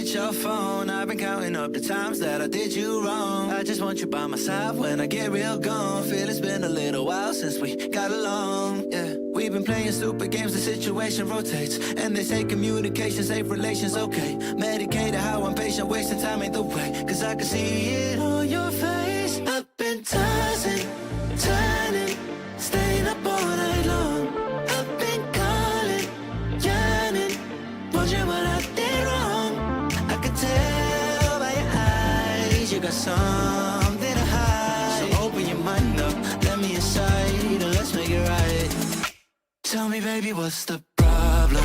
hit your phone. I've been counting up the times that I did you wrong. I just want you by my side when I get real gone. Feel it's been a little while since we got along. Yeah, we've been playing stupid games, the situation rotates. And they say communication, safe relations, okay. Medicated how I'm patient, wasting time ain't the way. Cause I can see it on your face. I've been tossing, turning, staying up all night long. I've been calling, yearning, wondering what I did wrong. I could tell by your eyes you got something to hide. So open your mind up, let me inside, and let's make it right. Tell me, baby, what's the problem?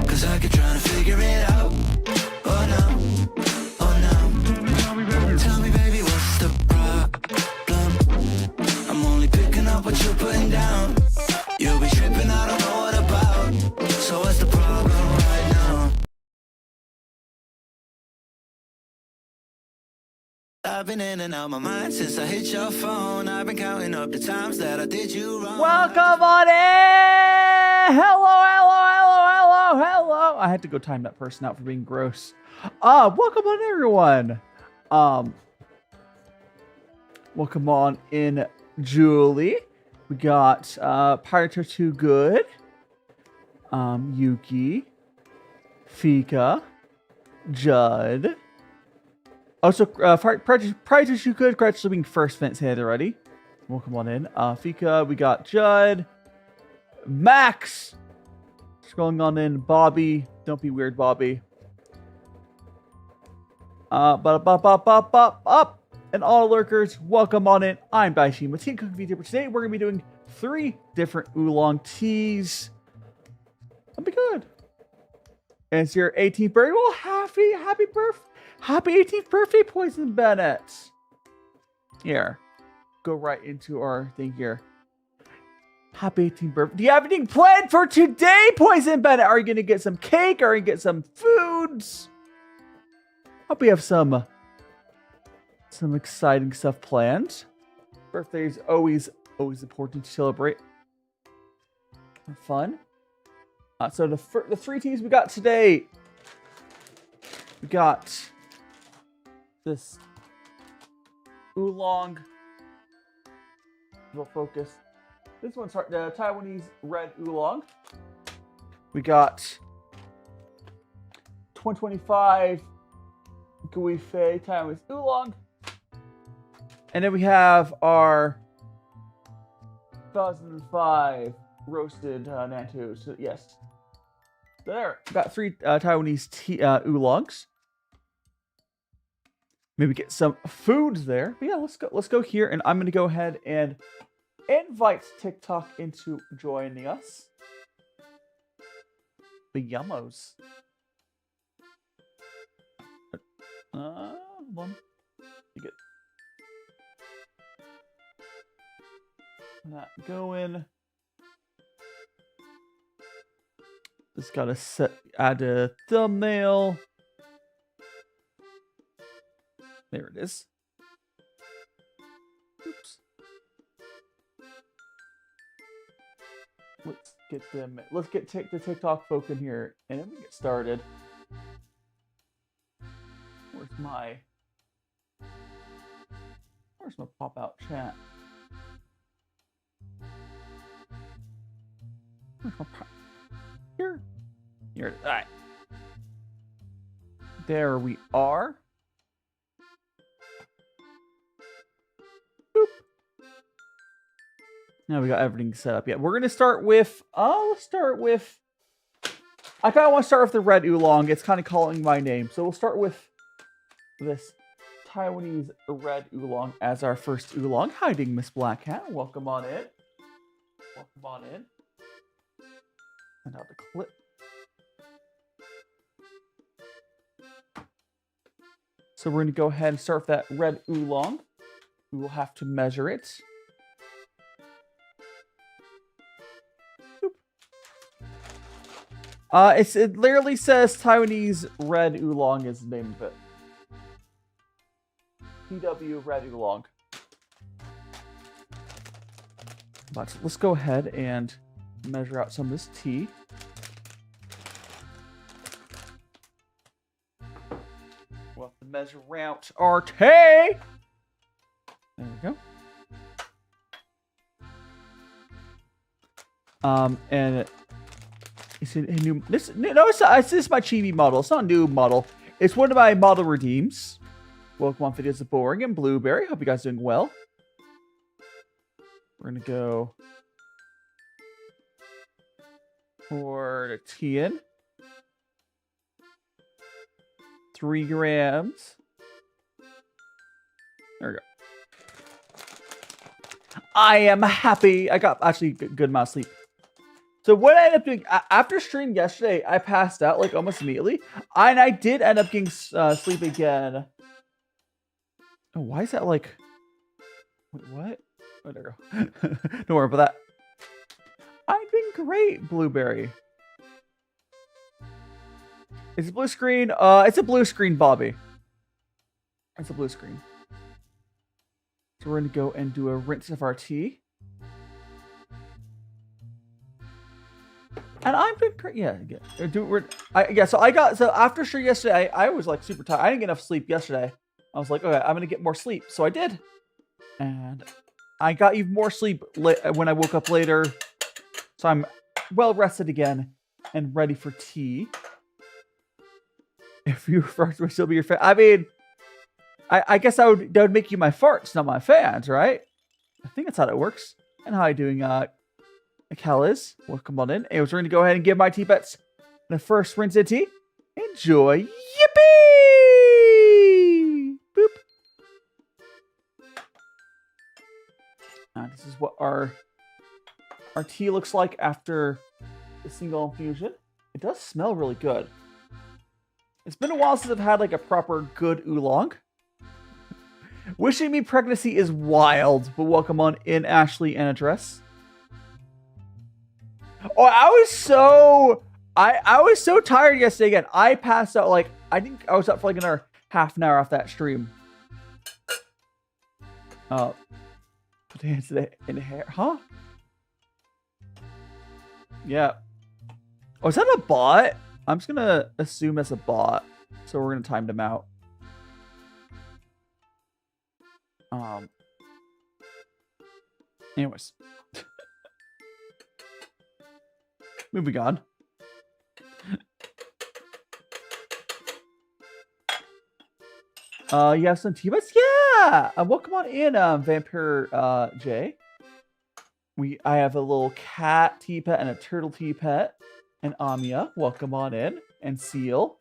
Cause I keep trying to figure it out. Oh no, oh no. Tell me, baby, what's the problem? I'm only picking up what you're putting down. You'll be tripping, I don't know what about. So what's the problem right now? I've been in and out my mind since I hit your phone. I've been counting up the times that I did you wrong. Welcome on in! Hello. I had to go time that person out for being gross. Welcome on, everyone. Welcome on in, Julie. We got Pirates Are Too Good. Yuki. Fika. Judd. Also, Pirates Are Too Good. Congrats on being first fence hit already. Welcome on in. Fika, we got Judd. Max. Scrolling on in. Bobby. Don't be weird, Bobby. Up. And all lurkers, welcome on in. I'm DaiShimaVT, GongfuTea. Today we're going to be doing 3 different oolong teas. That'll be good. And it's your 18th birthday. Well, happy 18th birthday, Poison Bennett. Here. Go right into our thing here. Happy 18th birthday. Do you have anything planned for today, Poison Bennett? Are you going to get some cake? Are you going to get some foods? Hope we have some exciting stuff planned. Birthday is always important to celebrate. For fun. So the 3 teas we got today. We got this oolong. We'll focus. This one's the Taiwanese Red Oolong. We got 2025 Gui Fei Taiwanese Oolong. And then we have our 2005 roasted Nantou. So yes, there. We got 3 Taiwanese oolongs. Maybe get some food there. But yeah, let's go here, and I'm gonna go ahead and invite TikTok into joining us. The yummos. Hold on. You get that going. Just gotta add a thumbnail. There it is. Oops. Let's get the TikTok folk in here, and then we get started. Where's my pop out chat? Here it is. All right. There we are. Boop. Now we got everything set up. Yeah, we're gonna start with. Let's start with. I kind of want to start with the Red Oolong. It's kind of calling my name, so we'll start with this Taiwanese Red Oolong as our first oolong. Hiding Miss Black Hat. Welcome on in. Welcome on in. And out the clip. So we're going to go ahead and start with that Red Oolong. We will have to measure it. It literally says Taiwanese Red Oolong is the name of it. TW Red Oolong. But let's go ahead and measure out some of this tea. measure out our tea. There we go. And it's a new. This is my chibi model. It's not a new model. It's one of my model redeems. Welcome on videos of Boring and Blueberry. Hope you guys are doing well. We're gonna go for the Tian. 3 grams. There we go. I am happy. I got actually a good amount of sleep. So what I ended up doing after stream yesterday, I passed out like almost immediately, and I did end up getting sleep again. Oh, why is that like? Wait, what? Oh, there we go. Don't worry about that. I've been great, Blueberry. It's a blue screen. It's a blue screen, Bobby. It's a blue screen. So we're gonna go and do a rinse of our tea. And I've been great. Yeah. So after stream yesterday, I was like super tired. I didn't get enough sleep yesterday. I was like, okay, I'm gonna get more sleep. So I did, and I got even more sleep when I woke up later. So I'm well rested again and ready for tea. If you first would still be your fan, I mean, I guess that would make you my farts, not my fans, right? I think that's how it works. And how are you doing, Kellis? Welcome on in. Anyways, we're going to go ahead and give my tea pets the first rinse of tea. Enjoy. Yippee! Boop. This is what our tea looks like after the single infusion. It does smell really good. It's been a while since I've had like a proper good oolong. Wishing me pregnancy is wild, but welcome on in, Ashley and Address. Oh, I was so tired yesterday again. I passed out like I think I was up for like another half an hour off that stream. Dance in hair, huh? Yeah. Oh, is that a bot? I'm just gonna assume that's a bot, so we're gonna time them out. Anyways. Moving on. You have some T-Bus? Yeah! Welcome on in, Vampire J. I have a little cat tea-pet and a turtle tea-pet. And Amia, welcome on in. And Seal.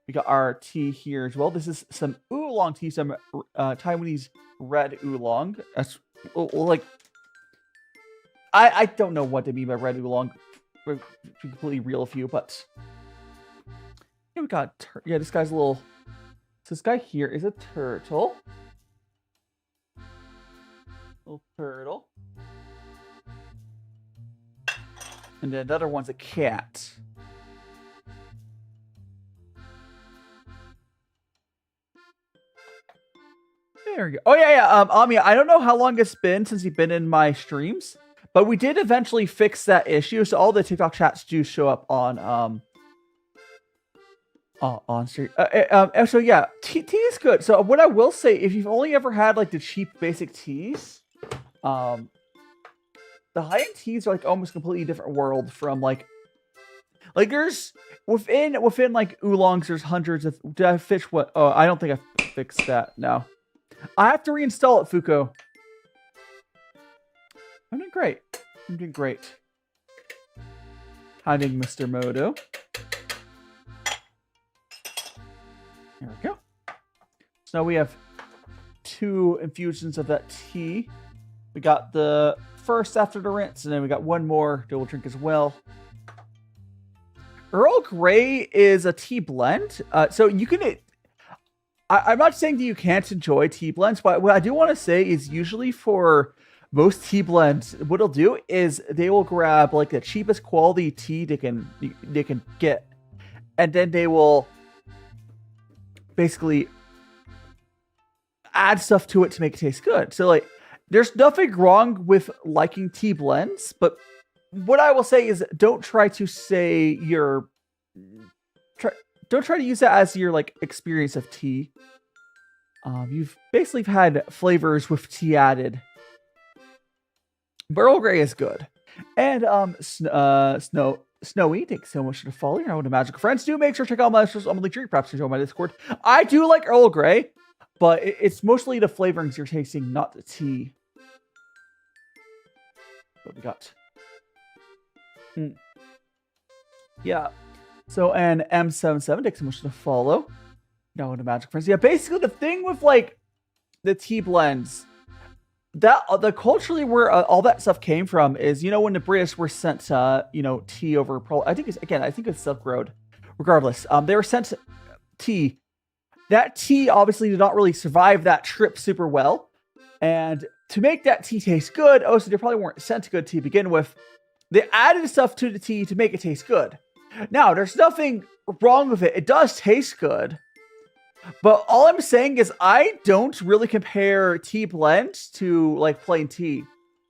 We got our tea here as well. This is some oolong tea, some Taiwanese Red Oolong. That's like... I don't know what to mean by Red Oolong. To be completely real with you, but... Yeah, we got... Yeah, this guy's a little... So this guy here is a turtle. Little turtle. And then the other one's a cat. There we go. Oh, yeah. Ami, I don't know how long it's been since you've been in my streams, but we did eventually fix that issue. So all the TikTok chats do show up on stream. So yeah, tea is good. So what I will say, if you've only ever had like the cheap basic teas, the high-end teas are like almost completely different world from like there's within like oolongs, there's hundreds of. Did I fix what? Oh, I don't think I fixed that. No, I have to reinstall it, Fuko. I'm doing great. I'm doing great. Hiding Mr. Moto. There we go. So now we have 2 infusions of that tea. We got the first after the rinse, and then we got one more that we'll drink as well. Earl Grey is a tea blend. So you can... I'm not saying that you can't enjoy tea blends, but what I do want to say is usually for most tea blends, what they'll do is they will grab like the cheapest quality tea they can get, and then they will basically add stuff to it to make it taste good. So like there's nothing wrong with liking tea blends, but what I will say is don't try to say don't try to use that as your like experience of tea. You've basically had flavors with tea added. But Earl Grey is good. And Snowy, thanks so much for the follow. You're one of the magical friends. Do make sure to check out my socials on the link tree. Perhaps join my Discord. I do like Earl Grey, but it's mostly the flavorings you're tasting, not the tea. What we got? Yeah. So, and M77, thanks so much for the follow. No, the magic friends. Yeah, basically the thing with like the tea blends, that the culturally where all that stuff came from is, you know, when the British were sent, you know, tea over. I think it's Silk Road. Regardless, they were sent tea. That tea obviously did not really survive that trip super well, and to make that tea taste good, so they probably weren't sent good tea to begin with. They added stuff to the tea to make it taste good. Now, there's nothing wrong with it. It does taste good. But all I'm saying is I don't really compare tea blends to like plain tea.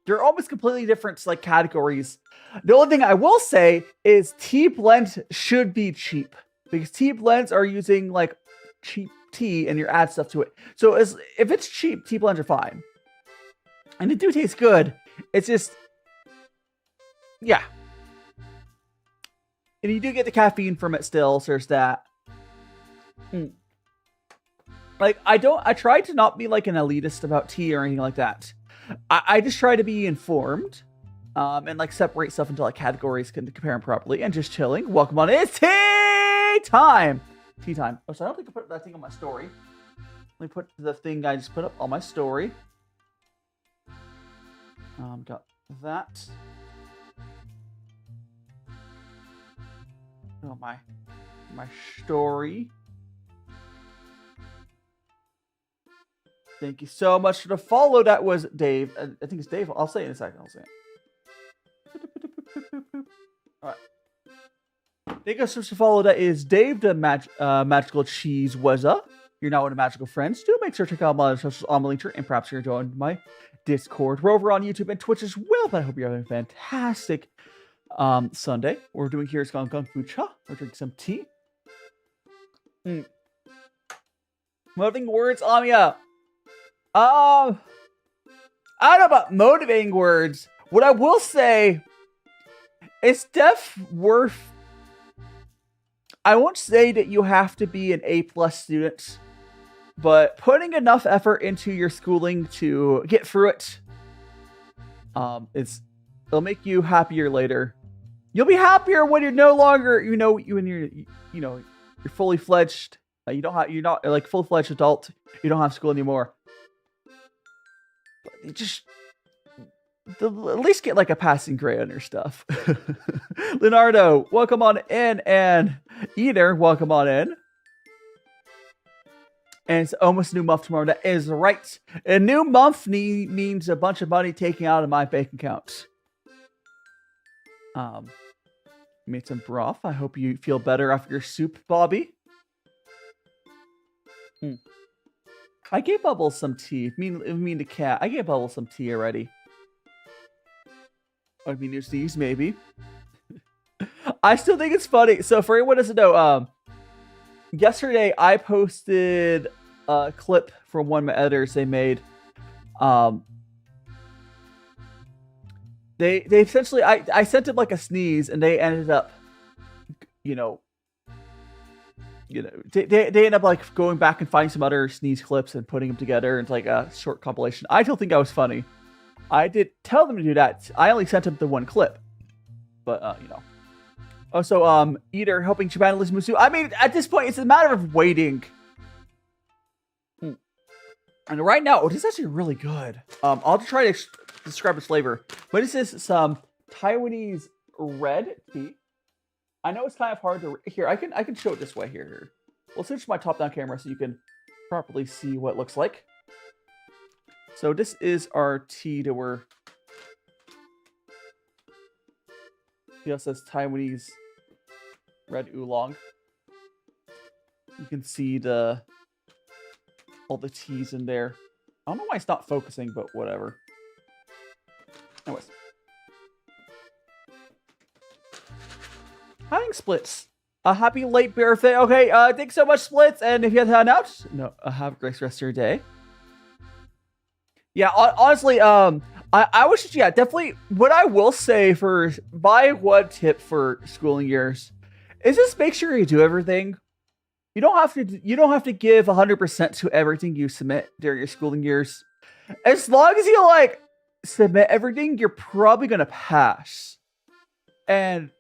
They're almost completely different like categories. The only thing I will say is tea blends should be cheap, because tea blends are using like cheap tea and you add stuff to it. So if it's cheap, tea blends are fine. And they do taste good. It's just, yeah. And you do get the caffeine from it still, so there's that. Like, I try to not be like an elitist about tea or anything like that. I just try to be informed, and like separate stuff into like categories, can compare them properly, and just chilling. Welcome on in. It's tea time! Tea time. Oh, so I don't think I put that thing on my story. Let me put the thing I just put up on my story. Got that. Oh, my story. Thank you so much for the follow. That was Dave. I think it's Dave. I'll say it in a second. I'll say it. All right. Thank you so much for the follow. That is Dave, the magical cheese wazza. You're now one of the magical friends. Do make sure to check out my socials on the link tree, and perhaps you're joined my Discord. We're over on YouTube and Twitch as well. But I hope you're having a fantastic Sunday. What we're doing here is called gongfucha. We're drinking some tea. Motivating words, Amia. I don't know about motivating words. What I will say, it's worth. I won't say that you have to be an A+ student, but putting enough effort into your schooling to get through it, it'll make you happier later. You'll be happier when you're no longer, you're fully fledged. You're not like full-fledged adult. You don't have school anymore. But you just at least get like a passing grade on your stuff. Leonardo, welcome on in, and Eater, welcome on in. And it's almost a new month tomorrow. That is right. A new month means a bunch of money taken out of my bank account. Made some broth. I hope you feel better after your soup, Bobby. I gave Bubbles some tea. Mean the cat. I gave Bubbles some tea already. I mean, there's these maybe. I still think it's funny. So for anyone who doesn't know, yesterday I posted a clip from one of my editors they made. They essentially, I sent them like a sneeze, and they ended up, they end up like going back and finding some other sneeze clips and putting them together into like a short compilation. I don't think that was funny. I did tell them to do that. I only sent them the one clip, but Also, Eater helping Chibana listen to. I mean, at this point, it's a matter of waiting. And right now, this is actually really good. I'll try to describe its flavor. But this is some Taiwanese red tea. I know it's kind of hard to here. I can show it this way here. We'll switch my top-down camera so you can properly see what it looks like. So this is our tea that we're. It also says Taiwanese Red Oolong. You can see all the teas in there. I don't know why it's not focusing, but whatever. Anyways. Having splits. A happy late birthday. Okay, thanks so much, Splits. And if you have to head out, no, have a great rest of your day. Yeah, honestly, I wish, yeah, definitely. What I will say for my one tip for schooling years is just make sure you do everything. You don't have to. You don't have to give 100% to everything you submit during your schooling years. As long as you like submit everything, you're probably gonna pass. And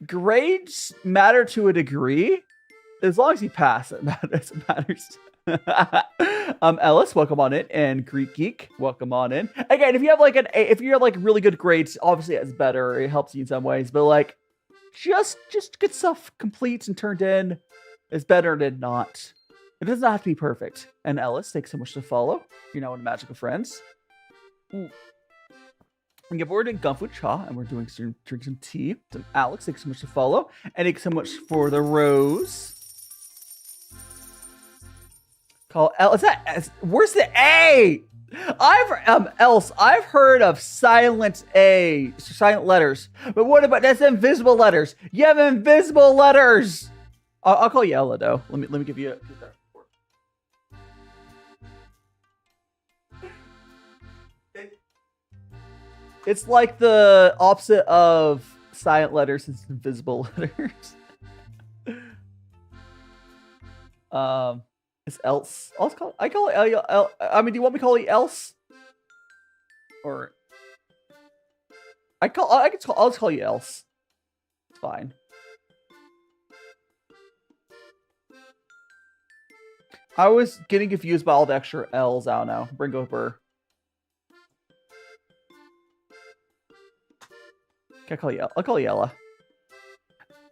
grades matter to a degree. As long as you pass, it matters. It matters. Ellis, welcome on in, and Greek Geek, welcome on in. Again, if you have like if you have like really good grades, obviously it's better. It helps you in some ways, but like just get stuff complete and turned in is better than not. It does not have to be perfect. And Ellis, thanks so much to follow. You're now in Magical Friends. Yeah, we're doing gongfucha, and we're doing drinking some tea. So Alex, thanks so much to follow, and thanks so much for the rose. Call L. Is that? Where's the A? I've heard of silent A, silent letters, but what about that's invisible letters? You have invisible letters. I'll call you Ella though. Let me give you a. It's like the opposite of silent letters. It's invisible letters. It's else. I call it I mean, do you want me to call it else? Or I'll just call you else. It's fine. I was getting confused by all the extra L's. I don't know. Bring over. I'll call you Ella.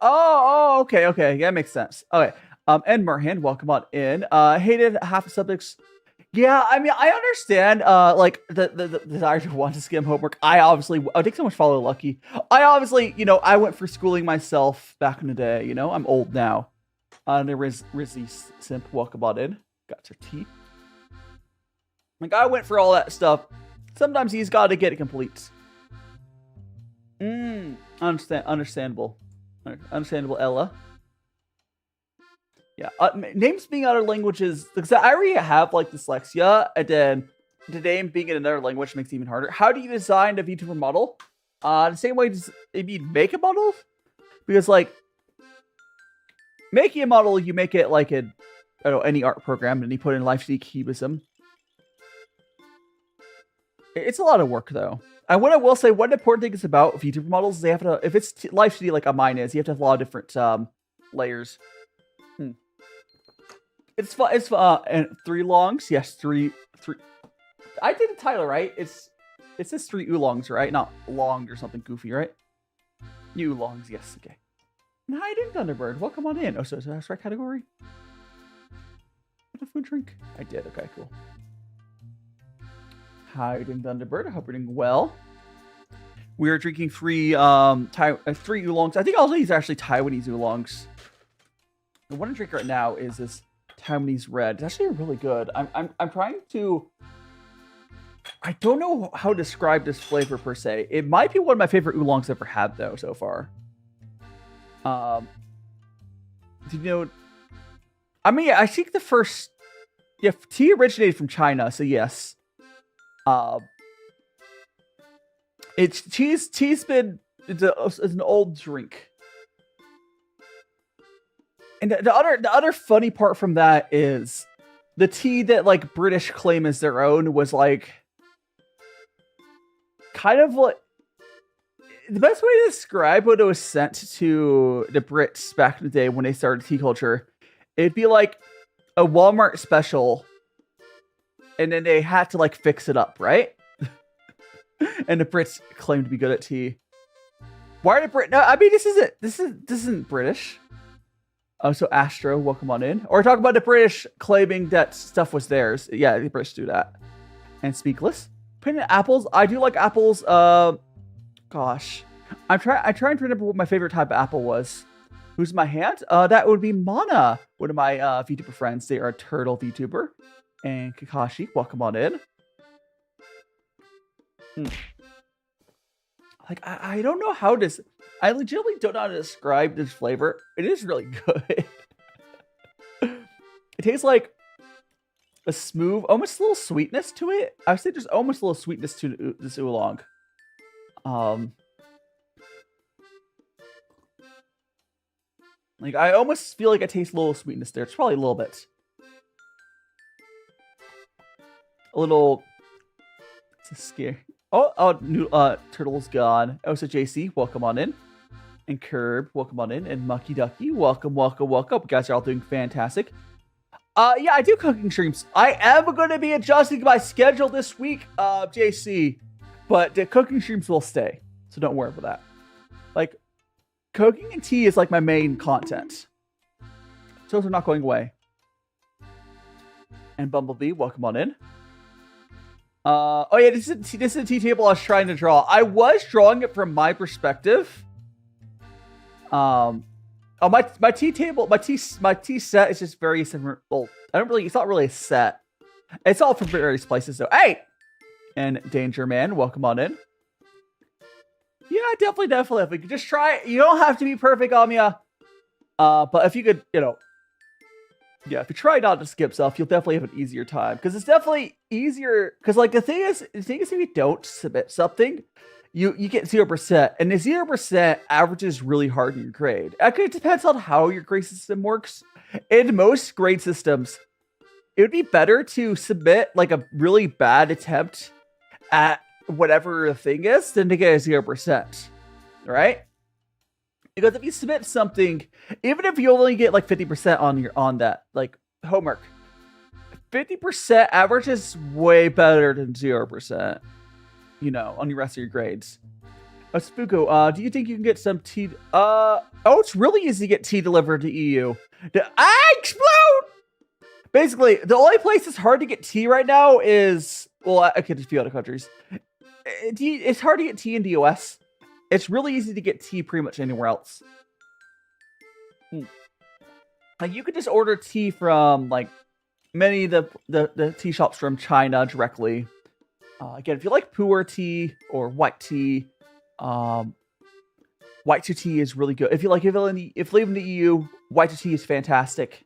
Oh, okay. Yeah, makes sense. Okay. And Merhan, welcome on in. Hated half the subjects. Yeah, I mean, I understand, like, the desire to want to skim homework. I take so much follow Lucky. I obviously, I went for schooling myself back in the day, I'm old now. And Rizzy Simp, welcome on in. Got your tea. Like, I went for all that stuff. Sometimes he's got to get it complete. Understandable, Ella. Yeah, names being other languages, because I already have like dyslexia, and then the name being in another language makes it even harder. How do you design a VTuber model? The same way you make a model, because like making a model, you make it like any art program, and you put in LifeCD Cubism. It's a lot of work though. And what I will say, one important thing is about VTuber models is they have to, if it's LifeCD like mine is, you have to have a lot of different layers. It's fun. And 3 longs. Yes, three. I did the title right. It says 3 oolongs, right? Not long or something goofy, right? New oolongs. Yes. Okay. And hi, Thunderbird. Welcome on in. Oh, so that's the right category. What a food drink. I did. Okay, cool. Hi, Thunderbird. I hope you're doing well. We are drinking 3 oolongs. I think all these are actually Taiwanese oolongs. The one I'm drinking right now is this Taiwanese Red. It's actually really good. I'm trying to. I don't know how to describe this flavor per se. It might be one of my favorite oolongs I've ever had though so far. Do you know? I mean, I think the first. Yeah, tea originated from China, so yes. Tea's been it's an old drink. And the other funny part from that is the tea that like British claim as their own was like kind of like the best way to describe what it was sent to the Brits back in the day when they started tea culture. It'd be like a Walmart special, and then they had to like fix it up, right? And the Brits claim to be good at tea. Why are the Brit? No, I mean this isn't British. Oh, so Astro, welcome on in. Or talk about the British claiming that stuff was theirs. Yeah, the British do that. And Speakless. Putting in apples. I do like apples. Gosh. I'm trying to remember what my favorite type of apple was. Who's in my hand? That would be Mana, one of my VTuber friends. They are a turtle VTuber. And Kakashi, welcome on in. Like, I don't know how this. I legitimately don't know how to describe this flavor. It is really good. It tastes like a smooth, almost a little sweetness to it. I would say there's almost a little sweetness to this oolong. Like I almost feel like I taste a little sweetness there. It's probably a little bit. A little. It's a scare. Turtle's gone. Oh, so JC, welcome on in. And Curb, welcome on in. And Mucky Ducky, welcome. You guys are all doing fantastic. Yeah, I do cooking streams. I am going to be adjusting my schedule this week, JC. But the cooking streams will stay. So don't worry about that. Like, cooking and tea is like my main content. So those are not going away. And Bumblebee, welcome on in. Oh yeah, this is a tea table I was trying to draw. I was drawing it from my perspective. Oh, my tea table, my tea set is just very similar. Well, it's not really a set. It's all from various places though. Hey! And Danger Man, welcome on in. Yeah, definitely. If we could just try it. You don't have to be perfect, Amia. But if you could, yeah, if you try not to skip stuff, you'll definitely have an easier time. Because it's definitely easier. Because like the thing is if you don't submit something, you get 0%. And the 0% averages really hard in your grade. Okay, it depends on how your grade system works. In most grade systems, it would be better to submit like a really bad attempt at whatever the thing is than to get a 0%. Right? Because if you submit something, even if you only get like 50% on that like homework, 50% average is way better than 0%. On your rest of your grades. Spuko, do you think you can get some tea? It's really easy to get tea delivered to EU. Explode! Basically, the only place it's hard to get tea right now is, well, okay, there's a few other countries. It's hard to get tea in the US. It's really easy to get tea pretty much anywhere else. Like you could just order tea from like many of the tea shops from China directly. Again, if you like Pu'er tea or white tea, white tea is really good. If you live in the EU, white tea is fantastic.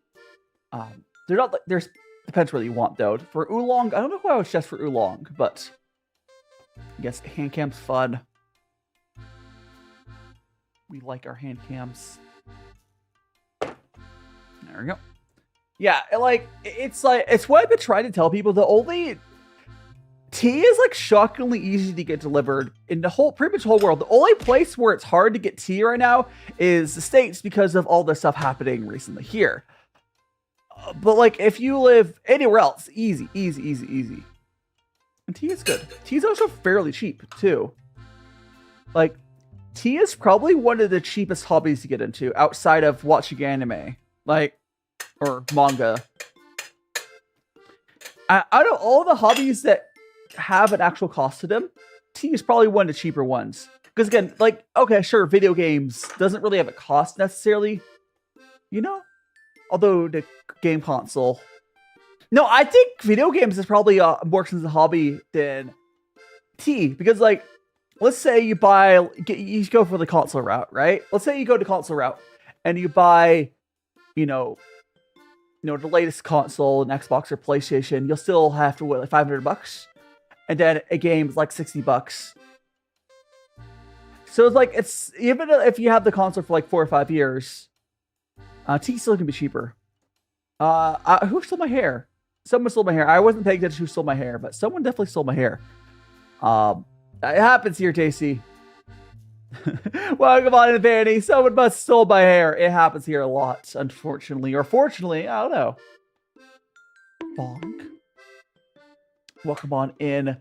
There's depends what you want though. For oolong, I don't know why I was just for oolong, but I guess hand cam's fun. We like our hand cams. There we go. Yeah, it's what I've been trying to tell people. The only tea is like shockingly easy to get delivered in the pretty much the whole world. The only place where it's hard to get tea right now is the States because of all the stuff happening recently here. But like if you live anywhere else, easy. And tea is good. Tea is also fairly cheap too. Like tea is probably one of the cheapest hobbies to get into outside of watching anime, or manga. Out of all the hobbies that have an actual cost to them, tea is probably one of the cheaper ones. Because again, okay, sure, video games doesn't really have a cost necessarily, although the game console. No, I think video games is probably a more expensive hobby than tea. Because let's say you go for the console route, right? Let's say you go to console route and you buy, the latest console, an Xbox or PlayStation. You'll still have to wait $500, and then a game's like $60. So it's even if you have the console for 4 or 5 years, tea still can be cheaper. Who stole my hair? Someone stole my hair. I wasn't paying attention who stole my hair, but someone definitely stole my hair. It happens here, JC. Welcome on in, Vanny. Someone must have stole my hair. It happens here a lot, unfortunately. Or fortunately, I don't know. Bonk. Welcome on in.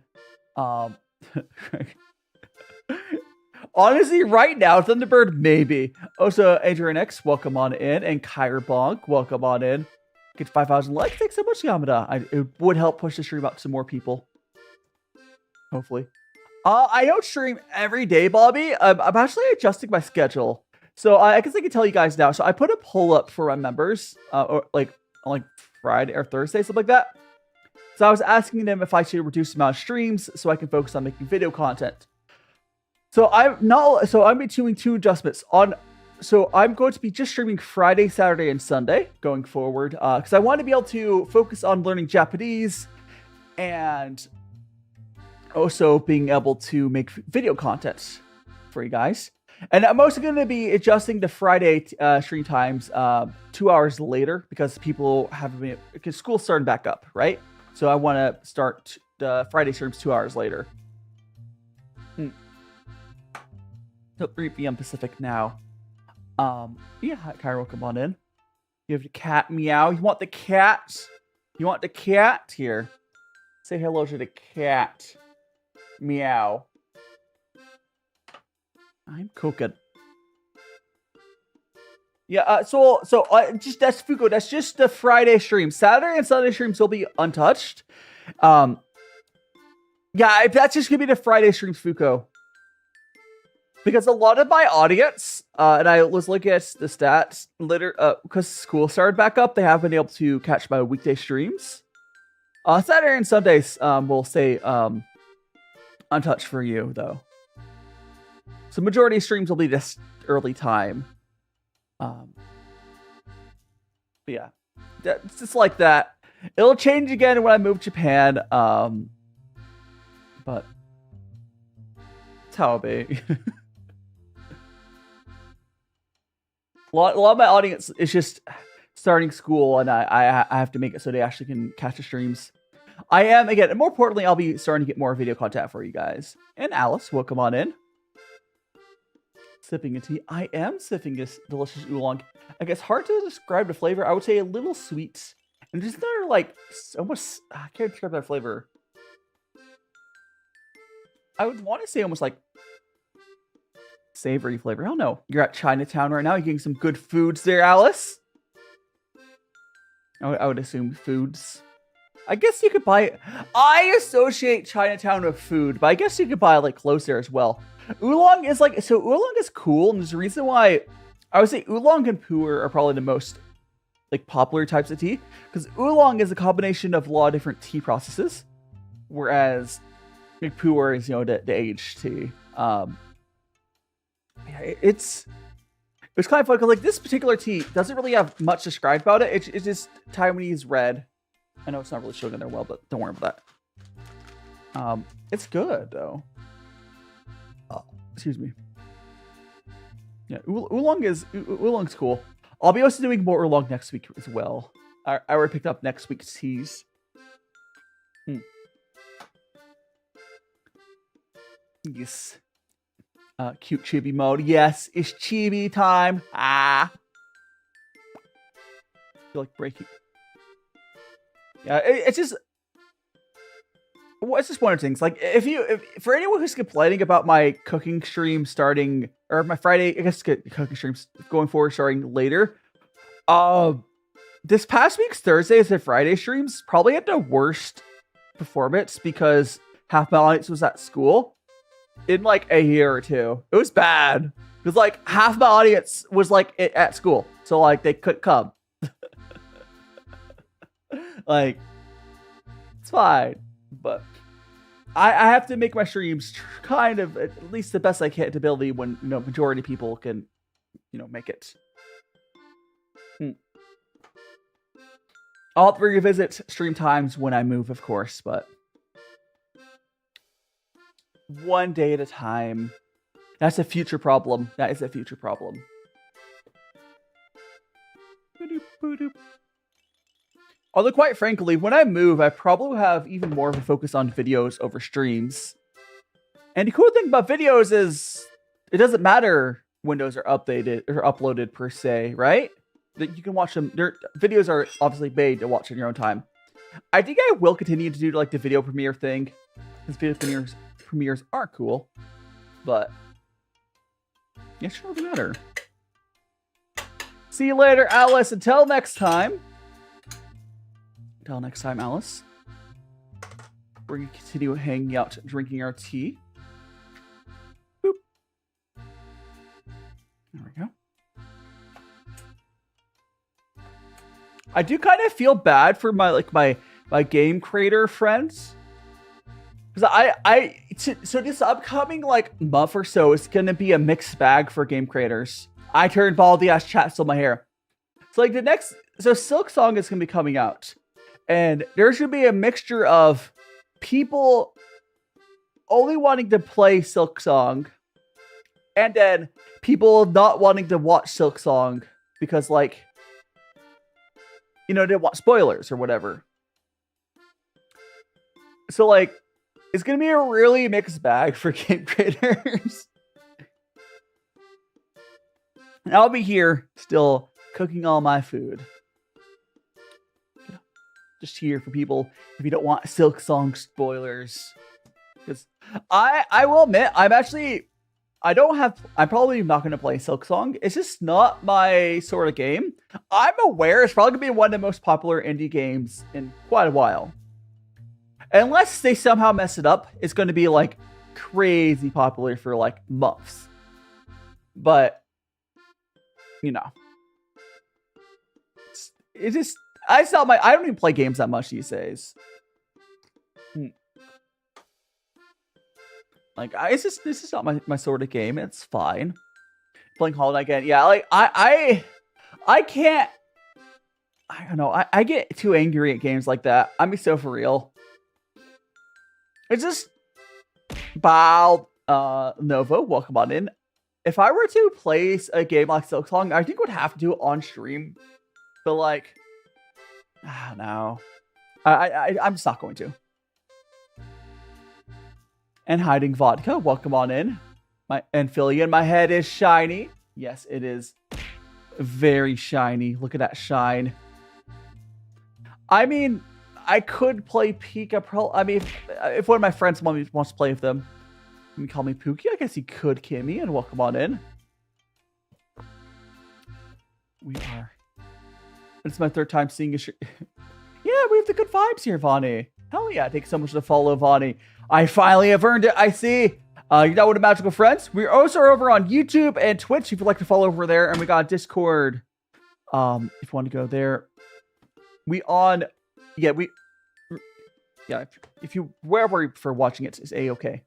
Honestly, right now, Thunderbird, maybe. Also, Adrian X, welcome on in. And Kyra Bonk, welcome on in. Get 5,000 likes. Thanks so much, Yamada. It would help push the stream out to more people. Hopefully. I don't stream every day, Bobby. I'm actually adjusting my schedule. So I guess I can tell you guys now. So I put a poll up for my members, on Friday or Thursday, something like that. So I was asking them if I should reduce the amount of streams so I can focus on making video content. So I'm doing two adjustments on. So I'm going to be just streaming Friday, Saturday, and Sunday going forward because I want to be able to focus on learning Japanese and also being able to make video content for you guys. And I'm also going to be adjusting the Friday stream times 2 hours later because because school's starting back up, right? So I want to start the Friday streams 2 hours later. So 3 p.m. Pacific now. Yeah, Cairo, come on in. You have the cat meow. You want the cat? You want the cat here? Say hello to the cat. Meow. I'm cooking. Yeah, so just that's Fuko. That's just the Friday stream. Saturday and Sunday streams will be untouched. Yeah, that's just gonna be the Friday streams, Fuko. Because a lot of my audience, and I was looking at the stats later, because school started back up, they have been able to catch my weekday streams. Saturday and Sundays will stay untouched for you, though. So majority of streams will be this early time. But yeah, it's just like that. It'll change again when I move to Japan. But it's how it'll be. A lot of my audience is just starting school, and I have to make it so they actually can catch the streams. I am, again, and more importantly, I'll be starting to get more video content for you guys. And Alice, welcome on in. Sipping a tea. I am sipping this delicious oolong. I guess hard to describe the flavor. I would say a little sweet. And just another, like, almost, I can't describe that flavor. I would want to say almost like savory flavor. I don't know. You're at Chinatown right now. You're getting some good foods there, Alice. I would assume foods. I guess you could buy it. I associate Chinatown with food, but I guess you could buy like clothes there as well. Oolong is like, so oolong is cool, and there's a reason why I would say oolong and pu'er are probably the most like popular types of tea, because oolong is a combination of a lot of different tea processes, whereas like, pu'er is, you know, the aged tea. It's kind of fun because like this particular tea doesn't really have much described about it. It's just Taiwanese red. I know it's not really showing in there well, but don't worry about that. It's good though. Excuse me. Yeah, oolong's cool. I'll be also doing more oolong next week as well. I already picked up next week's teas. Yes. Cute chibi mode. Yes, it's chibi time. I feel like breaking. Yeah, it's just. Well, it's just one of the things. Like, for anyone who's complaining about my cooking stream starting, or my Friday, I guess cooking streams going forward starting later. This past week's Thursdays and Friday streams probably had the worst performance because half my audience was at school in like a year or two. It was bad because like half my audience was like at school, so like they couldn't come. Like, it's fine, but I have to make my streams kind of at least the best I can to ability when, you know, majority of people can, you know, make it. I'll have to revisit stream times when I move, of course, but one day at a time. That's a future problem. That is a future problem. Although, quite frankly, when I move, I probably have even more of a focus on videos over streams. And the cool thing about videos is it doesn't matter when those are updated or uploaded per se, right? That you can watch them. Their videos are obviously made to watch in your own time. I think I will continue to do like the video premiere thing, because video premieres are cool, but it shouldn't really matter. See you later, Alice. Until next time. Until next time, Alice. We're going to continue hanging out, drinking our tea. Boop. There we go. I do kind of feel bad for my game creator friends. Because so this upcoming like month or so is gonna be a mixed bag for game creators. I turned baldy ass chat still my hair. So like Silk Song is gonna be coming out, and there's gonna be a mixture of people only wanting to play Silk Song, and then people not wanting to watch Silk Song because like, you know, they want spoilers or whatever. So like, it's gonna be a really mixed bag for game creators. And I'll be here still cooking all my food. You know, just here for people if you don't want Silk Song spoilers. Because I will admit, I'm probably not going to play Silk Song. It's just not my sort of game. I'm aware it's probably going to be one of the most popular indie games in quite a while. Unless they somehow mess it up, it's going to be like crazy popular for like months. But, you know. It's just, I don't even play games that much these days. Like, this is not my sort of game. It's fine. Playing Hollow Knight again. Yeah, like, I can't, I don't know. I get too angry at games like that. I'm so for real. It's just, Bow, Novo, welcome on in. If I were to place a game like Silk Song, I think I would have to do it on stream. But like, I don't know. I'm just not going to. And Hiding Vodka, welcome on in. And Philly, and my head is shiny. Yes, it is very shiny. Look at that shine. I mean, I could play Pika Pro. I mean, if one of my friends wants to play with them, you can call me Pookie. I guess he could, Kimmy, and welcome on in. We are. It's my third time seeing a Yeah, we have the good vibes here, Vani. Hell yeah, thanks so much to follow, Vani. I finally have earned it, I see. You're not one of Magical Friends. We're also over on YouTube and Twitch if you'd like to follow over there. And we got Discord. If you want to go there. If you, wherever for watching it is A-okay.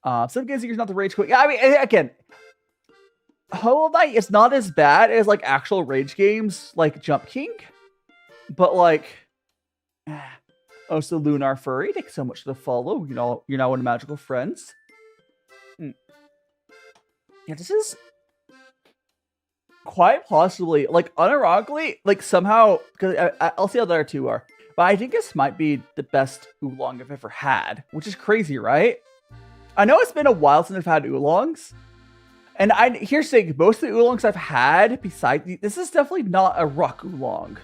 Some games are not the rage quit. Yeah, I mean, again, Hollow Knight is not as bad as like actual rage games like Jump King. But like, also Lunar Furry, thanks so much for the follow. You know, you're now one of Magical Friends. Yeah, this is quite possibly, like, unironically, like somehow, because I'll see how the other two are. But I think this might be the best oolong I've ever had, which is crazy, right? I know it's been a while since I've had oolongs. And here's the thing, most of the oolongs I've had, besides, this is definitely not a rock oolong.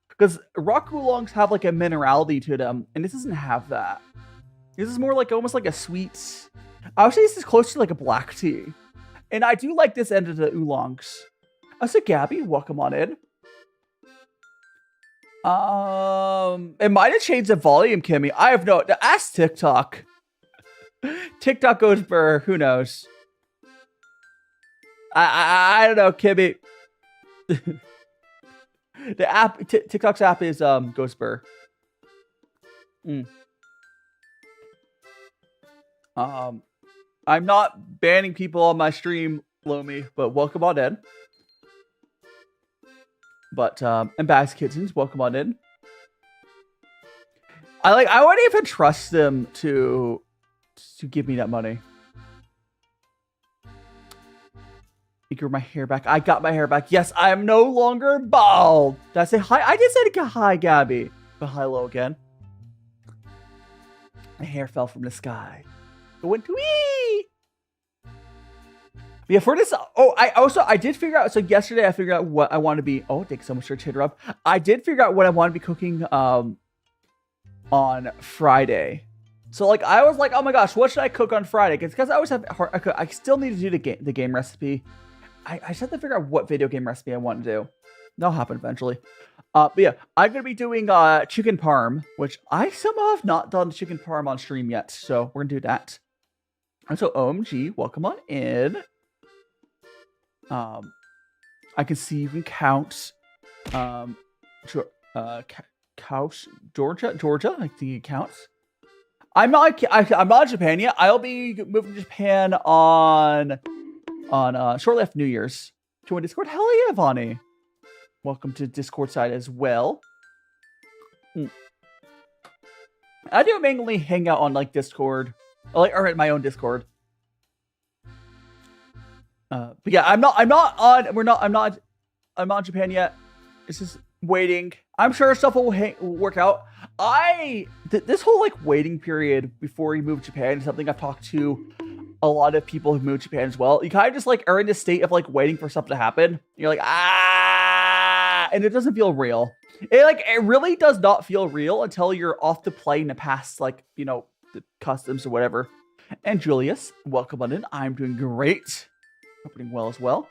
Because rock oolongs have like a minerality to them, and this doesn't have that. This is more like almost like a sweet. I would say this is close to like a black tea. And I do like this end of the oolongs. So Gabby, welcome on in. It might have changed the volume, Kimmy. I have no. Ask TikTok. TikTok goes Pu'er. Who knows? I don't know, Kimmy. The app, TikTok's app is Ghost Pu'er. I'm not banning people on my stream, Lomi, but welcome on in. But and Bass Kittens, welcome on in. I wouldn't even trust them to give me that money. You grew my hair back. I got my hair back. Yes, I am no longer bald. Did I say hi? I did say hi, Gabby. But hello again. My hair fell from the sky. It went wee. Yeah, for this. Oh, I did figure out. So yesterday I figured out what I want to be. Oh, thanks so much for Chitter Up. I did figure out what I want to be cooking on Friday. So like I was like, oh my gosh, what should I cook on Friday? Because I always have I still need to do the game recipe. I just have to figure out what video game recipe I want to do. That'll happen eventually. But yeah, I'm gonna be doing chicken parm, which I somehow have not done chicken parm on stream yet. So we're gonna do that. And so OMG, welcome on in. I can see you can count. Georgia. I think it counts. I'm not in Japan yet. I'll be moving to Japan on shortly after New Year's. Join Discord. Hell yeah, Vonnie. Welcome to Discord side as well. I do mainly hang out on like Discord, or my own Discord. But yeah, I'm not in Japan yet. It's just waiting. I'm sure stuff will work out. This whole like waiting period before you move to Japan is something I've talked to a lot of people who've moved to Japan as well. You kind of just like are in this state of like waiting for something to happen. You're like, and it doesn't feel real. It really does not feel real until you're off the plane and past like, you know, the customs or whatever. And Julius, welcome on in. I'm doing great. Hope you're doing well as well.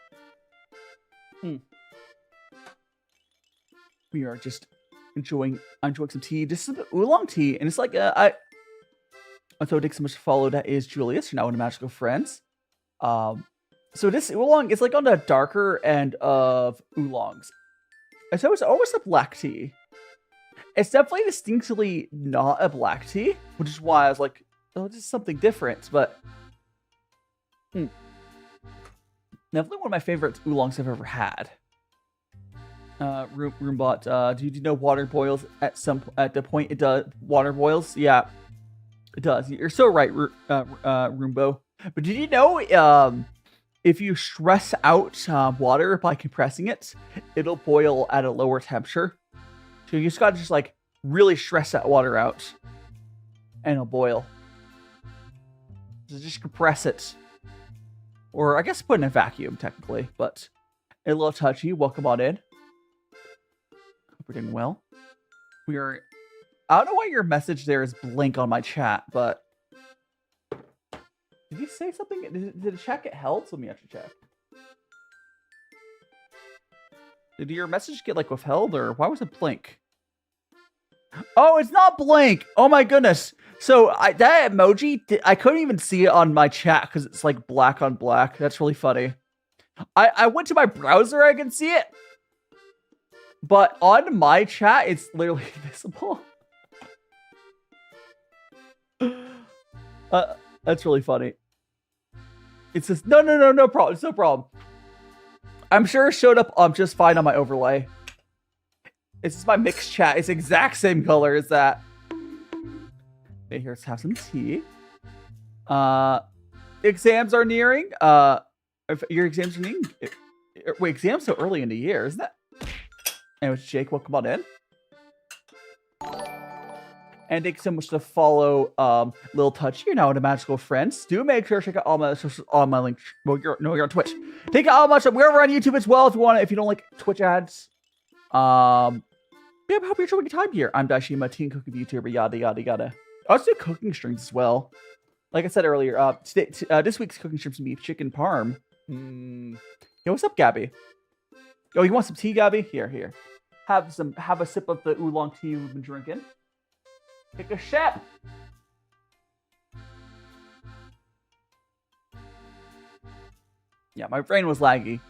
We are just enjoying some tea. This is oolong tea, and it's like so thanks so much for follow. That is Julius. You're now in Magical Friends. So this oolong is like on the darker end of oolongs. And so it's almost a black tea. It's definitely distinctly not a black tea, which is why I was like, oh, this is something different. But definitely one of my favorite oolongs I've ever had. Roombot, do you know water boils at the point it does? Water boils? Yeah, it does. You're so right, Roombo. But did you know if you stress out water by compressing it, it'll boil at a lower temperature? So you just gotta like really stress that water out, and it'll boil. So just compress it, or I guess put in a vacuum technically, but a little touchy. Welcome on in. Hope we're doing well. We are. I don't know why your message there is blank on my chat, but did you say something? Did the chat get held? Let me actually check. Did your message get like withheld, or why was it blank? Oh, it's not blank. Oh my goodness. So that emoji, I couldn't even see it on my chat because it's like black on black. That's really funny. I went to my browser, I can see it. But on my chat, it's literally visible. That's really funny. It says, no problem. It's no problem. I'm sure it showed up just fine on my overlay. It's just my mixed chat. It's the exact same color as that. Okay, here, let's have some tea. Exams are nearing. If your exams are nearing. Wait, exams so early in the year, isn't that? Anyways, Jake, welcome on in. And thanks so much to follow Lil Touch. You're now in a Magical Friends. Do make sure to check out all my links. Well, you're on Twitch. Take out all my stuff. We're on YouTube as well if you want. If you don't like Twitch ads. Yeah, I hope you're enjoying your time here. I'm DaiShimaVT, cooking Vtuber, yada yada yada. I also do cooking streams as well. Like I said earlier, this week's cooking streams gonna be chicken parm. Yo, what's up, Gabby? Oh, you want some tea, Gabby? Here. Have a sip of the oolong tea we've been drinking. Take a sip. Yeah, my brain was laggy.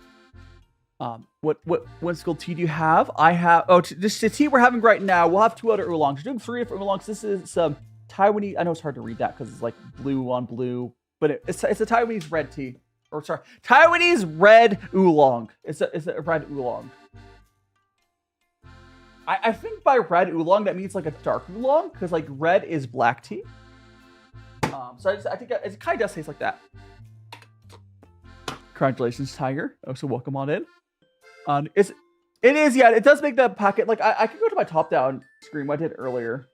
What school tea do you have? I have. Oh, this the tea we're having right now. We'll have 2 other oolongs. We're doing 3 different oolongs. This is some Taiwanese. I know it's hard to read that because it's like blue on blue, but it's a Taiwanese red tea. Or sorry, Taiwanese Red Oolong. It's a red oolong. I think by red oolong that means like a dark oolong because like red is black tea. So I think it kind of does taste like that. Congratulations, Tiger. Oh, so welcome on in. It is, yeah. It does make the packet like I can go to my top down screen. What I did earlier.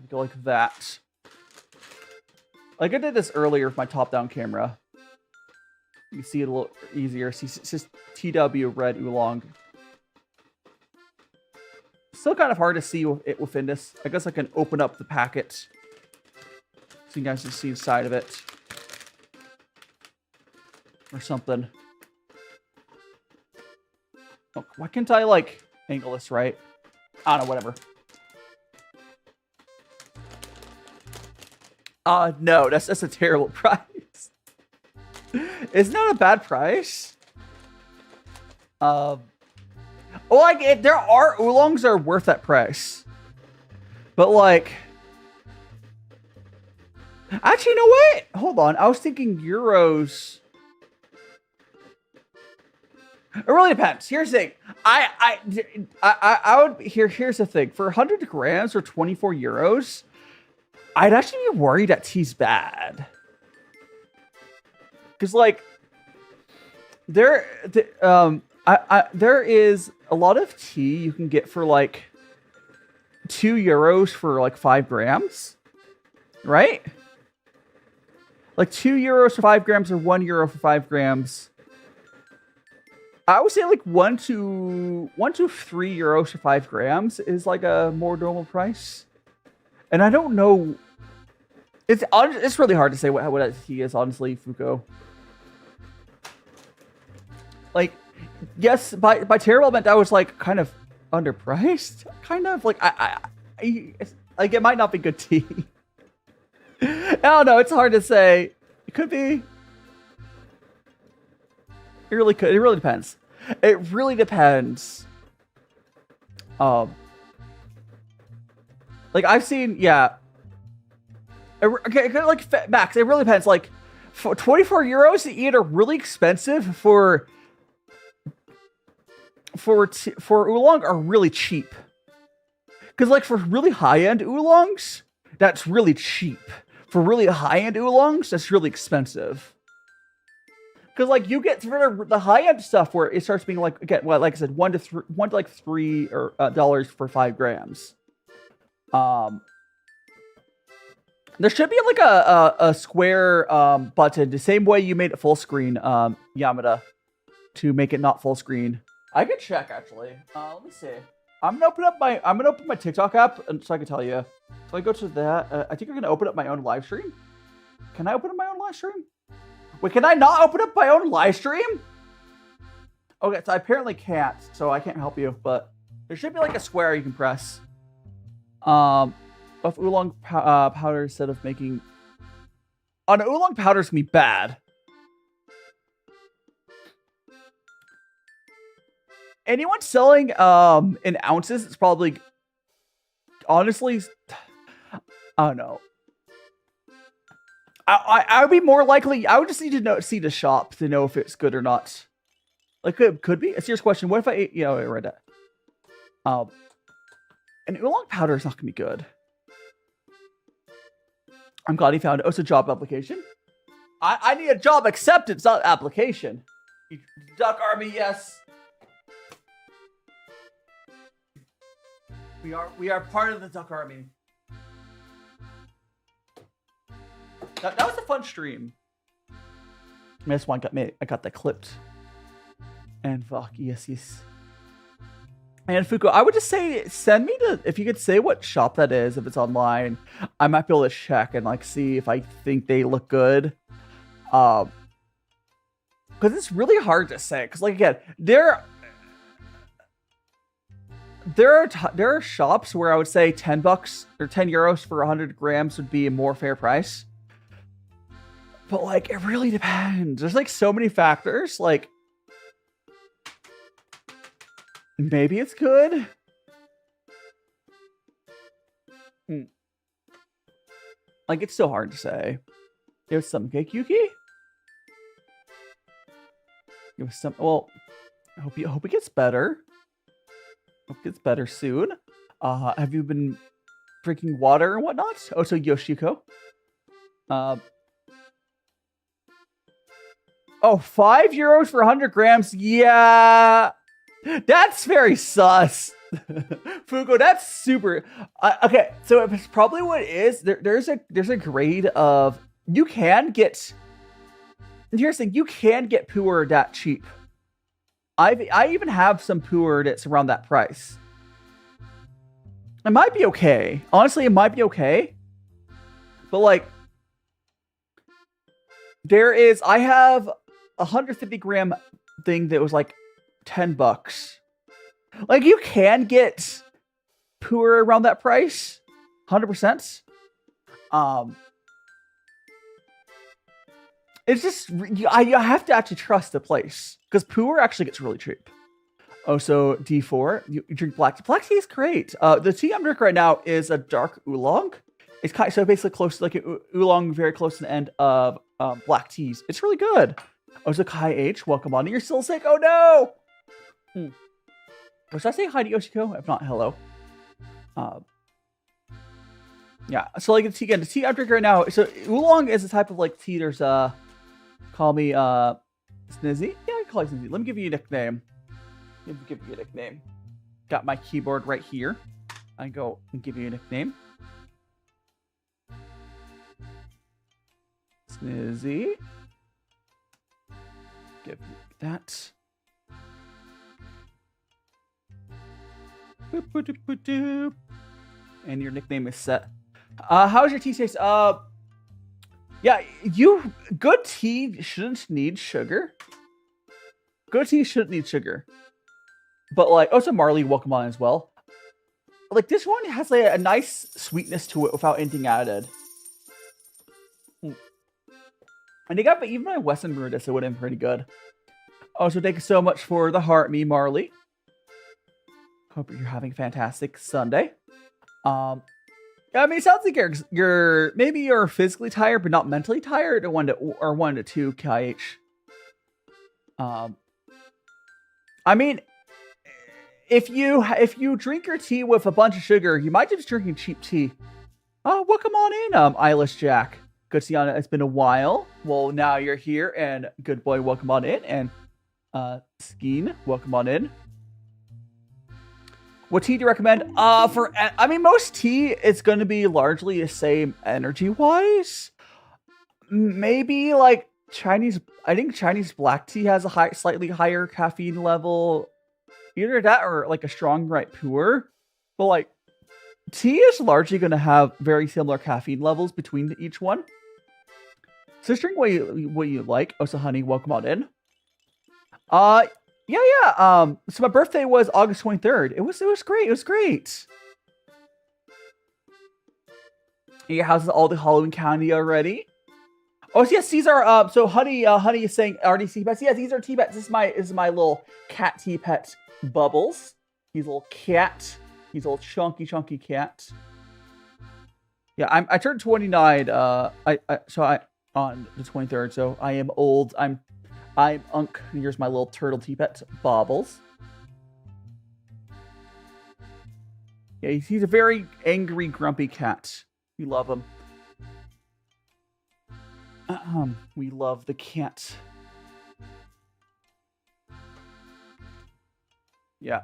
Go like that. Like I did this earlier with my top down camera. You see it a little easier. See, it's just TW Red Oolong. Still kind of hard to see it within this. I guess I can open up the packet so you guys can see inside of it. Or something. Oh, why can't I, like, angle this right? I don't know, whatever. No, that's a terrible price. It's not a bad price. Well, like, there are oolongs that are worth that price. But, like, Actually, no, wait. Hold on. I was thinking euros. It really depends. Here's the thing. I would here's the thing. For 100 grams or 24 euros, I'd actually be worried that tea's bad. Because like there is a lot of tea you can get for like 2 euros for like 5 grams. Right? Like 2 euros for 5 grams or 1 euro for 5 grams. I would say like 1 to 3 euros for 5 grams is like a more normal price. And I don't know. It's really hard to say what a tea is, honestly, Fuko. Like, yes, by terrible meant I was like kind of underpriced, kind of like like it might not be good tea. I don't know. It's hard to say. It could be. It really could. It really depends. It really depends. Like I've seen, yeah. Okay, like Max. It really depends. Like, for 24 euros to eat are really expensive. For oolong are really cheap. Because like for really high end oolongs, that's really cheap. For really high end oolongs, that's really expensive. Because like you get for the high end stuff where it starts being like, again, well, like I said, $1 to $3 dollars for 5 grams. There should be like a square button the same way you made it full screen, Yamada, to make it not full screen. I could check actually. Let me see. I'm gonna open my TikTok app and so I can tell you. So I go to that. I think I'm gonna open up my own live stream. Can I open up my own live stream? Wait, can I not open up my own live stream? Okay, so I apparently can't, so I can't help you, but there should be like a square you can press. Of oolong powder instead of making... Oh, no, oolong powder's gonna be bad. Anyone selling in ounces, it's probably... Honestly, I don't know. I would be more likely. I would just need to see the shop to know if it's good or not. Like it could be a serious question. What if I ate? You know, I read that. And oolong powder is not gonna be good. I'm glad he found it. Oh, it's a job application. I need a job acceptance, not application. Duck Army, yes. We are part of the Duck Army. That was a fun stream. This one got me. I got that clipped. And fuck, yes. And Fuko, I would just say, send me if you could say what shop that is, if it's online. I might be able to check and like see if I think they look good. Because it's really hard to say. Because like again, there are shops where I would say $10 or 10 euros for 100 grams would be a more fair price. But like, it really depends. There's like so many factors. Like, maybe it's good. Like, it's so hard to say. It was some cake Yuki. It was some. Well, I hope it gets better. Hope it gets better soon. Have you been drinking water and whatnot? Oh, so Yoshiko. Oh, 5 euros for 100 grams. Yeah. That's very sus. Fugo, that's super. Okay, so it's probably what it is. There's a grade of you can get. Here's the thing: you can get Pu'er that cheap. I even have some Pu'er that's around that price. It might be okay. Honestly, it might be okay. But like, I have a 150 gram thing that was like $10. Like, you can get Pu'er around that price, 100%. It's just I have to actually trust the place because Pu'er actually gets really cheap. Oh, so D4, you drink black tea. Black tea is great. The tea I'm drinking right now is a dark oolong, It's kind of, so basically close to like an oolong, very close to the end of black teas. It's really good. Oh, so Kai H, welcome on. You're still sick. Oh no. Should I say hi to Yoshiko? If not, hello. Yeah. So like the tea I'm drinking right now. So oolong is a type of like tea. There's call me Snizzy. Yeah, I call you Snizzy. Let me give you a nickname. Let me give you a nickname. Got my keyboard right here. I go and give you a nickname. Snizzy. Give you that. Boop, boop, boop, boop, boop. And your nickname is set. How's your tea taste? Yeah, good tea shouldn't need sugar. Good tea shouldn't need sugar. But like, oh, so Marley, welcome on as well. Like this one has like a nice sweetness to it without anything added. And they got even my Western brewed this, it would have been pretty good. Oh, so thank you so much for the heart, me, Marley. Hope you're having a fantastic Sunday. I mean, it sounds like you're physically tired, but not mentally tired. Or 1 to 2 kh. I mean, if you drink your tea with a bunch of sugar, you might just be drinking cheap tea. Oh, welcome on in, Eilish Jack. Good to see you on it. It's been a while. Well, now you're here, and good boy, welcome on in, and Skeen, welcome on in. What tea do you recommend? I mean, most tea is going to be largely the same energy-wise. Maybe like I think Chinese black tea has a slightly higher caffeine level. Either that or like a strong right Pu'er. But like, tea is largely going to have very similar caffeine levels between each one. So just drink what you like. Oh, so honey, welcome on in. Yeah. So my birthday was August 23rd. It was great. It was great. Yeah, how's all the Halloween candy already? Oh, so yes, these are so honey is saying already tea pets. Yes, these are tea pets. This is my little cat tea pet Bubbles. He's a little cat. He's a little chunky cat. Yeah, I turned 29 on the 23rd, so I am old. I'm Unk. Here's my little turtle tea pet, Bobbles. Yeah, he's a very angry, grumpy cat. We love him. We love the cat. Yeah.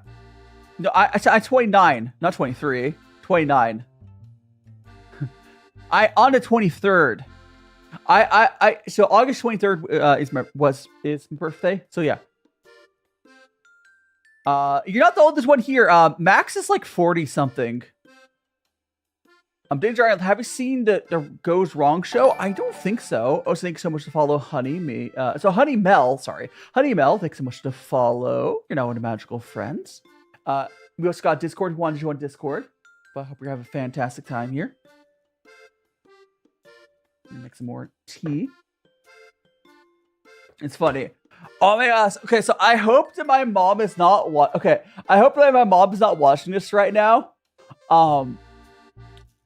No, I'm 29, not 23. 29. On the 23rd. So August 23rd is my birthday. So yeah. You're not the oldest one here. Max is like 40 something. Danger Island, have you seen the Goes Wrong show? I don't think so. Oh, so thanks so much to follow Honey Mel, thanks so much to follow. You're now one of magical friends. We also got Discord. Who wanted to join Discord? But I hope you're having a fantastic time here. Make some more tea. It's funny. Oh my gosh. Okay, so I hope that my mom is not I hope that my mom is not watching this right now.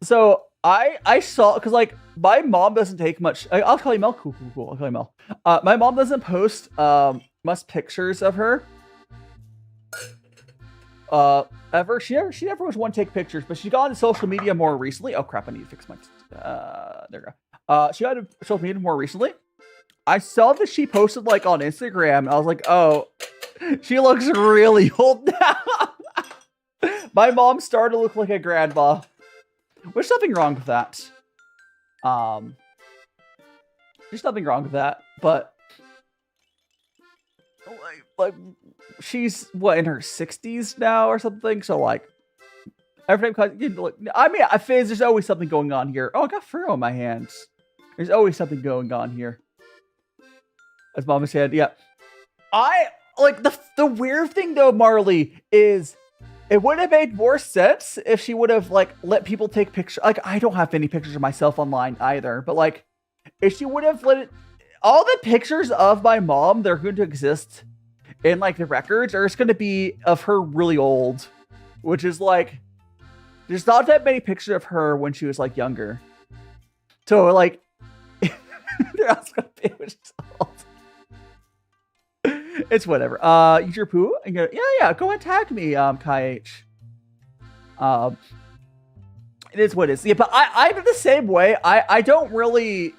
So I saw, because like my mom doesn't take much. I'll call you Mel. Cool. I'll call you Mel. My mom doesn't post much pictures of her. Ever. She never was one to take pictures, but she got into social media more recently. Oh crap! I need to fix my. There we go. She got into social media more recently. I saw that she posted like on Instagram, and I was like, oh, she looks really old now. My mom started to look like a grandma. There's nothing wrong with that. There's nothing wrong with that, but like she's what, in her 60s now or something. So like every time, I mean, there's always something going on here. Oh, I got fur on my hands. There's always something going on here. As Mama said, yeah. I like the weird thing though, Marley, is it would have made more sense if she would have like let people take pictures. Like, I don't have any pictures of myself online either, but like if she would have let it, all the pictures of my mom, they're going to exist in like the records, or it's going to be of her really old, which is like there's not that many pictures of her when she was like younger. So like, they're also gonna be result. It's whatever. Use your poo and go. Yeah. Go and tag me, Kai H. It is what it is. Yeah, but I'm the same way. I don't really.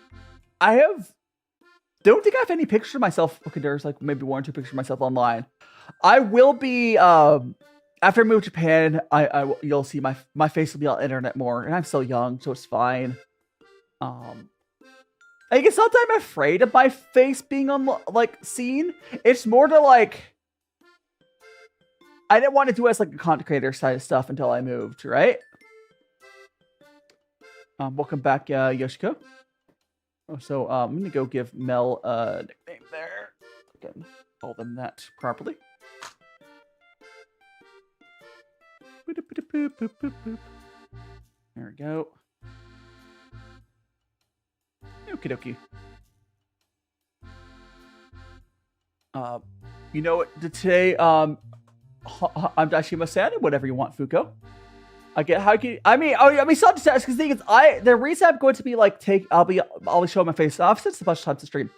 Don't think I have any pictures of myself. Okay, there's like maybe 1 or 2 pictures of myself online. I will be after I move to Japan. You'll see my face will be on the internet more, and I'm still young, so it's fine. Like it's not that I'm afraid of my face being on like seen. It's more to like I didn't want to do as like a content creator side of stuff until I moved, right? Welcome back, Yoshiko. So I'm gonna go give Mel a nickname there. I can call them that properly. There we go. Okie dokie. You know what? Today, I'm DaiShimaVT, whatever you want, Fuko. I get how can I mean so because the thing is the reason I'm going to be like I'll be showing my face off since a bunch of times to stream.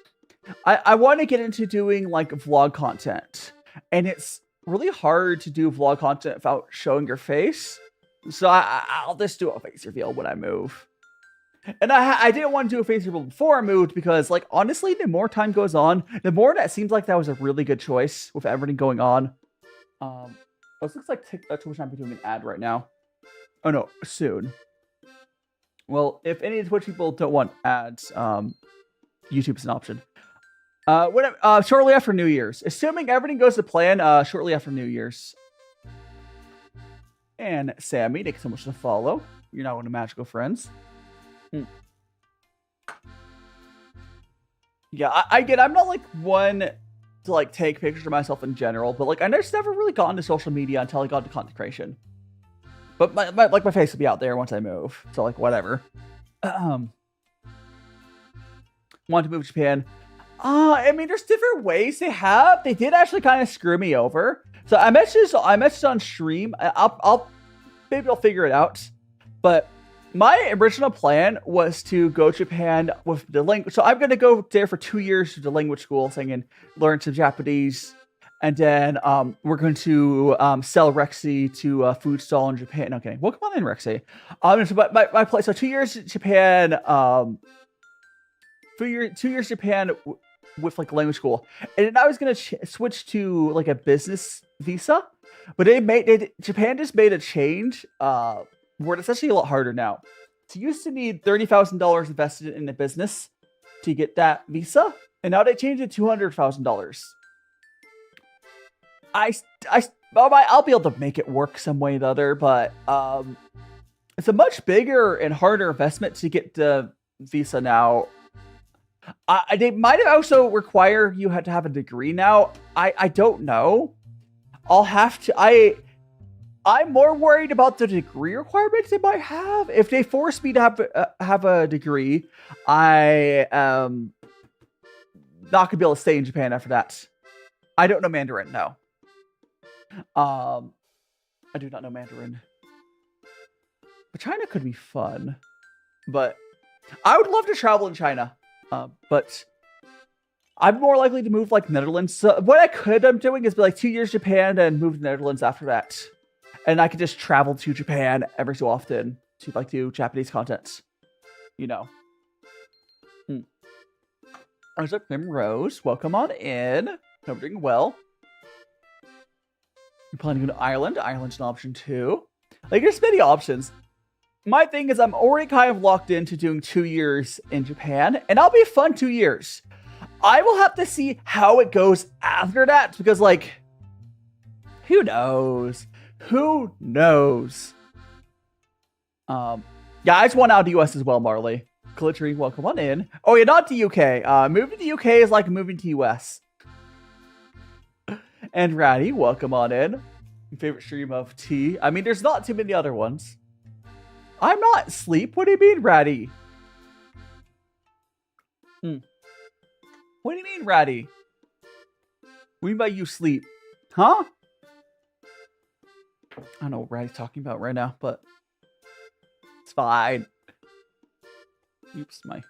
I want to get into doing like vlog content, and it's really hard to do vlog content without showing your face. So I'll just do a face reveal when I move. And I didn't want to do a face reveal before I moved because like honestly, the more time goes on, the more that seems like that was a really good choice with everything going on. It looks like Twitch might be doing an ad right now. Oh no, soon. Well, if any of the Twitch people don't want ads, YouTube's an option. Shortly after New Year's. Assuming everything goes to plan, shortly after New Year's. And Sammy, thank you so much for the follow. You're now one of Magical Friends. Yeah, I get I'm not like one to like take pictures of myself in general, but like I just never really got into social media until I got into content creation. But my face will be out there once I move. So like whatever. Want to move to Japan. I mean there's different ways they did actually kind of screw me over. So I messaged on stream. Maybe I'll figure it out. But my original plan was to go to Japan with the language. So I'm going to go there for 2 years to the language school thing and learn some Japanese. And then we're going to sell Rexy to a food stall in Japan. Okay, well, come on in, Rexy. But my place. So 2 years Japan. 2 years Japan with like language school, and then I was gonna switch to like a business visa. But Japan just made a change where it's actually a lot harder now. So you used to need $30,000 invested in a business to get that visa, and now they changed it to $200,000. I'll be able to make it work some way or the other, but it's a much bigger and harder investment to get the visa now. They might have also require you had to have a degree now. I don't know. I'll have to. I'm more worried about the degree requirements they might have. If they force me to have a degree, I am not gonna be able to stay in Japan after that. I don't know Mandarin. No. I do not know Mandarin. But China could be fun. But I would love to travel in China. But I'm more likely to move like Netherlands. So what I could end up doing is be like 2 years Japan and move to Netherlands after that. And I could just travel to Japan every so often to like do Japanese content. You know. What's up, Rose? Welcome on in. Hope you're doing well. You're planning to go to Ireland. Ireland's an option too. Like there's many options. My thing is I'm already kind of locked into doing 2 years in Japan, and I'll be fun 2 years. I will have to see how it goes after that, because like, who knows? Who knows? Yeah, I just want out of the US as well, Marley. Glittery, welcome on in. Oh yeah, not the UK. Moving to the UK is like moving to the US. And Ratty, welcome on in. Your favorite stream of tea. I mean, there's not too many other ones. I'm not asleep. What do you mean, Ratty? What do you mean, Ratty? What do you mean by you sleep? Huh? I don't know what Ratty's talking about right now, but It's fine. Oops, my.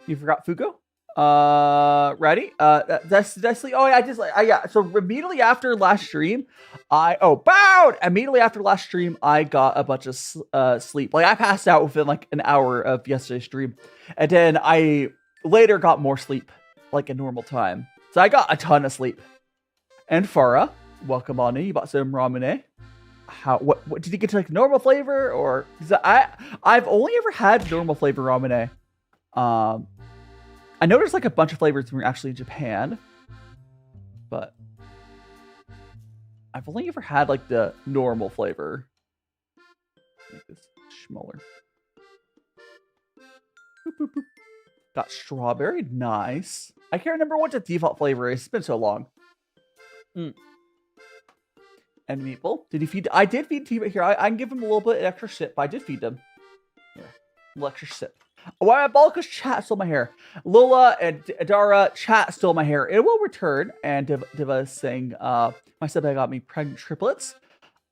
You forgot Fugo? Ready? That's oh yeah, yeah. So immediately after last stream, immediately after last stream, I got a bunch of sleep. Like I passed out within like an hour of yesterday's stream, and then I later got more sleep, like a normal time. So I got a ton of sleep. And Farah, welcome on in. You bought some ramen, eh? What did you get to like normal flavor or? I've only ever had normal flavor ramen, eh? I know there's like a bunch of flavors when we're actually in Japan, but I've only ever had like the normal flavor. Make this smaller. Boop, boop, boop. Got strawberry, nice. I can't remember what the default flavor is. It's been so long. And Maple, did you feed? I did feed T. Here, I can give him a little bit of extra sip, but I did feed them. Here, a little extra sip. Why my ball? Because chat stole my hair. Lola and Dara, chat stole my hair. It will return. And Diva is saying, my stepdad got me pregnant triplets.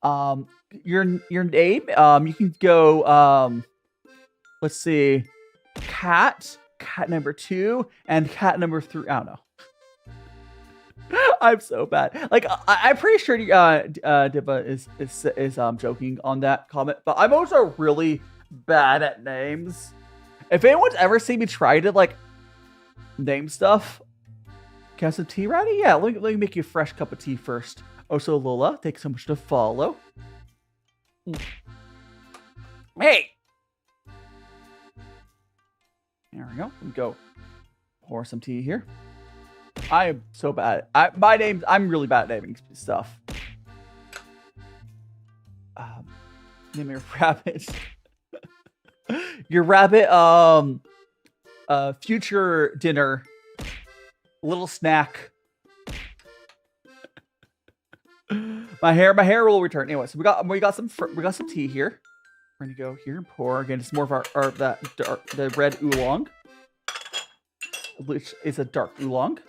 Your name, you can go, let's see, cat number 2, and cat number 3. I don't know. I'm so bad. Like I'm pretty sure Diva is joking on that comment, but I'm also really bad at names. If anyone's ever seen me try to like name stuff, can I have some tea ready? Yeah, let me make you a fresh cup of tea first. Also, Lola, thanks so much to follow. Hey, there we go. Let me go pour some tea here. I am so bad. I'm really bad at naming stuff. Name your rabbit. Your rabbit, future dinner, little snack. my hair will return. Anyway, so we got some tea here. We're gonna go here and pour. Again, it's more of the red oolong, which is a dark oolong.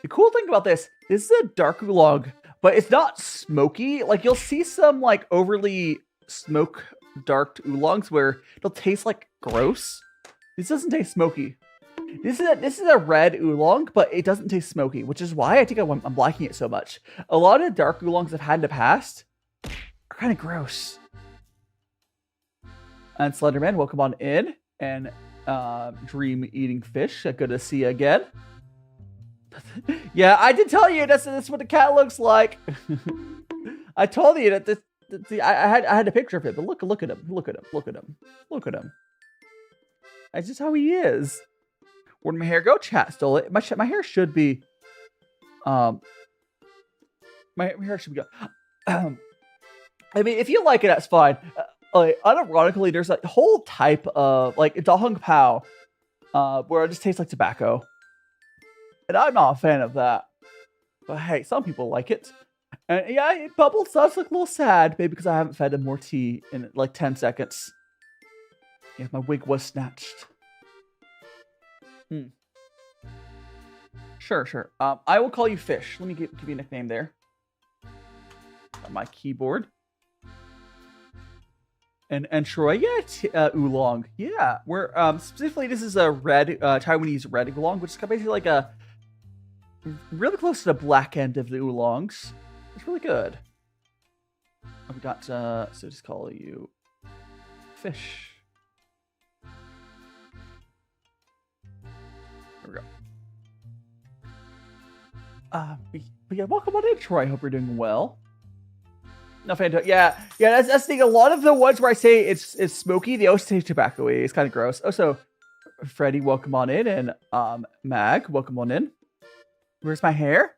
The cool thing about this is a dark oolong, but it's not smoky. Like you'll see some like overly smoke dark oolongs where it'll taste like gross. This doesn't taste smoky. This is a red oolong, but it doesn't taste smoky, which is why I think I'm liking it so much. A lot of dark oolongs I've had in the past are kind of gross. And Slenderman, welcome on in. And Dream Eating Fish, good to see you again. Yeah, I did tell you that's what the cat looks like. I told you that this. See, I had a picture of it, but look at him. Look at him. That's just how he is. Where'd my hair go? Chat stole it. My hair should be. My hair should be gone. I mean, if you like it, that's fine. Unironically, there's a whole type of like Dahong Pao, where it just tastes like tobacco, and I'm not a fan of that. But hey, some people like it. And yeah, Bubbles does look a little sad, maybe because I haven't fed him more tea in like 10 seconds. Yeah, my wig was snatched. Sure. I will call you Fish. Let me give you a nickname there. On my keyboard. And Troy, yeah, Oolong. Yeah, we're specifically this is a red Taiwanese Red Oolong, which is basically like a really close to the black end of the Oolongs. It's really good. We got, so just call you Fish. There we go. But yeah, welcome on in, Troy. Hope you're doing well. No, fantastic. Yeah, that's the thing. A lot of the ones where I say it's smoky, they always taste tobacco-y. It's kind of gross. Also, Freddie, welcome on in, and Mag, welcome on in. Where's my hair?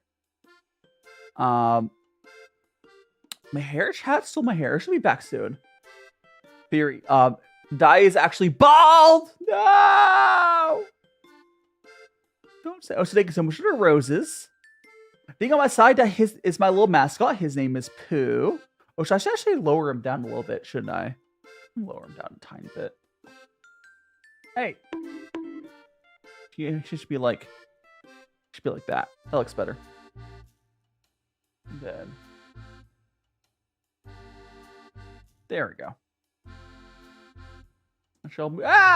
My hair? Chat stole my hair. It should be back soon. Theory. Dai is actually bald! No! Don't say. Oh, so thank you so much for the roses. Being on my side, his is my little mascot. His name is Pooh. Oh, so I should actually lower him down a little bit, shouldn't I? Lower him down a tiny bit. Hey. He should be like that. That looks better. And then There we go.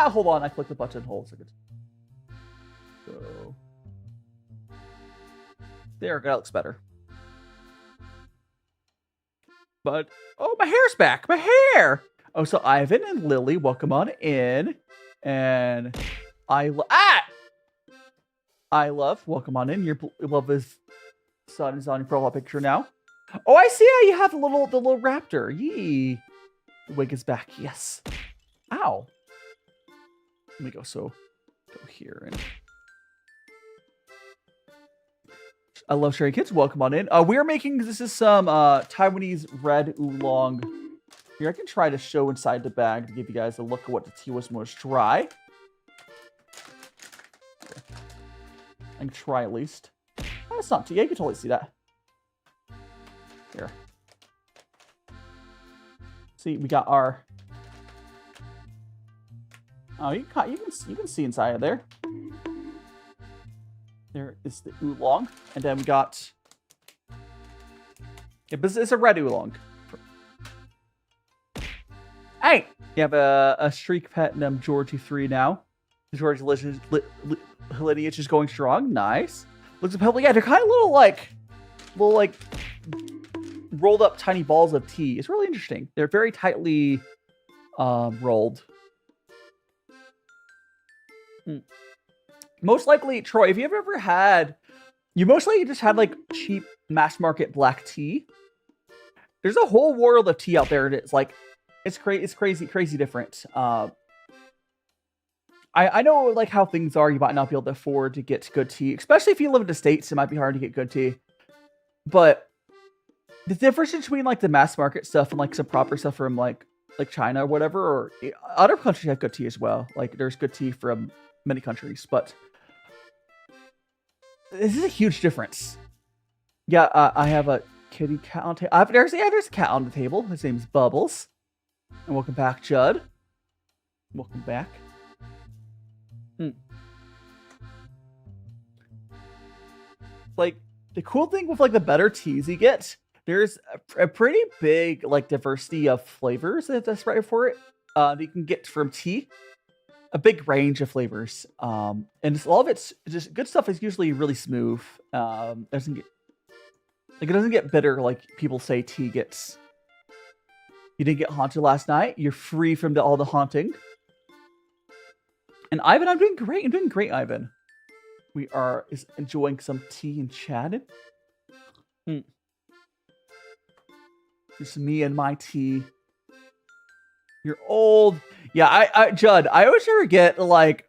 Hold on. I clicked the button. Hold a second. So there we go. That looks better. But oh, my hair's back. My hair. Oh, so Ivan and Lily, welcome on in. And I love, welcome on in. Your love is son is on your profile picture now. Oh, I see how you have the little raptor. Yee. The wig is back. Yes. Ow. Let me go here and I love sharing kids. Welcome on in. We are making this is some Taiwanese Red Oolong. Here, I can try to show inside the bag to give you guys a look at what the tea was most dry. I can try at least. Oh, it's not tea. You can totally see that. Here. See, we got our. Oh, you can see inside of there. There is the oolong, and then we got. Yeah, but it's a red oolong. Hey, you have a streak pet named Georgie 3 now. The Georgie lineage is going strong. Nice. Looks appealing. Yeah, they're kind of little rolled up tiny balls of tea. It's really interesting. They're very tightly rolled. Most likely, Troy, if you've ever had, you most likely just had like cheap mass market black tea. There's a whole world of tea out there, and it's like it's crazy different. I know like how things are. You might not be able to afford to get good tea, especially if you live in the States. It might be hard to get good tea, but the difference between like the mass market stuff and like some proper stuff from like China or whatever, or other countries have good tea as well. Like there's good tea from many countries, but this is a huge difference. Yeah, I have a kitty cat on the table. There's a cat on the table. His name's Bubbles. And welcome back, Judd. Welcome back. Like, the cool thing with, like, the better teas you get, there's a pretty big, like, diversity of flavors that's right for it. That you can get from tea. A big range of flavors. And a lot of it's just good stuff is usually really smooth. It doesn't get bitter like people say tea gets. You didn't get haunted last night. You're free from all the haunting. And Ivan, I'm doing great. I'm doing great, Ivan. We are enjoying some tea and chatting. Just me and my tea. You're old. Yeah, Judd, I always forget like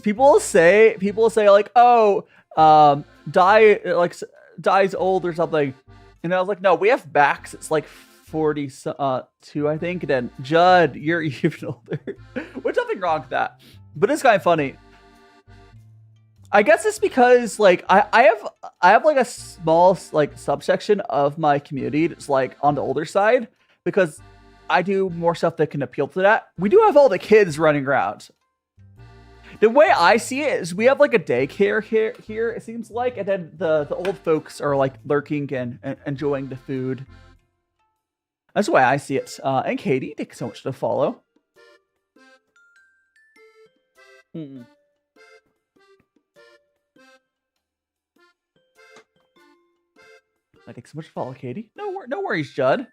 people say like, oh, Dai's old or something. And I was like, no, we have backs. It's like 42, I think. And then Judd, you're even older. There's nothing wrong with that. But it's kind of funny. I guess it's because like I have like a small like subsection of my community that's like on the older side because I do more stuff that can appeal to that. We do have all the kids running around. The way I see it is we have like a daycare here it seems like, and then the old folks are like lurking and enjoying the food. That's the way I see it. And Katie, thank you so much for the follow. Thanks so much for the follow, Katie. No worries, Judd.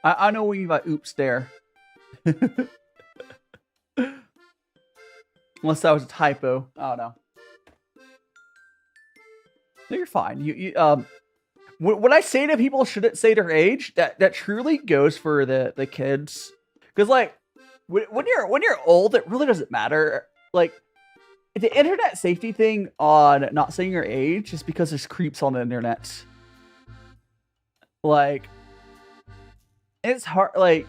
I know we got oops there. Unless that was a typo. I don't know. No, you're fine. When I say that people shouldn't say their age, that truly goes for the kids. Because like when you're old, it really doesn't matter. Like the internet safety thing on not saying your age is because there's creeps on the internet. Like it's hard. Like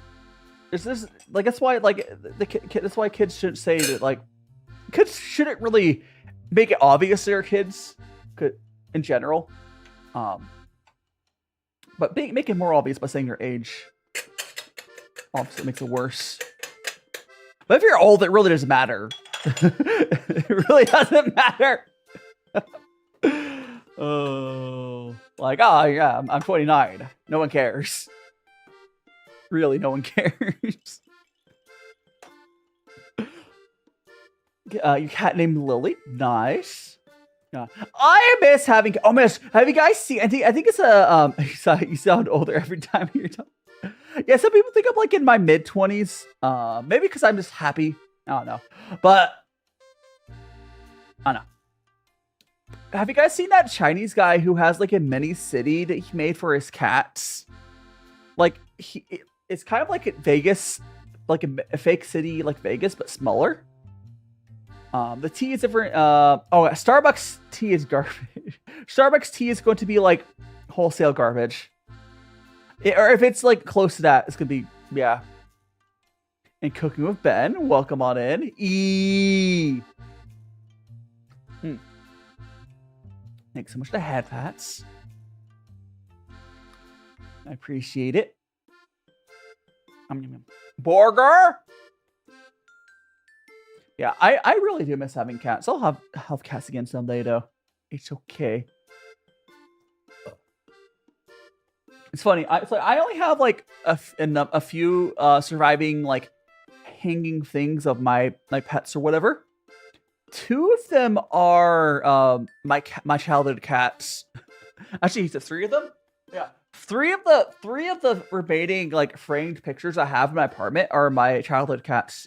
there's this. Like that's why like that's why kids shouldn't say that. Like kids shouldn't really make it obvious they're kids in general. But make it more obvious by saying your age. Obviously, makes it worse. But if you're old, it really doesn't matter. It really doesn't matter. Oh, like, oh yeah, I'm 29. No one cares. Really, no one cares. Your cat named Lily. Nice. Yeah. I miss having. Oh my gosh, have you guys seen? I think it's a. You sound older every time you're talking. Yeah, some people think I'm like in my mid-20s. Maybe because I'm just happy. I don't know, but I don't know. Have you guys seen that Chinese guy who has like a mini city that he made for his cats? Like it's kind of like Vegas, like a fake city like Vegas, but smaller. The tea is different. Starbucks tea is garbage. Starbucks tea is going to be like wholesale garbage. Or if it's like close to that, it's gonna be, yeah. And cooking with Ben, welcome on in. Thanks so much to Head Pats. I appreciate it. Burger. Yeah, I really do miss having cats. I'll have cats again someday though. It's okay. It's funny. I only have like a few surviving like hanging things of my pets or whatever. 2 of them are my childhood cats. Actually, it's 3 of them. Yeah, 3 of the remaining like framed pictures I have in my apartment are my childhood cats.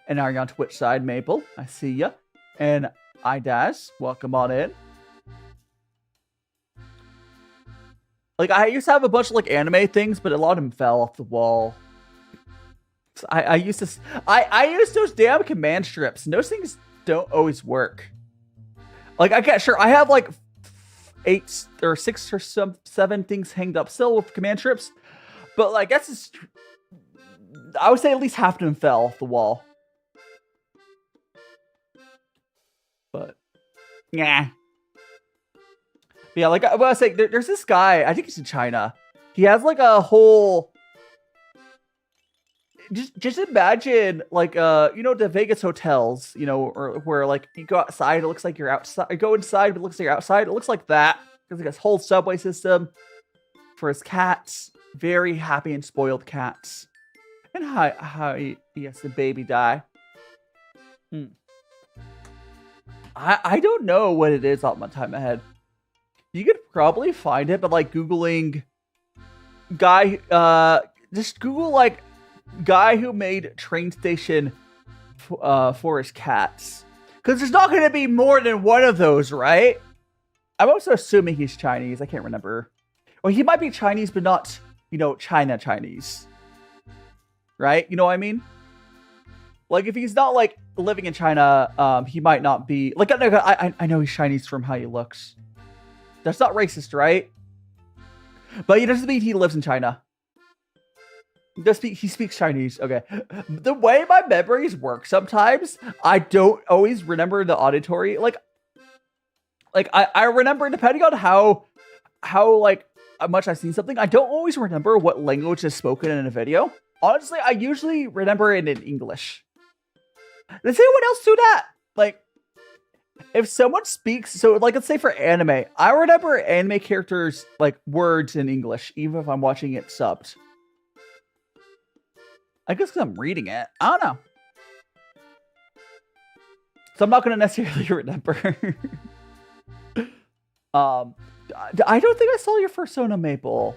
And now you're on Twitch side, Maple. I see ya. And iDaz, welcome on in. Like, I used to have a bunch of, like, anime things, but a lot of them fell off the wall. So I used those damn command strips, and those things don't always work. Like, I get, sure, I have, like, 8 or 6 or 7 things hanged up still with command strips, but, like, that's just, I would say at least half of them fell off the wall. But, yeah. Yeah, like I was saying, there's this guy, I think he's in China. He has like a whole... Just imagine, like, you know, the Vegas hotels, you know, or where, like, you go outside, it looks like you're outside. You go inside, but it looks like you're outside. It looks like that. There's like this whole subway system for his cats. Very happy and spoiled cats. And how he has the baby die. I don't know what it is off my time ahead. You could probably find it, but like Googling guy, just Google like guy who made train station for his cats. Because there's not going to be more than one of those, right? I'm also assuming he's Chinese. I can't remember. Or he might be Chinese, but not, you know, Chinese. Right? You know what I mean? Like, if he's not, like, living in China, he might not be... Like, I know he's Chinese from how he looks. That's not racist, right? But he doesn't mean he lives in China. He speaks Chinese. Okay. The way my memories work sometimes, I don't always remember the auditory. Like I remember, depending on how like much I've seen something, I don't always remember what language is spoken in a video. Honestly, I usually remember it in English. Does anyone else do that? Like, if someone speaks, so like, let's say for anime, I remember anime characters, like, words in English, even if I'm watching it subbed. I guess because I'm reading it. I don't know. So I'm not going to necessarily remember. I don't think I saw your Persona, Maple.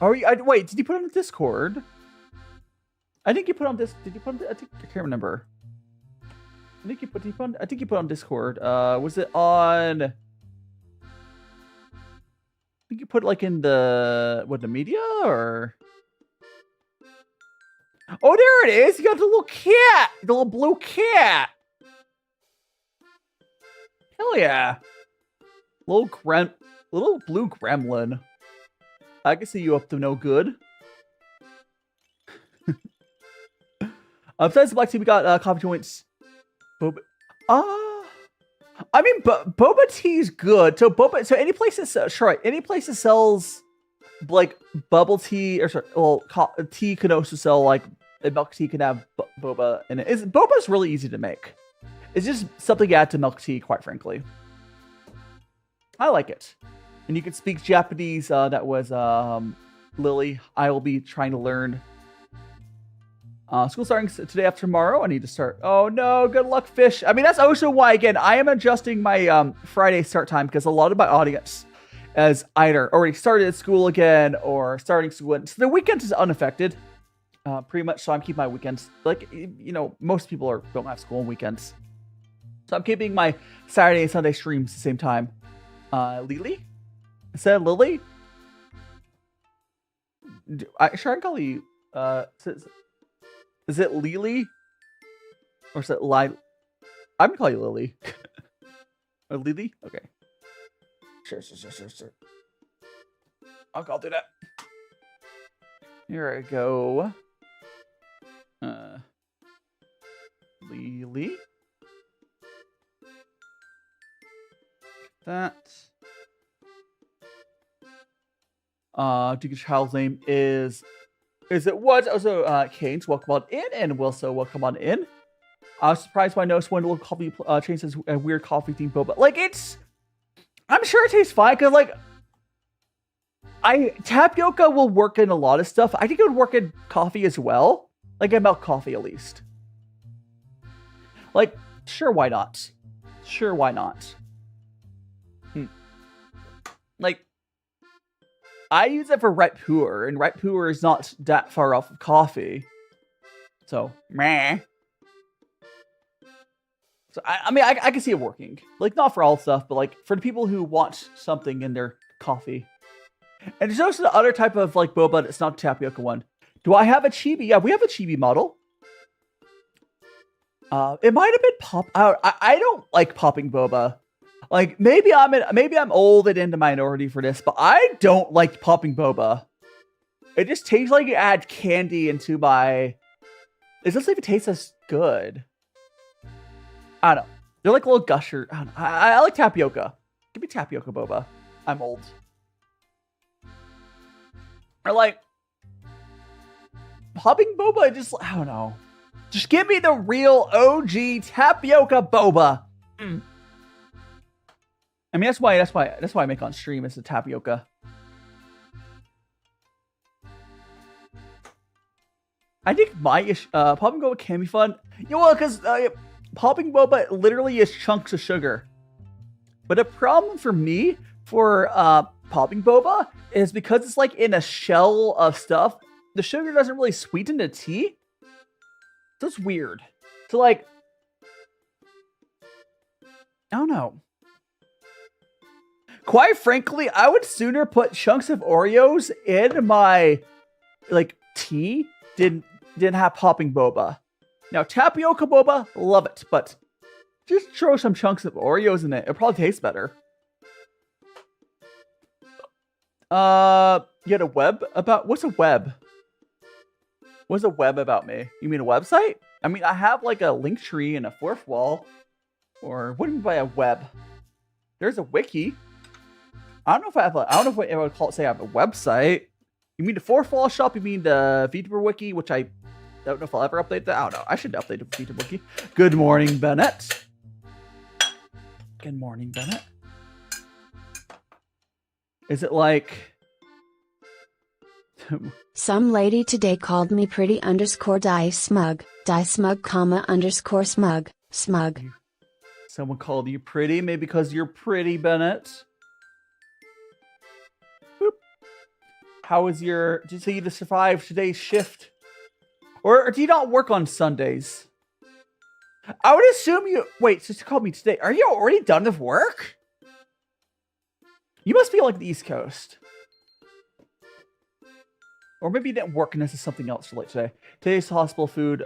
Wait, did you put it on Discord? I think you put on this. Did you put on? I can't remember. I think you put on Discord. Was it on? I think you put it like in the media or? Oh, there it is. You got the little cat, the little blue cat. Hell yeah, little blue gremlin. I can see you up to no good. Besides the black tea, we got coffee joints. Boba. I mean, boba tea is good. So any place that sells like bubble tea or sorry, well, tea can also sell like milk tea can have boba in it. Boba's really easy to make. It's just something you add to milk tea, quite frankly. I like it. And you can speak Japanese. That was Lily. I will be trying to learn School starting today after tomorrow. I need to start. Oh no, good luck, fish. I mean, that's also why, again, I am adjusting my Friday start time because a lot of my audience has either already started at school again or starting school. So the weekends is unaffected, pretty much. So I'm keeping my weekends, like, you know, most people don't have school on weekends. So I'm keeping my Saturday and Sunday streams at the same time. Lily? Instead of Lily? I can call you, is it Lily? Or is it Lily? I'm gonna call you Lily. Or Lily? Okay. Sure. I'll do that. Here I go. Lily. That. Duke's child's name is it what? Also, Kane's welcome on in, and Wilso welcome on in. I was surprised when I noticed one little coffee chain says a weird coffee themed boba. Like, I'm sure it tastes fine because, like, tapioca will work in a lot of stuff. I think it would work in coffee as well. Like, in milk coffee at least. Like, sure, why not? Sure, why not? Like, I use it for Red Pu'er, and Red Pu'er is not that far off of coffee. So, meh. So, I mean, I can see it working. Like, not for all stuff, but, like, for the people who want something in their coffee. And there's also the other type of, like, boba that's not the tapioca one. Do I have a chibi? Yeah, we have a chibi model. It might have been pop out. I don't like popping boba. Like, maybe I'm old and in the minority for this, but I don't like popping boba. It just tastes like you add candy into my... It doesn't even taste as good. I don't know. They're like little gusher. I don't know. I like tapioca. Give me tapioca boba. I'm old. Or like... Popping boba, just... I don't know. Just give me the real OG tapioca boba. I mean, that's why I make on stream is the tapioca. I think my popping boba can be fun. You know, because popping boba literally is chunks of sugar. But the problem for me for popping boba is because it's like in a shell of stuff, the sugar doesn't really sweeten the tea. So it's weird. So like, I don't know. Quite frankly, I would sooner put chunks of Oreos in my, like, tea than have popping boba. Now, tapioca boba, love it, but just throw some chunks of Oreos in it. It'll probably taste better. You had a web about... What's a web? What's a web about me? You mean a website? I mean, I have, like, a link tree and a fourth wall. Or what do you mean by a web? There's a wiki. I don't know if I have I don't know if I would say I have a website. You mean the fourth wall shop? You mean the VTuber wiki, which I don't know if I'll ever update that. I don't know. I should update the VTuber wiki. Good morning, Bennett. Good morning, Bennett. Is it like... Some lady today called me pretty underscore die smug comma underscore smug. Someone called you pretty, maybe because you're pretty, Bennett. Boop. How was your... Did you say you survive today's shift? Or do you not work on Sundays? I would assume you... Wait, so you called me today. Are you already done with work? You must be like the East Coast. Or maybe you didn't work and this is something else for like today. Today's hospital food,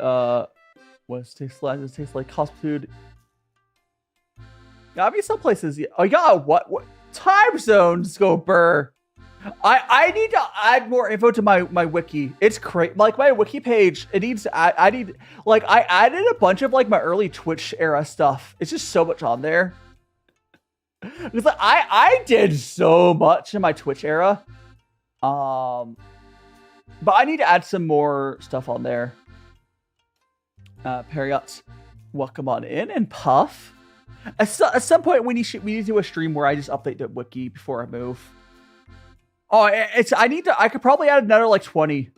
tastes like hospital food. Yeah, I mean, some places... Oh, yeah, what time zones go burr? I need to add more info to my wiki. It's crazy. Like, my wiki page, it needs to add... I added a bunch of, like, my early Twitch era stuff. It's just so much on there. Because like, I did so much in my Twitch era. But I need to add some more stuff on there. Periots, welcome on in. And Puff. At some point, we need to do a stream where I just update the wiki before I move. Oh, I could probably add another like 20.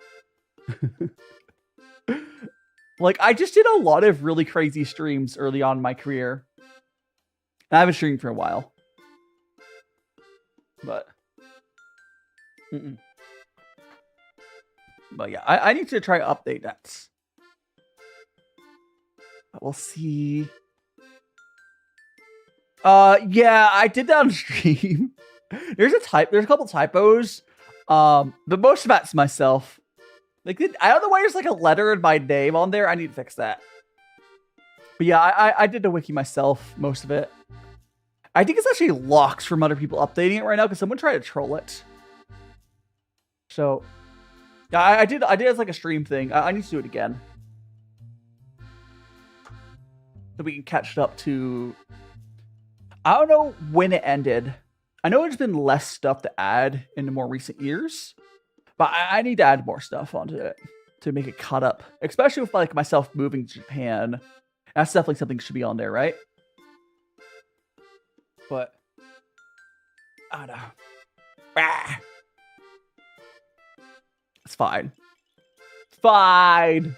Like, I just did a lot of really crazy streams early on in my career. I haven't streamed for a while. But... But yeah, I need to try to update that. We'll see. Yeah, I did that on stream. There's a couple typos. But most of that's myself. Like, I don't know why there's like a letter in my name on there. I need to fix that. But yeah, I did the wiki myself, most of it. I think it's actually locked from other people updating it right now because someone tried to troll it. So, yeah, I did as like a stream thing. I need to do it again. So we can catch it up to... I don't know when it ended. I know there's been less stuff to add in the more recent years. But I need to add more stuff onto it to make it caught up. Especially with like myself moving to Japan. That's definitely something that should be on there, right? But... I don't know. Ah! It's fine. Fine.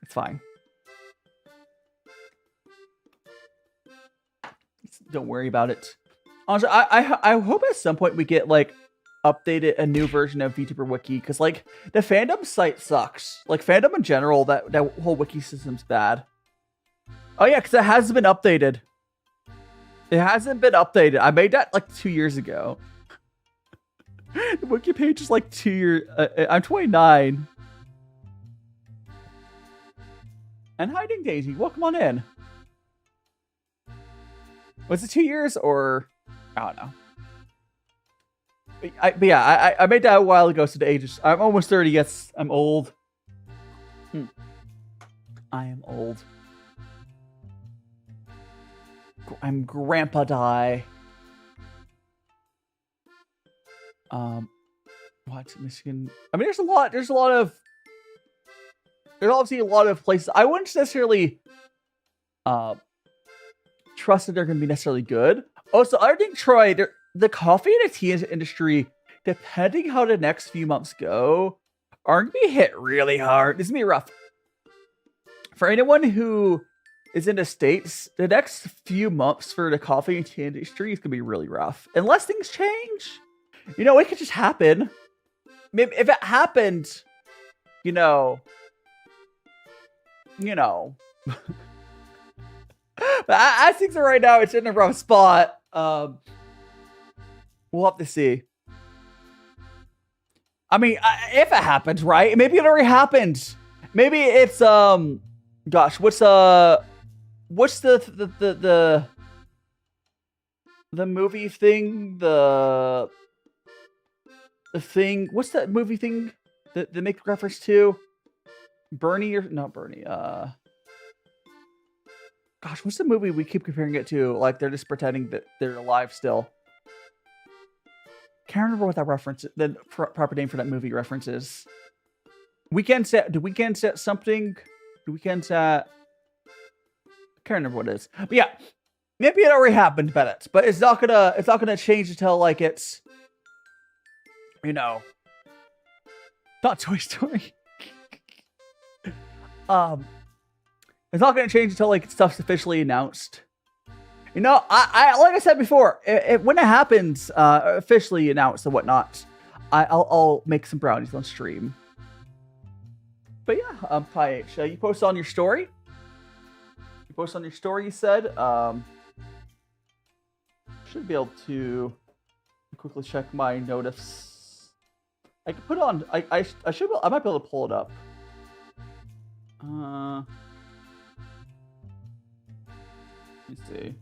It's fine. Don't worry about it. Honestly, I hope at some point we get like updated a new version of VTuber Wiki because like the fandom site sucks. Like fandom in general, that whole wiki system's bad. Oh yeah, because it hasn't been updated. It hasn't been updated. I made that like 2 years ago. The wiki page is like 2 years. I'm 29. And hiding Daisy, welcome on in. Was it 2 years or I don't know. But yeah, I made that a while ago. So the ages. I'm almost 30. Yes, I'm old. I am old. I'm Grandpa Die. What Michigan? I mean, there's obviously a lot of places. I wouldn't necessarily trust that they're going to be necessarily good. Also, I think Troy, the coffee and the tea industry, depending how the next few months go, are going to be hit really hard. It's going to be rough. For anyone who is in the States, the next few months for the coffee and tea industry is going to be really rough. Unless things change. You know, it could just happen. Maybe if it happened, you know. But as things are right now, it's in a rough spot. We'll have to see. I mean, if it happens, right? Maybe it already happened. Maybe it's gosh, what's the movie thing? The thing. What's that movie thing that they make reference to? Bernie or not Bernie? Gosh, what's the movie we keep comparing it to? Like they're just pretending that they're alive still. Can't remember what that reference, the proper name for that movie reference is. Weekend set. Do Weekend set something? Do Weekend set? I can't remember what it is. But yeah, maybe it already happened, but it's not gonna change until like it's, you know, not Toy Story. It's not going to change until like stuff's officially announced. You know, I like I said before, when it happens, officially announced and whatnot, I'll make some brownies on stream. But yeah, Pi H, you post on your story. You post on your story. You said, should be able to quickly check my notice. I can put on. I might be able to pull it up. Let me see.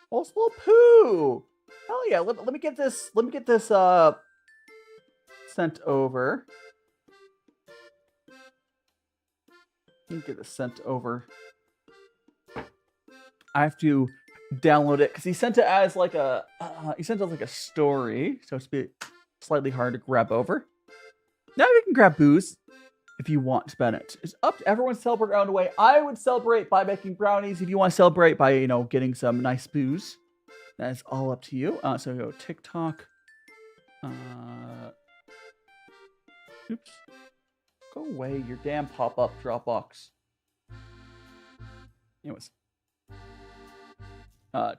Oh, small poo! Hell yeah! Let me get this. Let me get this sent over. Let me get this sent over. I have to download it because he sent it as like a story, so it's be slightly hard to grab over. Now you can grab booze if you want, Bennett. It's up to everyone to celebrate around the way. I would celebrate by making brownies. If you want to celebrate by, you know, getting some nice booze, that is all up to you. So go TikTok. Oops. Go away, your damn pop-up Dropbox. Anyways.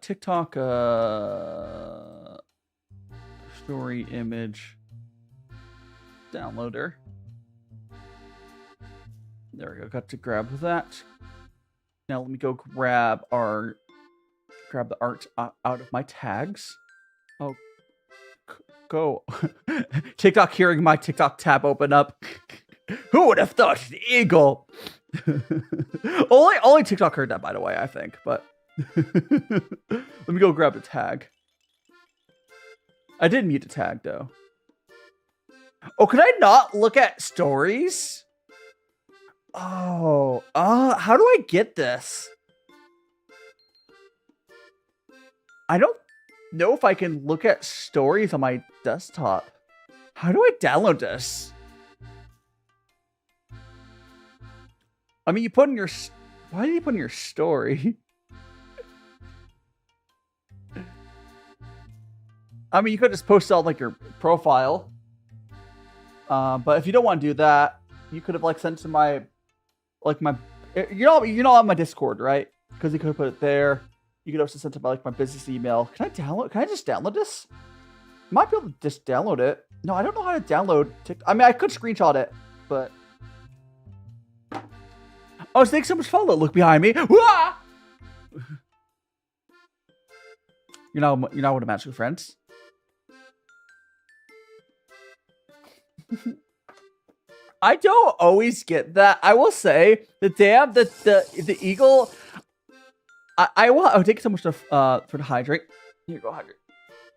TikTok, story image, downloader. There we go, got to grab that. Now let me go grab the art out of my tags. Oh, go. TikTok hearing my TikTok tab open up. Who would have thought the eagle? only TikTok heard that, by the way, I think, but let me go grab the tag. I did mute the tag though. Oh, could I not look at stories? Oh, how do I get this? I don't know if I can look at stories on my desktop. How do I download this? I mean, you put in your... Why do you put in your story? I mean, you could just post it on, like, your profile. But if you don't want to do that, you could have, like, sent to my... Like, my... You know on my Discord, right? Because you could have put it there. You could also send it to, like, my business email. Can I just download this? Might be able to just download it. No, I don't know how to download TikTok. I mean, I could screenshot it, but... Oh, thanks so much, follow. Look behind me. Wah! You're not one of my magical friends. I don't always get that. I will say the eagle. I'll take so much for the hydrate. Here you go, hydrate.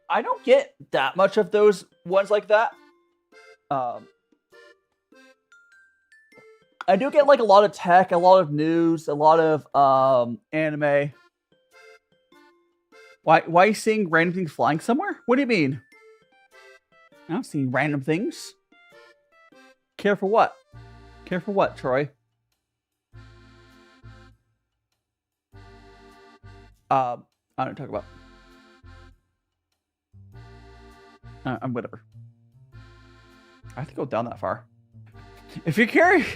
I don't get that much of those ones like that. I do get like a lot of tech, a lot of news, a lot of anime. Why are you seeing random things flying somewhere? What do you mean? I don't see random things. Care for what? Care for what, Troy? I don't talk about. I'm whatever. I have to go down that far. If you're curious,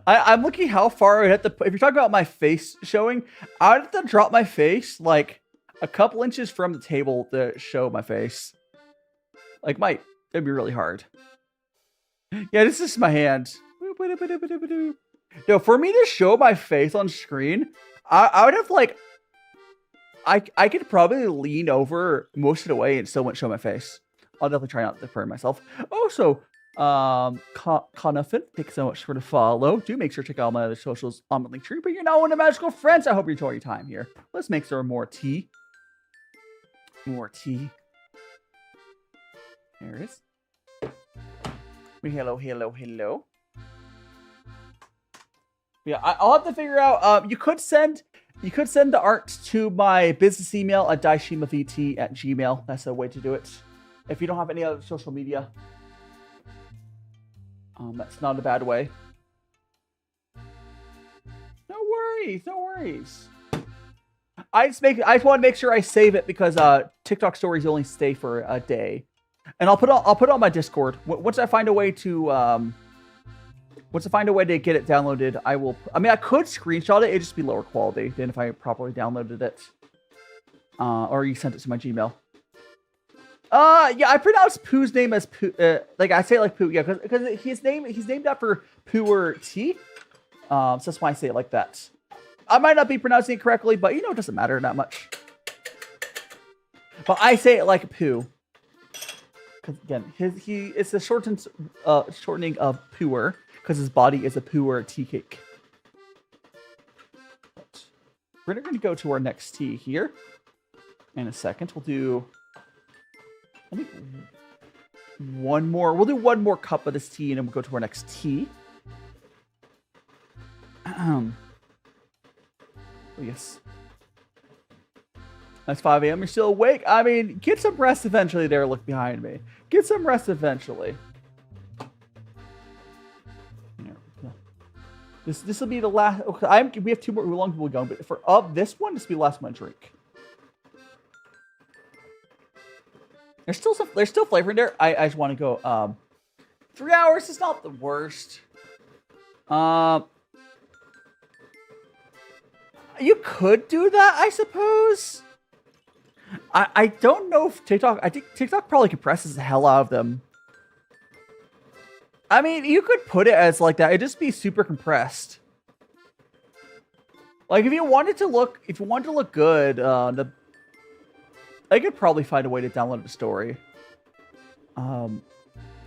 I'm looking how far I have to. If you're talking about my face showing, I would have to drop my face like a couple inches from the table to show my face. Like, it'd be really hard. Yeah, this is my hand. No, for me to show my face on screen, I would have like, I could probably lean over most of the way and still wouldn't show my face. I'll definitely try not to burn myself. Also, Conofin, thanks so much for the follow. Do make sure to check out my other socials on the link tree. But you're now one of magical friends. I hope you enjoy your time here. Let's make some more tea. More tea. There it is. Hello. Yeah, I'll have to figure out. You could send the art to my business email at DaiShimaVT@gmail. That's a way to do it. If you don't have any other social media, that's not a bad way. No worries. I just want to make sure I save it because TikTok stories only stay for a day. And I'll put it on my Discord. Once I find a way to get it downloaded, I will. I mean, I could screenshot it. It'd just be lower quality than if I properly downloaded it. Or you sent it to my Gmail. Yeah, I pronounce Pooh's name as Pooh. Like I say it like Pooh. Yeah, because he's named after Pu'er. So that's why I say it like that. I might not be pronouncing it correctly, but it doesn't matter that much. But I say it like Pooh. Again, it's a shortening of Pu'er because his body is a Pu'er tea cake. But we're going to go to our next tea here in a second. We'll do one more. We'll do one more cup of this tea, and then we'll go to our next tea. Oh yes. It's 5 a.m. You're still awake? I mean, get some rest eventually there. Look behind me. Get some rest eventually. This will be the last. Okay, we have 2 more Oolongs we'll go, but for this one, this will be the last one to drink. There's still flavor in there. I just want to go 3 hours is not the worst. You could do that, I suppose. I don't know if TikTok... I think TikTok probably compresses the hell out of them. I mean, you could put it as like that. It'd just be super compressed. Like, if you wanted to look good, I could probably find a way to download the story.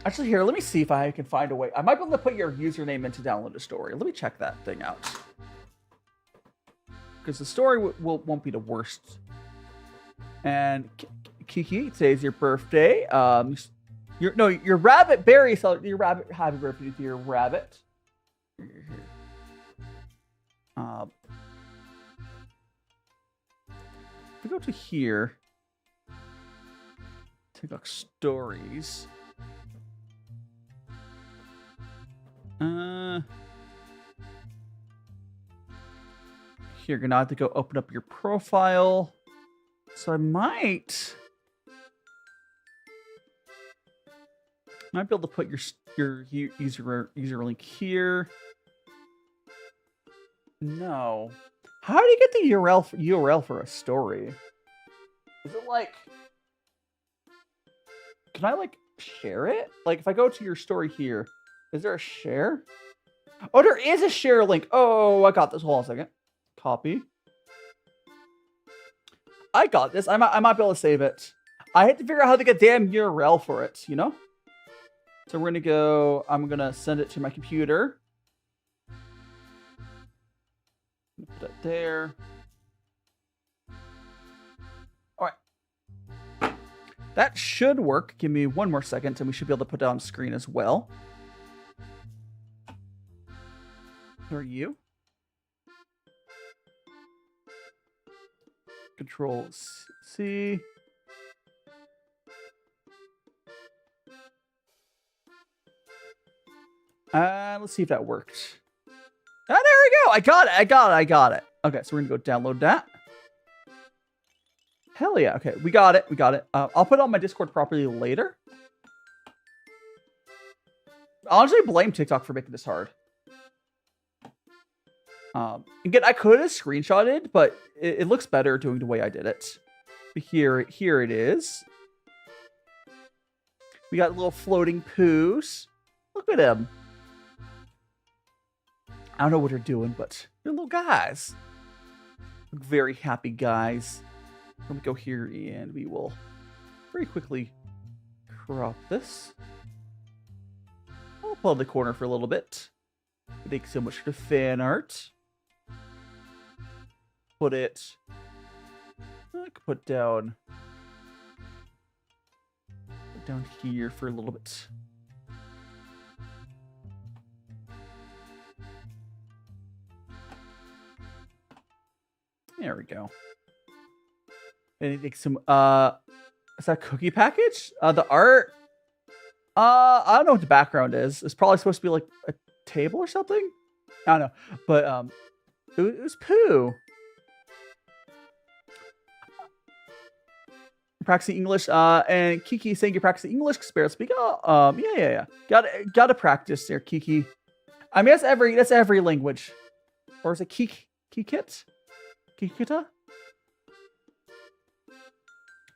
Actually, here, let me see if I can find a way. I might be able to put your username in to download the story. Let me check that thing out. Because the story won't be the worst. And Kiki, today's your birthday. Your rabbit berry. So your rabbit. Happy birthday to your rabbit. If we go to here, TikTok stories. Here, you're gonna have to go open up your profile. So I might be able to put your user link here. No. How do you get the URL for a story? Is it like... Can I like share it? Like if I go to your story here, is there a share? Oh, there is a share link. Oh, I got this. Hold on a second. Copy. I got this. I might be able to save it. I had to figure out how to get a damn URL for it, you know? So we're gonna go, I'm gonna send it to my computer. Put that there. Alright. That should work. Give me one more second and we should be able to put that on screen as well. Who are you? Control C. Let's see if that worked. Ah, there we go. I got it. Okay, so we're gonna go download that. Hell yeah. Okay, we got it. I'll put it on my Discord properly later. I'll honestly blame TikTok for making this hard. Again, I could have screenshotted, but it looks better doing the way I did it. But here it is. We got little floating poos. Look at them. I don't know what they're doing, but they're little guys. Look very happy guys. Let me go here and we will very quickly crop this. I'll pull in the corner for a little bit. Thanks so much for the fan art. Put it. I could put down here for a little bit. There we go. And some is that cookie package? The art. I don't know what the background is. It's probably supposed to be like a table or something. I don't know, but it was poo. Practicing English, and Kiki saying you're practicing English. Spare speak. Oh, yeah. Gotta practice there, Kiki. I mean, that's every language, or is it Kikit? Kikita?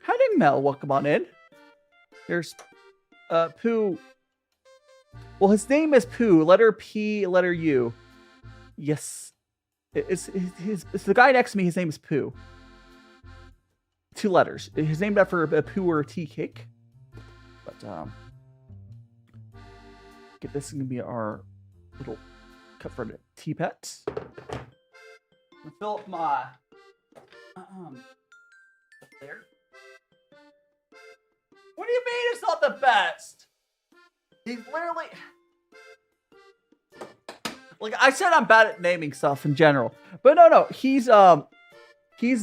Howdy, Mel. Welcome on in. There's Pooh. Well, his name is Pooh. Letter P, letter U. Yes. It's the guy next to me. His name is Pooh. 2 letters. His named after a Pu'er tea cake. But get this is gonna be our little cup for the tea pets. I'm gonna fill up my there. What do you mean it's not the best? He's literally like I said, I'm bad at naming stuff in general, but no, he's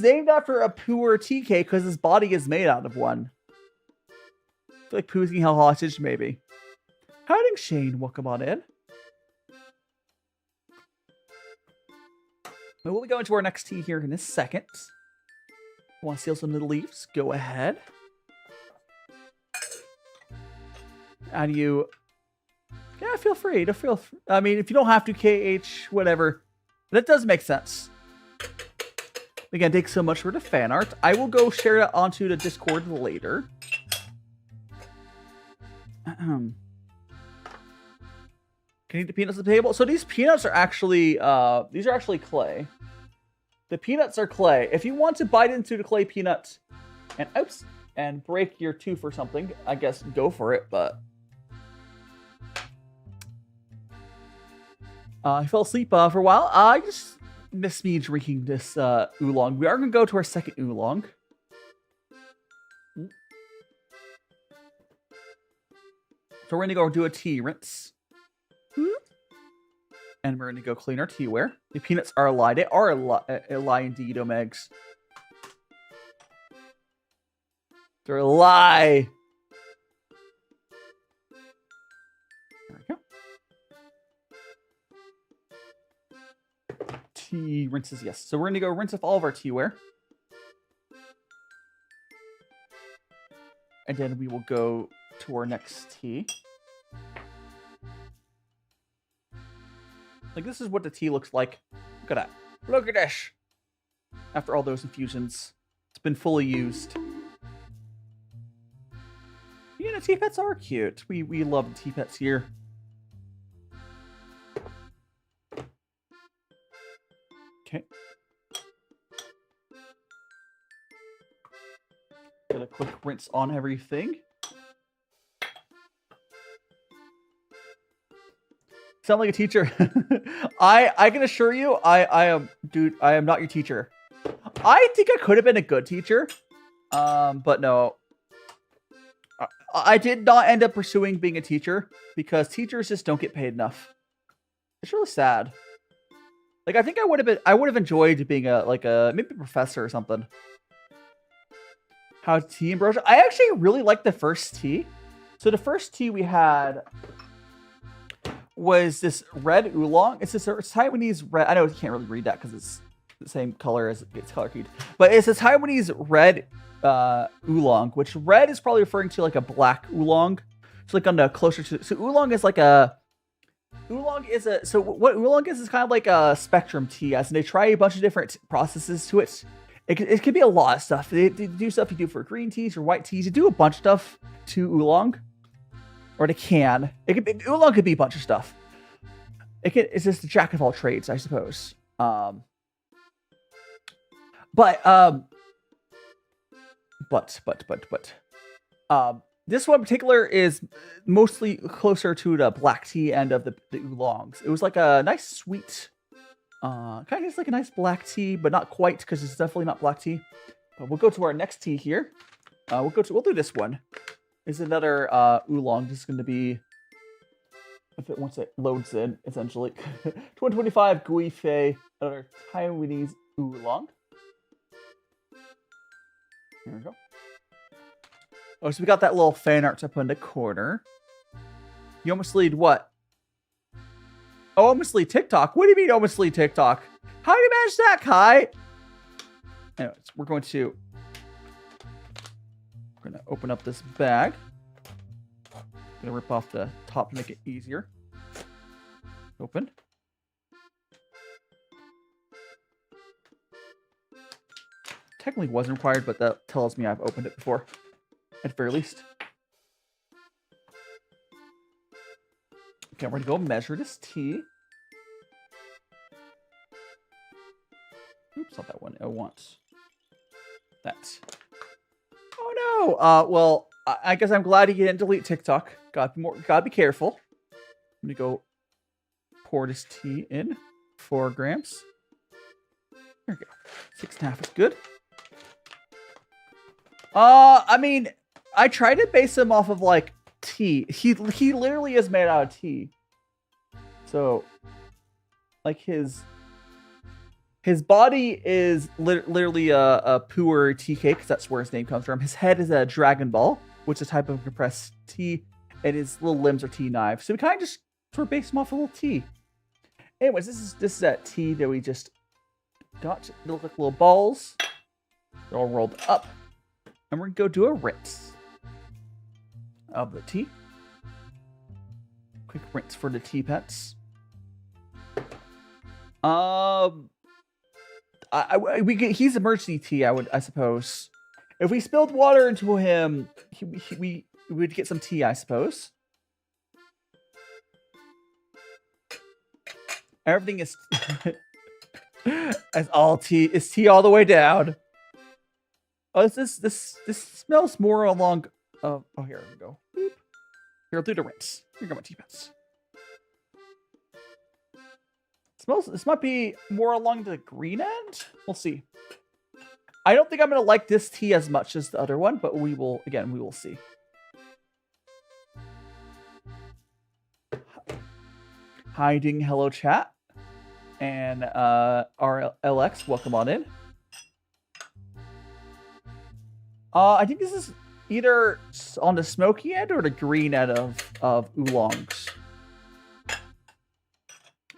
named after a Pu'er tea cake because his body is made out of one. I feel like Pooh's getting held hostage, maybe. Howdy, Shane. Welcome on in. We'll be going to our next tea here in a second. Want to steal some of the leaves? Go ahead. And you... Yeah, feel free to feel... I mean, if you don't have to, KH, whatever. That does make sense. Again, thanks so much for the fan art. I will go share that onto the Discord later. Can you eat the peanuts at the table? So these peanuts are actually, these are actually clay. The peanuts are clay. If you want to bite into the clay peanut and, oops, and break your tooth or something, I guess go for it, but... I fell asleep for a while. I just miss me drinking this oolong. We are going to go to our second oolong. So we're going to go do a tea rinse. And we're going to go clean our teaware. The peanuts are a lie. They are a lie indeed, Omegs. They're a lie. There we go. Tea rinses, yes. So we're going to go rinse off all of our teaware. And then we will go to our next tea. Like, this is what the tea looks like. Look at that. Look at this. After all those infusions, it's been fully used. You know, tea pets are cute. We love the tea pets here. Okay. Get a quick rinse on everything. Sound like a teacher. I can assure you, I am, dude, I am not your teacher. I think I could have been a good teacher. But no. I did not end up pursuing being a teacher because teachers just don't get paid enough. It's really sad. Like, I think I would have enjoyed being maybe a professor or something. How tea ambrosia? I actually really liked the first tea. So the first tea we had was this red oolong. It's this Taiwanese red. I know you can't really read that because it's the same color as it's color keyed. But it's a Taiwanese red oolong, which red is probably referring to like a black oolong. It's like on the closer to. So oolong is like a. Oolong is a. So what oolong is kind of like a spectrum tea, as and they try a bunch of different processes to it. It could be a lot of stuff. They do stuff you do for green teas or white teas. You do a bunch of stuff to oolong. Or they can. Oolong could be a bunch of stuff. It's just a jack of all trades, I suppose. This one in particular is mostly closer to the black tea end of the oolongs. It was like a nice sweet, kind of just like a nice black tea, but not quite because it's definitely not black tea. But we'll go to our next tea here. We'll do this one. Is another oolong. This is going to be, once it loads in, essentially. 2025 Gui Fei, another Taiwanese Oolong. Here we go. Oh, so we got that little fan art up in the corner. You almost lead what? Oh, almost lead TikTok. What do you mean almost lead TikTok? How do you manage that, Kai? Anyways, we're going to open up this bag. Gonna rip off the top to make it easier. Open. Technically wasn't required, but that tells me I've opened it before. At the very least. Okay, we're gonna go measure this tea. Oops, not that one. I want that. Oh no! Well, I guess I'm glad you didn't delete TikTok. Gotta be careful. I'm gonna go pour this tea in. 4 grams. There we go. 6.5 is good. I mean, I tried to base him off of like tea. He literally is made out of tea. So, like his body is literally a Pu'er tea cake, because that's where his name comes from. His head is a Dragon Ball, which is a type of compressed tea, and his little limbs are tea knives. So we kind of just sort of base him off a little tea. Anyways, this is that tea that we just got. They look like little balls. They're all rolled up. And we're going to go do a rinse of the tea. Quick rinse for the tea pets. He's emergency tea, I suppose. If we spilled water into him, we would get some tea, I suppose. Everything is as all tea is tea all the way down. Oh, this smells more along. Oh, here we go. Boop. Here, I'll do the rinse. Here go my tea pets. Smells. This might be more along the green end. We'll see. I don't think I'm gonna like this tea as much as the other one, but we will see. Hiding, hello chat, and RLX, welcome on in. I think this is either on the smoky end or the green end of Oolongs.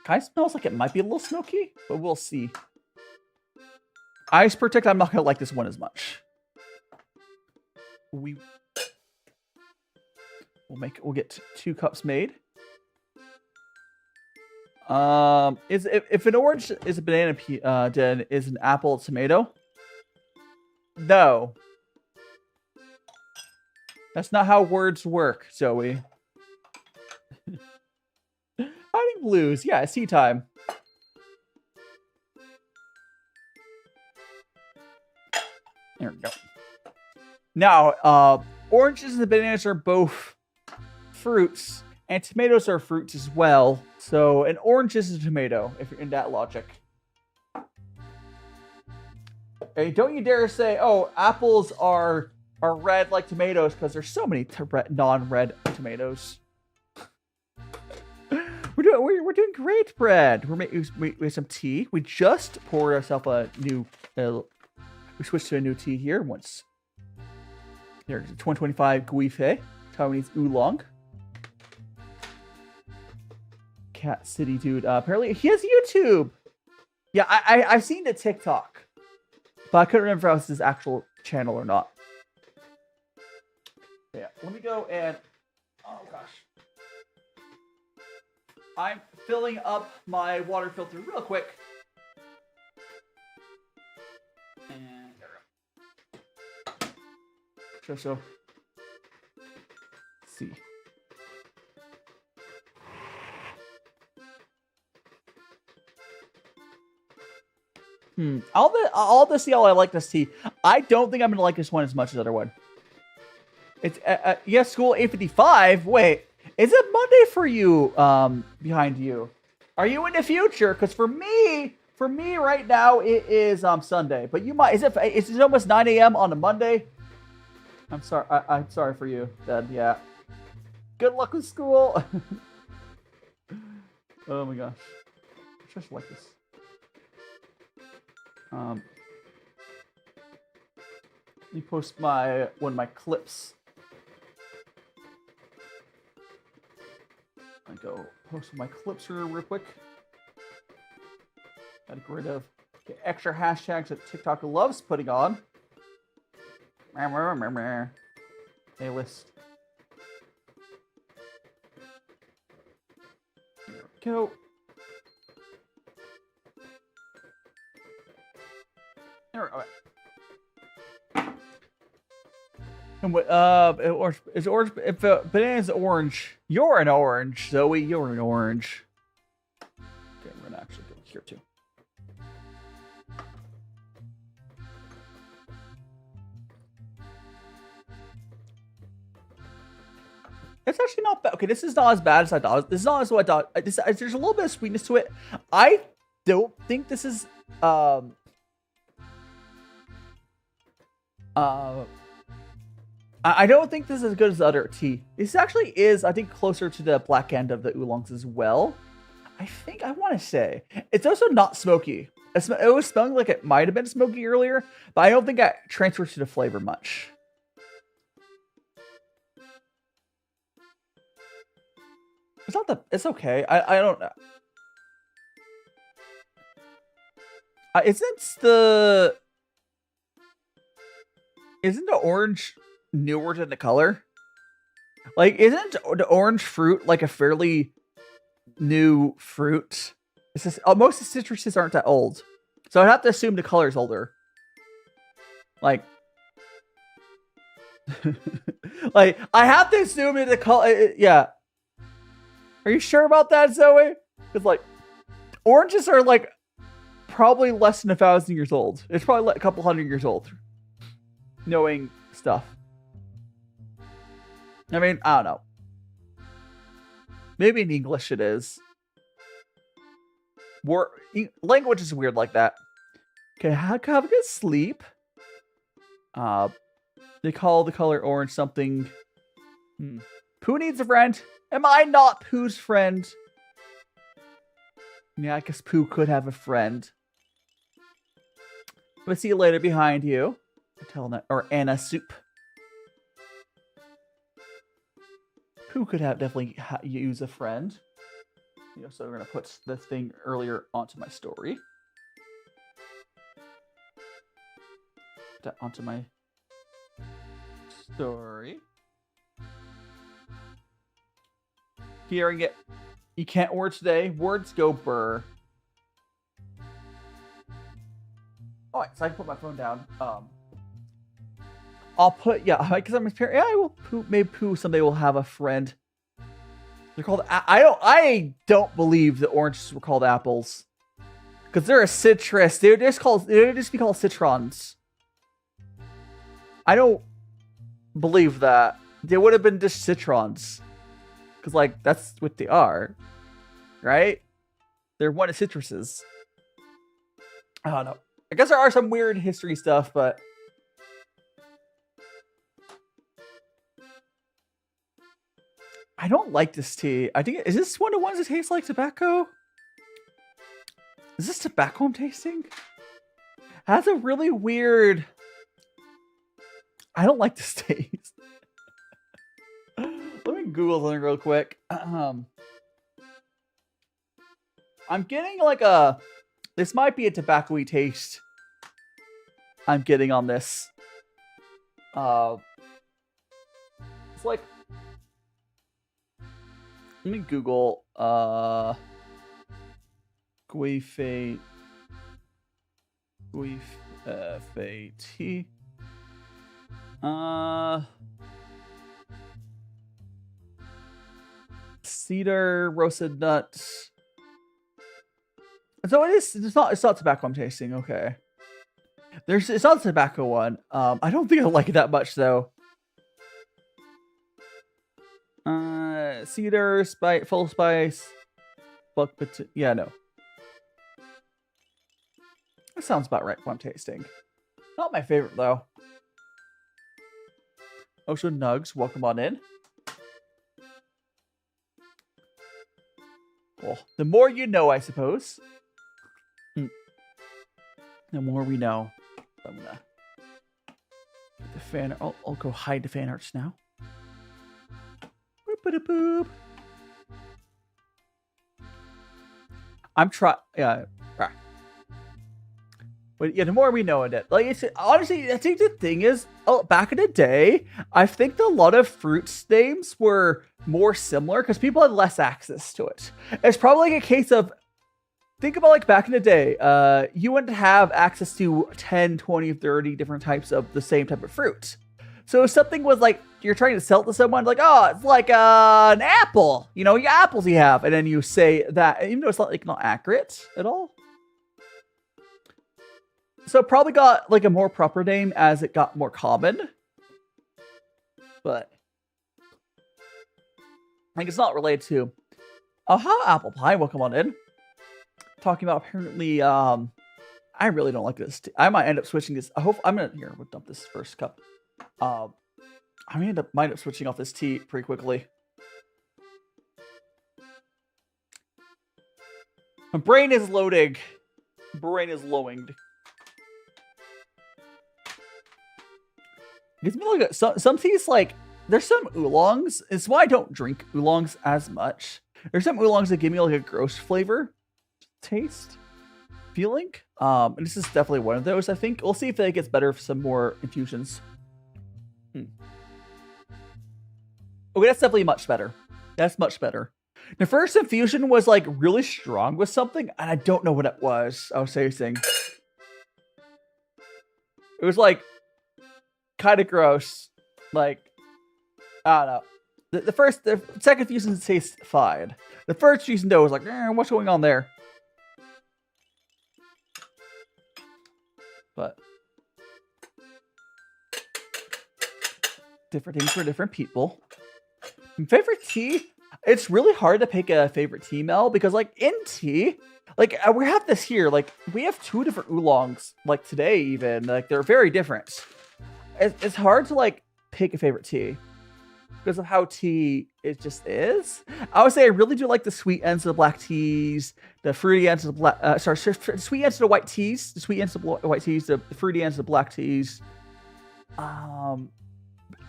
Kind of smells like it might be a little smoky, but we'll see. Ice Protect, I'm not gonna like this one as much. We'll get 2 cups made. If an orange is a banana then is an apple a tomato? No. That's not how words work, Zoe. Hiding blues. Yeah, it's tea time. There we go. Now, oranges and bananas are both fruits, and tomatoes are fruits as well. So an orange is a tomato, if you're in that logic. Hey, don't you dare say, oh, apples are red like tomatoes, because there's so many non-red tomatoes. We're doing great, Brad. We have some tea. We just poured ourselves a new. We switched to a new tea here once. There's 2025 Gui Fei Taiwanese Oolong. Cat City dude. Apparently he has YouTube. Yeah, I've seen the TikTok, but I couldn't remember if it was his actual channel or not. Yeah, let me go and. Oh gosh. I'm filling up my water filter real quick. And there we go. So. Let's see. All this see how I like this tea. I don't think I'm gonna like this one as much as the other one. It's yes, school 8:55. Wait, is it Monday for you? Behind you, are you in the future? Because for me right now it is Sunday. But you might. Is it almost 9 a.m. on a Monday? I'm sorry. I'm sorry for you, then. Yeah. Good luck with school. Oh my gosh, just like this. Let me post one of my clips. I go post my clips here real quick. Gotta get rid of the extra hashtags that TikTok loves putting on. A list. There we go. There we go. And what? Is orange? If banana's orange, you're an orange, Zoe. You're an orange. Okay, I'm gonna actually go here too. It's actually not bad. Okay, this is not as bad as I thought. This is not as what I thought. There's a little bit of sweetness to it. I don't think this is I don't think this is as good as the other tea. This actually is, I think, closer to the black end of the oolongs as well. I want to say. It's also not smoky. It was smelling like it might have been smoky earlier, but I don't think that transfers to the flavor much. It's not it's okay. I don't know. Isn't the orange newer than the color? Like, isn't the orange fruit like a fairly new fruit? It's just, most of the citruses aren't that old. So I'd have to assume the color's older. Like, like, I have to assume that the color, yeah. Are you sure about that, Zoe? Because, like, oranges are, like, probably less than 1,000 years old. It's probably like a couple hundred years old. Knowing stuff. I mean, I don't know. Maybe in English it is. Language is weird like that. Okay, have a good sleep. They call the color orange something. Pooh needs a friend. Am I not Pooh's friend? Yeah, I guess Pu'er could have a friend. But see you later behind you. Or Anna Soup. Pu'er could have definitely use a friend. So we're gonna put the thing earlier onto my story. Put that onto my story. Hearing it. You can't word today. Words go burr. Alright, so I can put my phone down. I'll put, because I'm his parent. Yeah, I will. Maybe Pu'er someday will have a friend. They're called. I don't believe the oranges were called apples, because they're a citrus. They would just be called citrons. I don't believe that. They would have been just citrons, because like that's what they are, right? They're one of citruses. I don't know. I guess there are some weird history stuff, but. I don't like this tea. I think, is this one of the ones that tastes like tobacco? Is this tobacco I'm tasting? Has a really weird... I don't like this taste. Let me Google something real quick. I'm getting like a... This might be a tobacco-y taste I'm getting on this. It's like... Let me Google Gui Fei Tea. Cedar roasted nuts. So it's not tobacco I'm tasting, okay. It's not a tobacco one. I don't think I like it that much though. Cedar, full spice, yeah, no. That sounds about right what I'm tasting. Not my favorite though. Ocean Nugs, welcome on in. Well, the more you know, I suppose. The more we know. I'm gonna put the fan. I'll go hide the fan arts now. Boop. I'm trying. Yeah. But yeah, the more we know it, like it's honestly, I think the thing is, back in the day, I think a lot of fruits names were more similar because people had less access to it. It's probably like a case of, think about like back in the day, you wouldn't have access to 10, 20, 30 different types of the same type of fruit. So if something was like, you're trying to sell it to someone, like, oh, it's like an apple, your apples you have. And then you say that, even though it's not accurate at all. So it probably got like a more proper name as it got more common. But like it's not related to, apple pie, welcome on in. Talking about apparently, I really don't like this. I might end up switching this. We'll dump this first cup. I might end up switching off this tea pretty quickly. My brain is loading. Brain is lowing. Gives me like some teas, like there's some oolongs. It's why I don't drink oolongs as much. There's some oolongs that give me like a gross flavor taste feeling. And this is definitely one of those. I think we'll see if it gets better for some more infusions. Okay, that's definitely much better. That's much better. The first infusion was like really strong with something, and I don't know what it was. I was tasting. It was like kind of gross. Like, I don't know. The second infusion tastes fine. The first infusion though was like, what's going on there? But different things for different people. Favorite tea? It's really hard to pick a favorite tea, Mel, because like in tea, like we have this here, like we have 2 different oolongs, like today even, like they're very different. It's hard to like pick a favorite tea because of how tea it just is. I would say I really do like the sweet ends of the black teas, the fruity ends of the black, sweet ends of the white teas, the sweet ends of the white teas, the fruity ends of the black teas.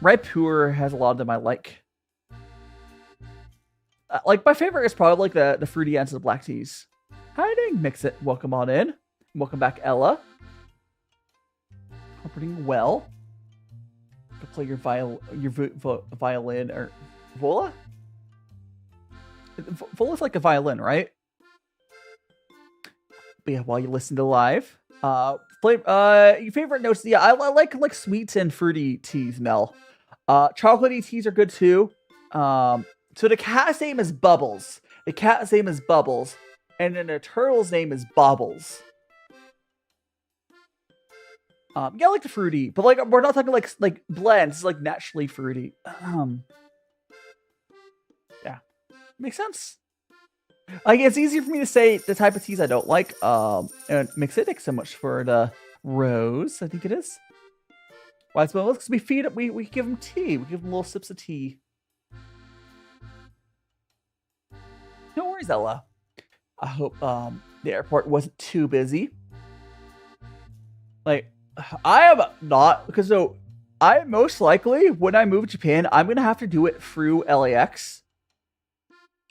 Red Pu'er has a lot of them I like. Like my favorite is probably like the fruity ends of the black teas. How are you doing, Mix It? Welcome on in. Welcome back, Ella. Hope you're doing well. Go play your violin or vola. Vola's like a violin, right? But yeah, while you listen to live, your favorite notes? Yeah, I like sweets and fruity teas, Mel. Chocolatey teas are good too. So the cat's name is Bubbles. The cat's name is Bubbles. And then the turtle's name is Bobbles. Yeah, I like the fruity. But like we're not talking like blends. It's like naturally fruity. Yeah. Makes sense. Like it's easier for me to say the type of teas I don't like. And Mix It, thanks so much for the rose, I think it is. Why it's because we feed it, we give them tea. We give them little sips of tea. No worries, Ella. I hope the airport wasn't too busy. Like, I am not, because so I most likely when I move to Japan, I'm gonna have to do it through LAX.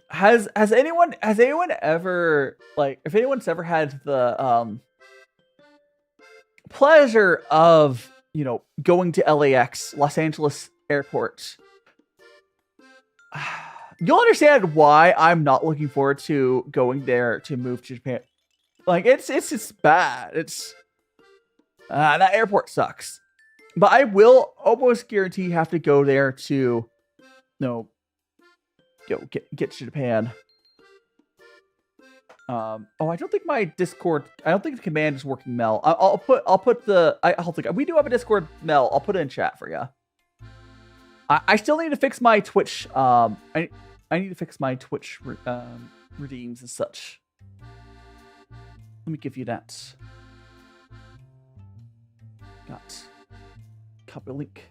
Has anyone ever, like, if anyone's ever had the pleasure of, you know, going to LAX, Los Angeles airport, you'll understand why I'm not looking forward to going there to move to Japan. Like, it's just bad. It's that airport sucks. But I will almost guarantee have to go there to, you know, get to Japan. Oh, I don't think my Discord. I don't think the command is working, Mel. I'll put the. I'll think we do have a Discord, Mel. I'll put it in chat for you. I still need to fix my Twitch. I need to fix my Twitch redeems and such. Let me give you that. Got copy link.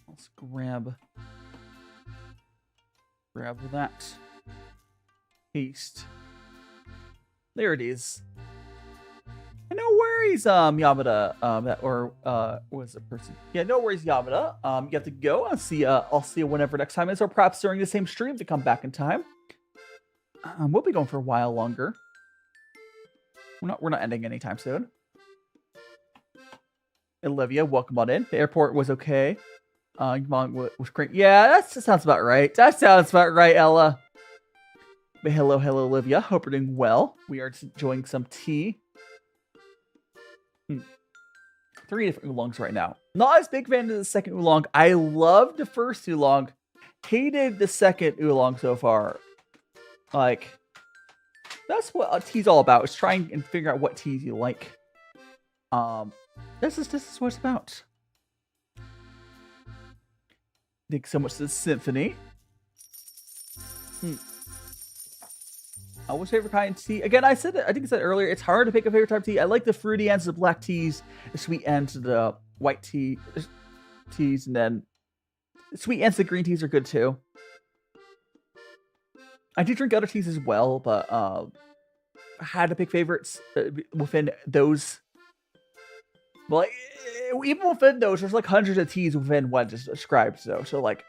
Let's grab that. Paste. There it is. And no worries, Yamada. Was a person? Yeah, no worries, Yamada. You have to go. I'll see you whenever next time is, or perhaps during the same stream to come back in time. We'll be going for a while longer. We're not ending anytime soon. Olivia, welcome on in. The airport was okay. Was great. Yeah, that sounds about right. That sounds about right, Ella. But hello, Olivia. Hope you're doing well. We are enjoying some tea. 3 different oolongs right now. Not as big fan of the second oolong. I loved the first oolong. Hated the second oolong so far. Like, that's what a tea's all about. Is trying and figure out what teas you like. This is what it's about. Thanks so much to the symphony. What's your favorite kind of tea? Again, I think I said earlier, it's hard to pick a favorite type of tea. I like the fruity ends of the black teas, the sweet ends of the white teas, and then the sweet ends of the green teas are good too. I do drink other teas as well, but I had to pick favorites within those. Well, even within those, there's like hundreds of teas within what I just described. So like,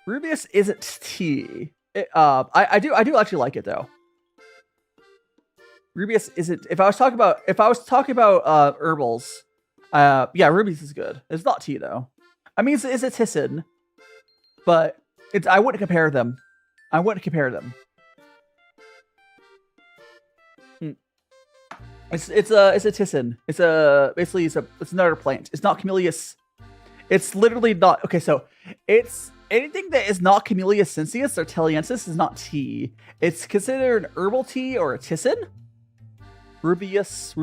Rubius isn't tea. I do actually like it though. Rubius isn't. If I was talking about herbals, Yeah, Ruby's is good. It's not tea though. I mean, it's a tissin, but I wouldn't compare them. I wouldn't compare them. It's a tissin. It's another plant. It's not Camellias. It's literally not. Okay, so it's anything that is not Camellia sinensis or Taiwanese is not tea. It's considered an herbal tea or a tissin. Rubius.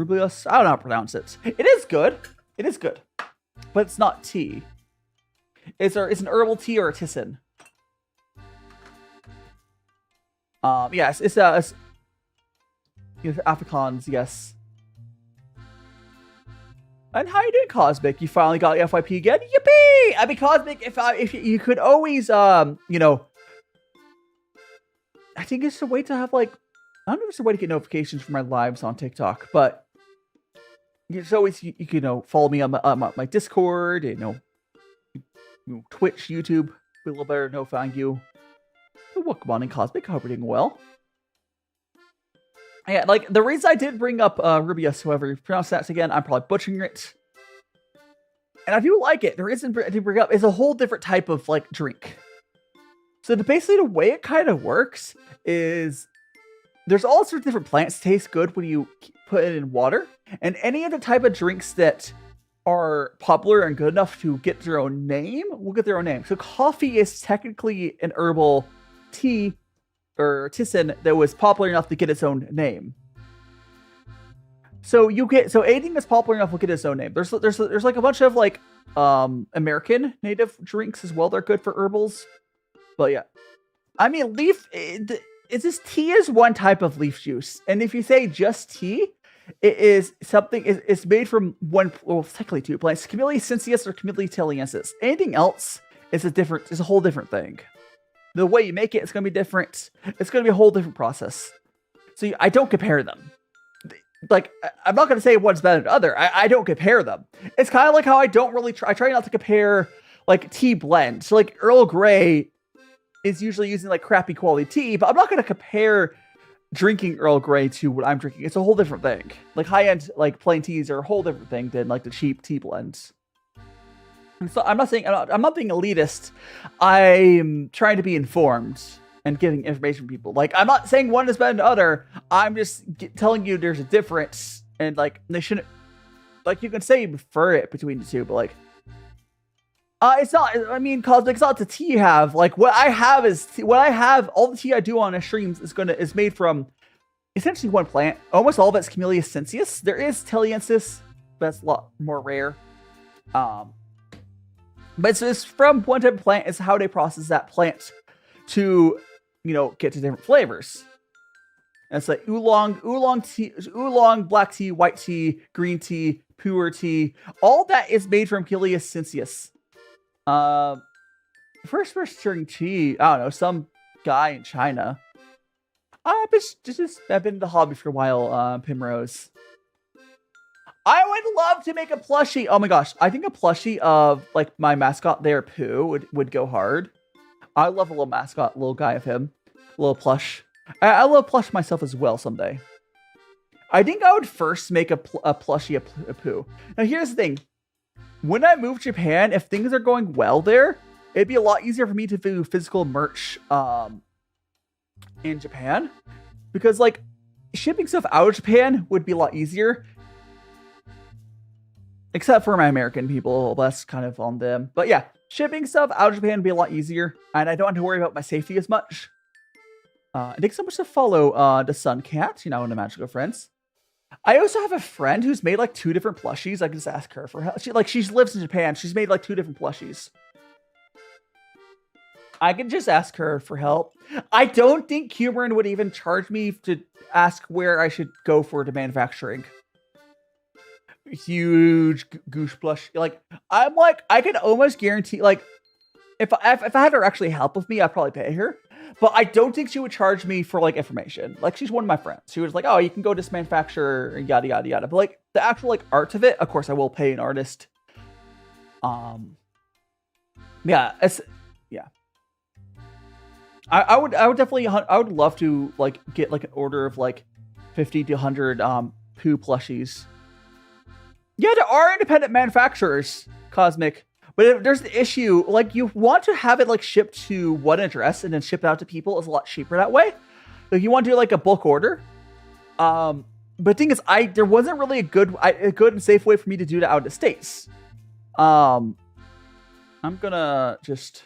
I don't know how to pronounce it. It is good. It is good, but it's not tea. It's an herbal tea or a tissin. Yes, it's Afrikaans, yes. And how you doing, Cosmic? You finally got the FYP again? Yippee! I mean, Cosmic, if you could always, I think it's a way to have, like, I don't know if it's a way to get notifications for my lives on TikTok, but it's always, you can, follow me on my Discord, Twitch, YouTube, be a little better notifying you. Welcome on in, Cosmic. I hope you're doing well. Yeah, like, the reason I did bring up Rubius, however you pronounce that again, I'm probably butchering it. And I do like it. The reason to bring up is a whole different type of, like, drink. So basically the way it kind of works is there's all sorts of different plants taste good when you put it in water. And any of the type of drinks that are popular and good enough to get their own name will get their own name. So coffee is technically an herbal tea or tissin that was popular enough to get its own name. So anything that's popular enough will get its own name. There's like a bunch of like American native drinks as well. They're good for herbals. But yeah, I mean, tea is one type of leaf juice, and if you say just tea, it is something. It's made from technically two plants: Camellia sinensis or Camellia taiwanensis. Anything else is a whole different thing. The way you make it's going to be different. It's going to be a whole different process. So I don't compare them. Like, I'm not going to say one's better than the other. I don't compare them. It's kind of like how I try not to compare, like, tea blends. So, like, Earl Grey is usually using, like, crappy quality tea, but I'm not going to compare drinking Earl Grey to what I'm drinking. It's a whole different thing. Like, high-end, like, plain teas are a whole different thing than, like, the cheap tea blends. And so I'm not being elitist. I'm trying to be informed and giving information to people. Like, I'm not saying one is better than the other. I'm just telling you there's a difference, and like they shouldn't. Like, you can say you prefer it between the two, but like, it's not. I mean, Cosmic, it's not the tea you have. Like, what I have is all the tea I do on the streams is made from essentially one plant. Almost all of it's Camellia sinensis. There is Taiwanese, but that's a lot more rare. But it's from one type of plant. It's how they process that plant to, get to different flavors. And it's like oolong tea, oolong, black tea, white tea, green tea, pu'er tea. All that is made from Camellia sinensis. First drink tea, I don't know, some guy in China. I've been in the hobby for a while, Primrose. I would love to make a plushie. Oh my gosh. I think a plushie of like my mascot there, Pu'er, would go hard. I love a little mascot, little guy of him. A little plush. I love plush myself as well someday. I think I would first make a plushie of Pu'er. Now here's the thing. When I move to Japan, if things are going well there, it'd be a lot easier for me to do physical merch in Japan. Because like shipping stuff out of Japan would be a lot easier. Except for my American people, that's kind of on them. But yeah, shipping stuff out of Japan would be a lot easier, and I don't have to worry about my safety as much. Thanks so much to follow the Sun Cat, in the Magical Friends. I also have a friend who's made like 2 different plushies. I can just ask her for help. She lives in Japan. She's made like 2 different plushies. I can just ask her for help. I don't think Cameron would even charge me to ask where I should go for the manufacturing. Huge goose plush. I could almost guarantee, like, if I had her actually help with me, I'd probably pay her. But I don't think she would charge me for like information. Like, she's one of my friends. She was like, oh, you can go to this manufacturer, yada yada yada. But like the actual like art of it, of course, I will pay an artist. Yeah. I would definitely. I would love to like get like an order of like 50 to 100 Pu'er plushies. Yeah, there are independent manufacturers, Cosmic. But if there's the issue, like you want to have it like shipped to one address and then ship it out to people. It's a lot cheaper that way. Like you want to do like a bulk order. But the thing is, there wasn't really a good and safe way for me to do that out of the States. I'm gonna just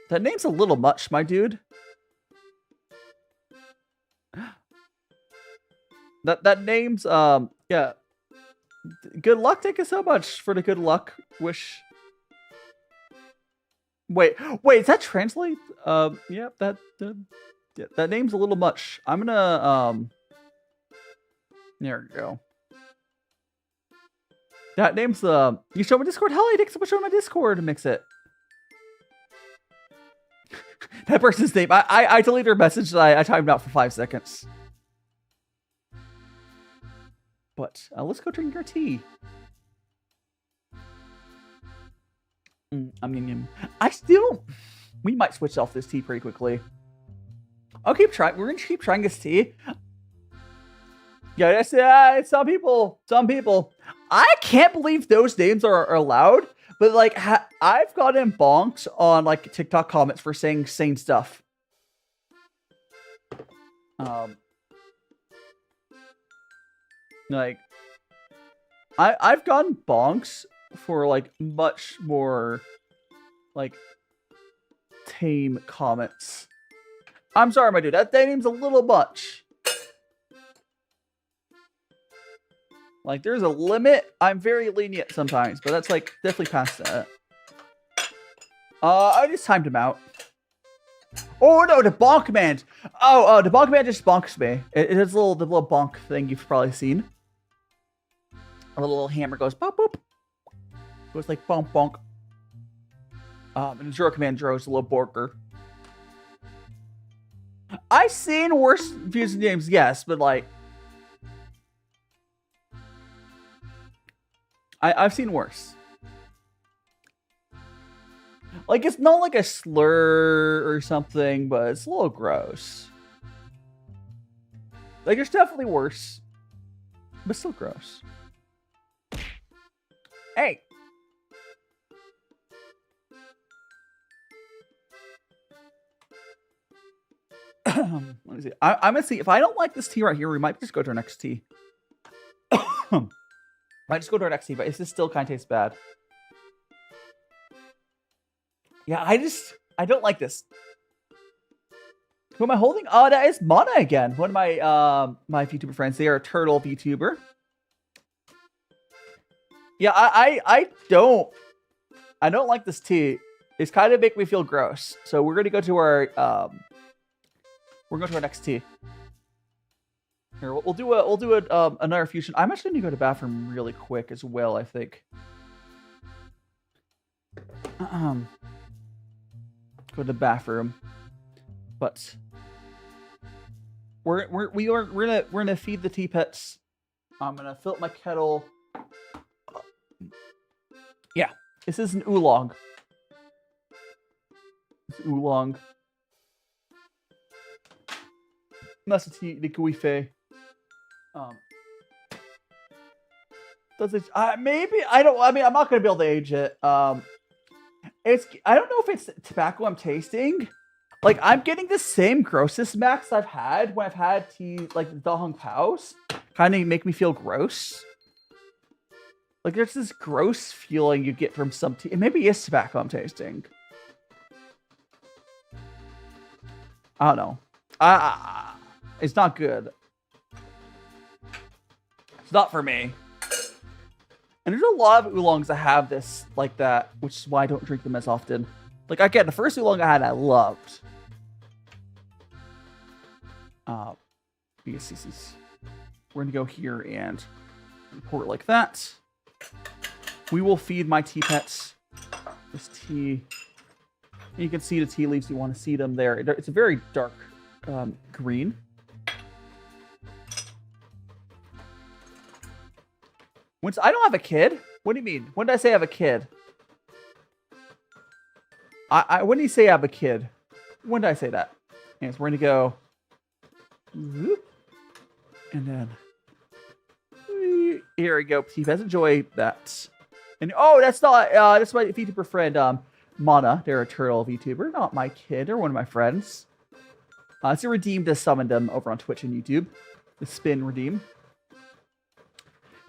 that name's a little much, my dude. That name's yeah. Good luck. Thank you so much for the good luck wish. Wait, does that translate? Yeah, that name's a little much. I'm gonna there we go. That name's you show me Discord? Hell, I think someone showed my Discord to mix it. That person's name. I deleted their message that I timed out for 5 seconds. But let's go drink our tea. I still. We might switch off this tea pretty quickly. I'll keep trying. We're gonna keep trying this tea. Yeah, that's some people. I can't believe those names are allowed. But like, I've gotten bonked on like TikTok comments for saying sane stuff. Like, I've gotten bonks for like much more like tame comments. I'm sorry, my dude. That name's a little much. Like, there's a limit. I'm very lenient sometimes, but that's like definitely past that. I just timed him out. Oh no, the bonk man. Oh, the bonk man just bonks me. It is the little bonk thing you've probably seen. A little hammer goes pop boop. Goes like bonk bonk. And the Zero Command Dro's a little borker. I've seen worse views and games, yes, but like I've seen worse. Like, it's not like a slur or something, but it's a little gross. Like, it's definitely worse, but still gross. Hey! Let me see. I'm gonna see. If I don't like this tea right here, we might just go to our next tea. Might just go to our next tea, but this still kind of tastes bad. Yeah, I don't like this. Who am I holding? Oh, that is Mana again. One of my my VTuber friends. They are a turtle VTuber. Yeah, I don't like this tea. It's kind of make me feel gross. So we're gonna go to our next tea. Here, we'll do another fusion. I'm actually gonna go to the bathroom really quick as well, I think. Go to the bathroom, but we're gonna feed the tea pets. I'm gonna fill up my kettle. Yeah, this is an oolong. It's oolong. That's the Gui Fei. Does it? Maybe I don't. I mean, I'm not gonna be able to age it. I don't know if it's tobacco I'm tasting. Like, I'm getting the same grossness max I've had when I've had tea, like the Hong Pao's. Kind of make me feel gross. Like, there's this gross feeling you get from some tea. It maybe is tobacco I'm tasting. I don't know. It's not good. It's not for me. And there's a lot of oolongs that have this like that, which is why I don't drink them as often. Like, again, the first oolong I had, I loved. We're gonna go here and pour it like that. We will feed my tea pets this tea. You can see the tea leaves. You want to see them there. It's a very dark green. I don't have a kid. What do you mean? When did I say I have a kid? When did you say I have a kid? When did I say that? Anyways, we're gonna go. Whoop. And then here we go. Please guys enjoy that. And oh, that's not that's my VTuber friend Mana. They're a turtle VTuber, not my kid or one of my friends. It's a redeem to summon them over on Twitch and YouTube. The spin redeem. Your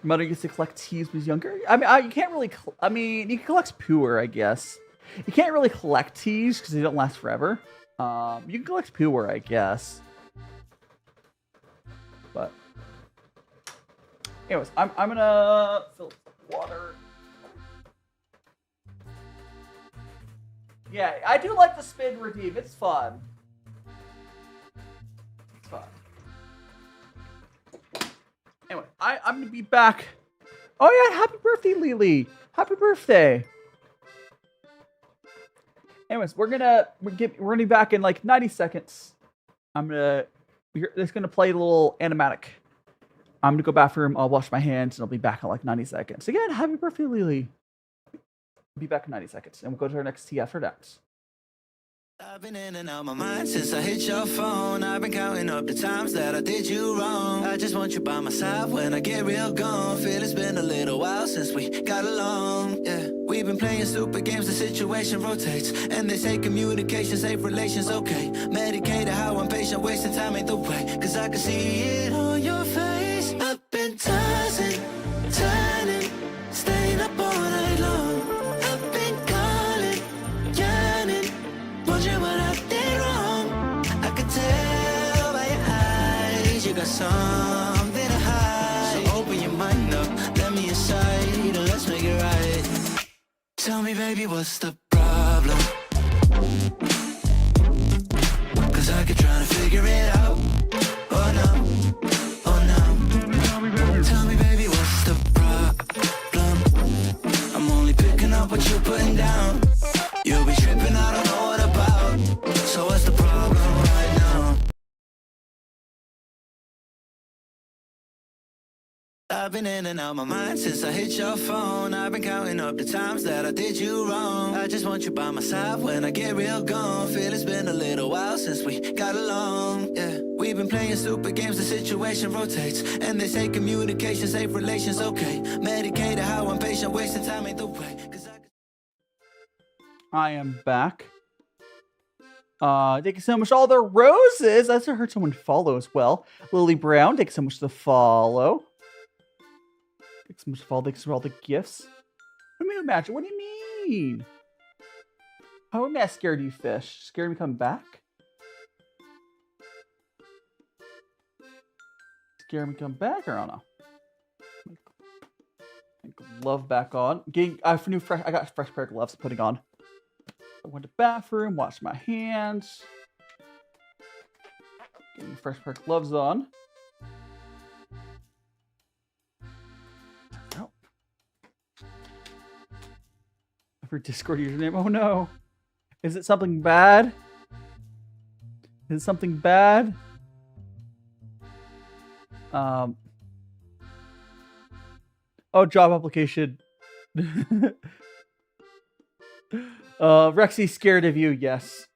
mother used to collect teas when he was younger. I mean, you can't really. I mean, you can collect Pu'er, I guess. You can't really collect teas because they don't last forever. You can collect Pu'er, I guess. But anyways, I'm gonna fill water. Yeah, I do like the spin redeem. It's fun. It's fun. Anyway, I'm gonna be back. Oh yeah, happy birthday, Lily! Happy birthday. Anyways, we're gonna be back in like 90 seconds. It's gonna play a little animatic. I'm gonna go bathroom. I'll wash my hands, and I'll be back in like 90 seconds. Again, happy birthday, Lily. Be back in 90 seconds, and we'll go to our next tea after that. I've been in and out my mind since I hit your phone. I've been counting up the times that I did you wrong. I just want you by my side when I get real gone. Feel it's been a little while since we got along. Yeah, we've been playing stupid games, the situation rotates. And they say communication, safe relations, okay. Medicated how I'm patient, wasting time ain't the way. Cause I can see it on your face. I've been tossing, turning, staying up all night long. I've been calling, yearning, wondering what I did wrong. I could tell by your eyes you got something to hide. So open your mind up, let me inside, and let's make it right. Tell me, baby, what's the problem? Cause I keep trying to figure it out. Oh no, oh no. Tell me, baby, what's the problem? I'm only picking up what you're putting down. You'll be tripping, I don't know what about. So what's the problem right now? I've been in and out my mind since I hit your phone. I've been counting up the times that I did you wrong. I just want you by my side when I get real gone. Feel it's been a little while since we got along. Yeah, we've been playing stupid games, the situation rotates. And they say communication, safe relations, okay. Medicated how I'm patient, wasting time ain't the way. Cause I am back. Thank you so much for all the roses. I also heard someone follow as well. Lily Brown, thank you so much for the follow. Thanks so much for all the gifts. What do you mean, Magic? What do you mean? How am I scared you, fish? Scared me coming back? Scared me coming back, or I don't know. Glove back on. I got fresh pair of gloves putting on. I went to the bathroom, washed my hands. Getting fresh pair of gloves on. Oh. For Discord username. Oh no. Is it something bad? Is it something bad? Oh, job application. Rexy's scared of you, yes.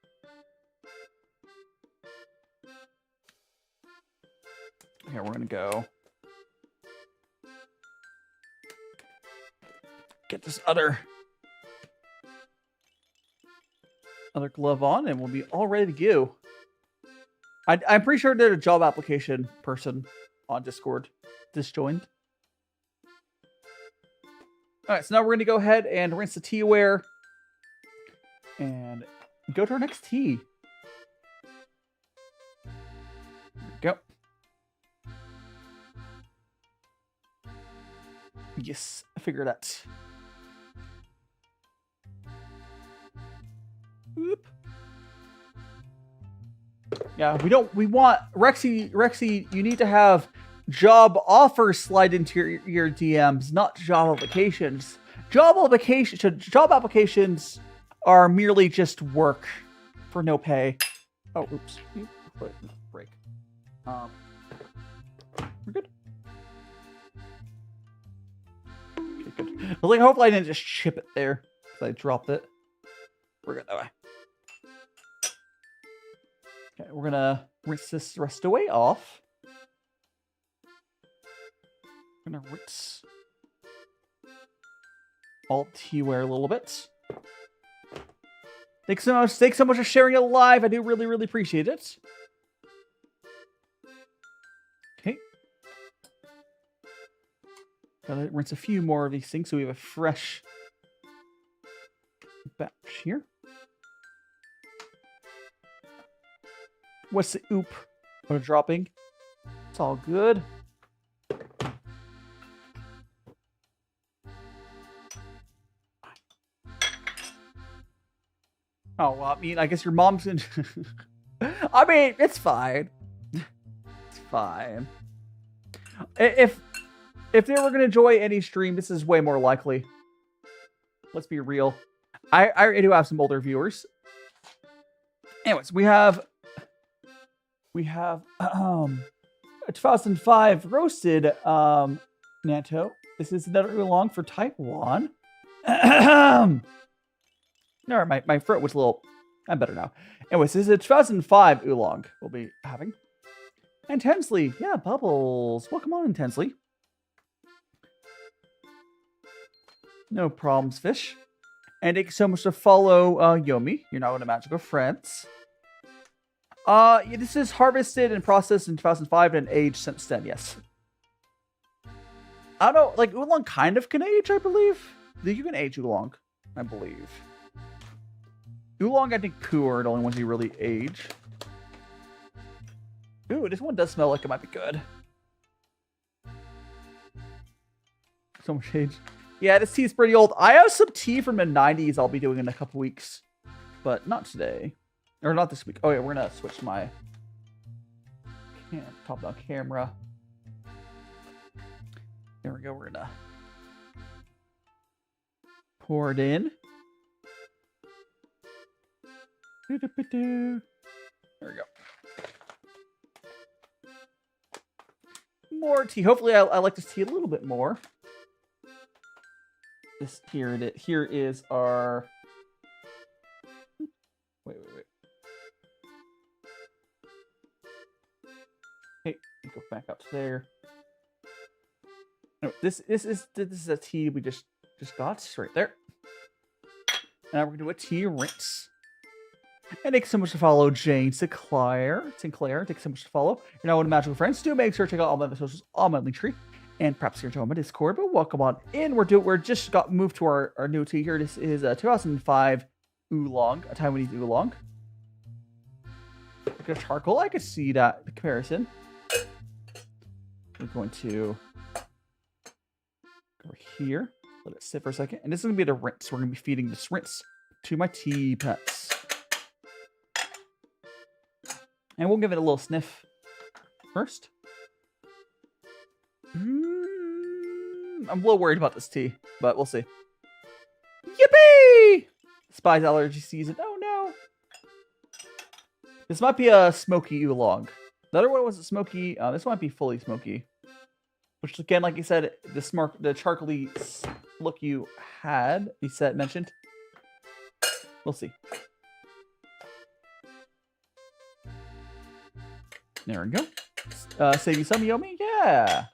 Here, we're gonna go get this other glove on, and we'll be all ready to go. I'm pretty sure there's a job application person on Discord disjoined. Alright, so now we're gonna go ahead and rinse the teaware and go to our next tea. There we go. Yes, I figured that. Oop. Yeah, we want Rexy, you need to have job offers slide into your DMs, not job applications. Job applications are merely just work for no pay. Oh, oops. Break. We're good. Okay, good. I was like, hopefully I didn't just chip it there because I dropped it. We're good that way. Okay, we're gonna rinse this rest away off. Gonna rinse alt teaware a little bit. Thanks so much for sharing it live. I do really, really appreciate it. Okay. Gotta rinse a few more of these things so we have a fresh batch here. What's the oop? What a dropping. It's all good. Oh, well, I mean, I guess your mom's in... I mean, it's fine. It's fine. If they were going to enjoy any stream, this is way more likely. Let's be real. I do have some older viewers. Anyways, we have a 2005 roasted Nantou. This is another oolong for Taiwan. No, my throat was a little... I'm better now. Anyways, this is a 2005 oolong we'll be having. Intensely. Yeah, Bubbles. Welcome on, Intensely. No problems, fish. And thank you so much to follow Yomi. You're now in a magical friends. Yeah, this is harvested and processed in 2005 and aged since then, yes. I don't know, like, oolong kind of can age, I believe. You can age oolong, I believe. Oolong, I think Pu'er are the only ones you really age. Ooh, this one does smell like it might be good. So much age. Yeah, this tea is pretty old. I have some tea from the 90s I'll be doing in a couple weeks. But not today. Or not this week. Oh yeah, we're gonna switch my top-down camera. There we go, we're gonna pour it in. There we go. More tea. Hopefully I like this tea a little bit more. Here is our... Wait. Hey, go back up to there. No, this is a tea we just got. It's right there. Now we're gonna do a tea rinse. And thanks so much to follow Jane Sinclair. Thanks so much to follow. You're now in Magical Friends. Do make sure to check out all my socials on my Linktree. And perhaps here to my Discord. But welcome on in. We're just got moved to our new tea here. This is a 2005 oolong, a Taiwanese oolong. Look at charcoal. I could see that the comparison. We're going to go over here. Let it sit for a second. And this is going to be the rinse. We're going to be feeding this rinse to my tea pets. And we'll give it a little sniff first. I'm a little worried about this tea, but we'll see. Yippee! Spice allergy season. Oh no. This might be a smoky oolong. The other one wasn't smoky. This might be fully smoky. Which again, like you said, the charcoaly look you mentioned. We'll see. There we go. Save you some, Yomi? Yeah.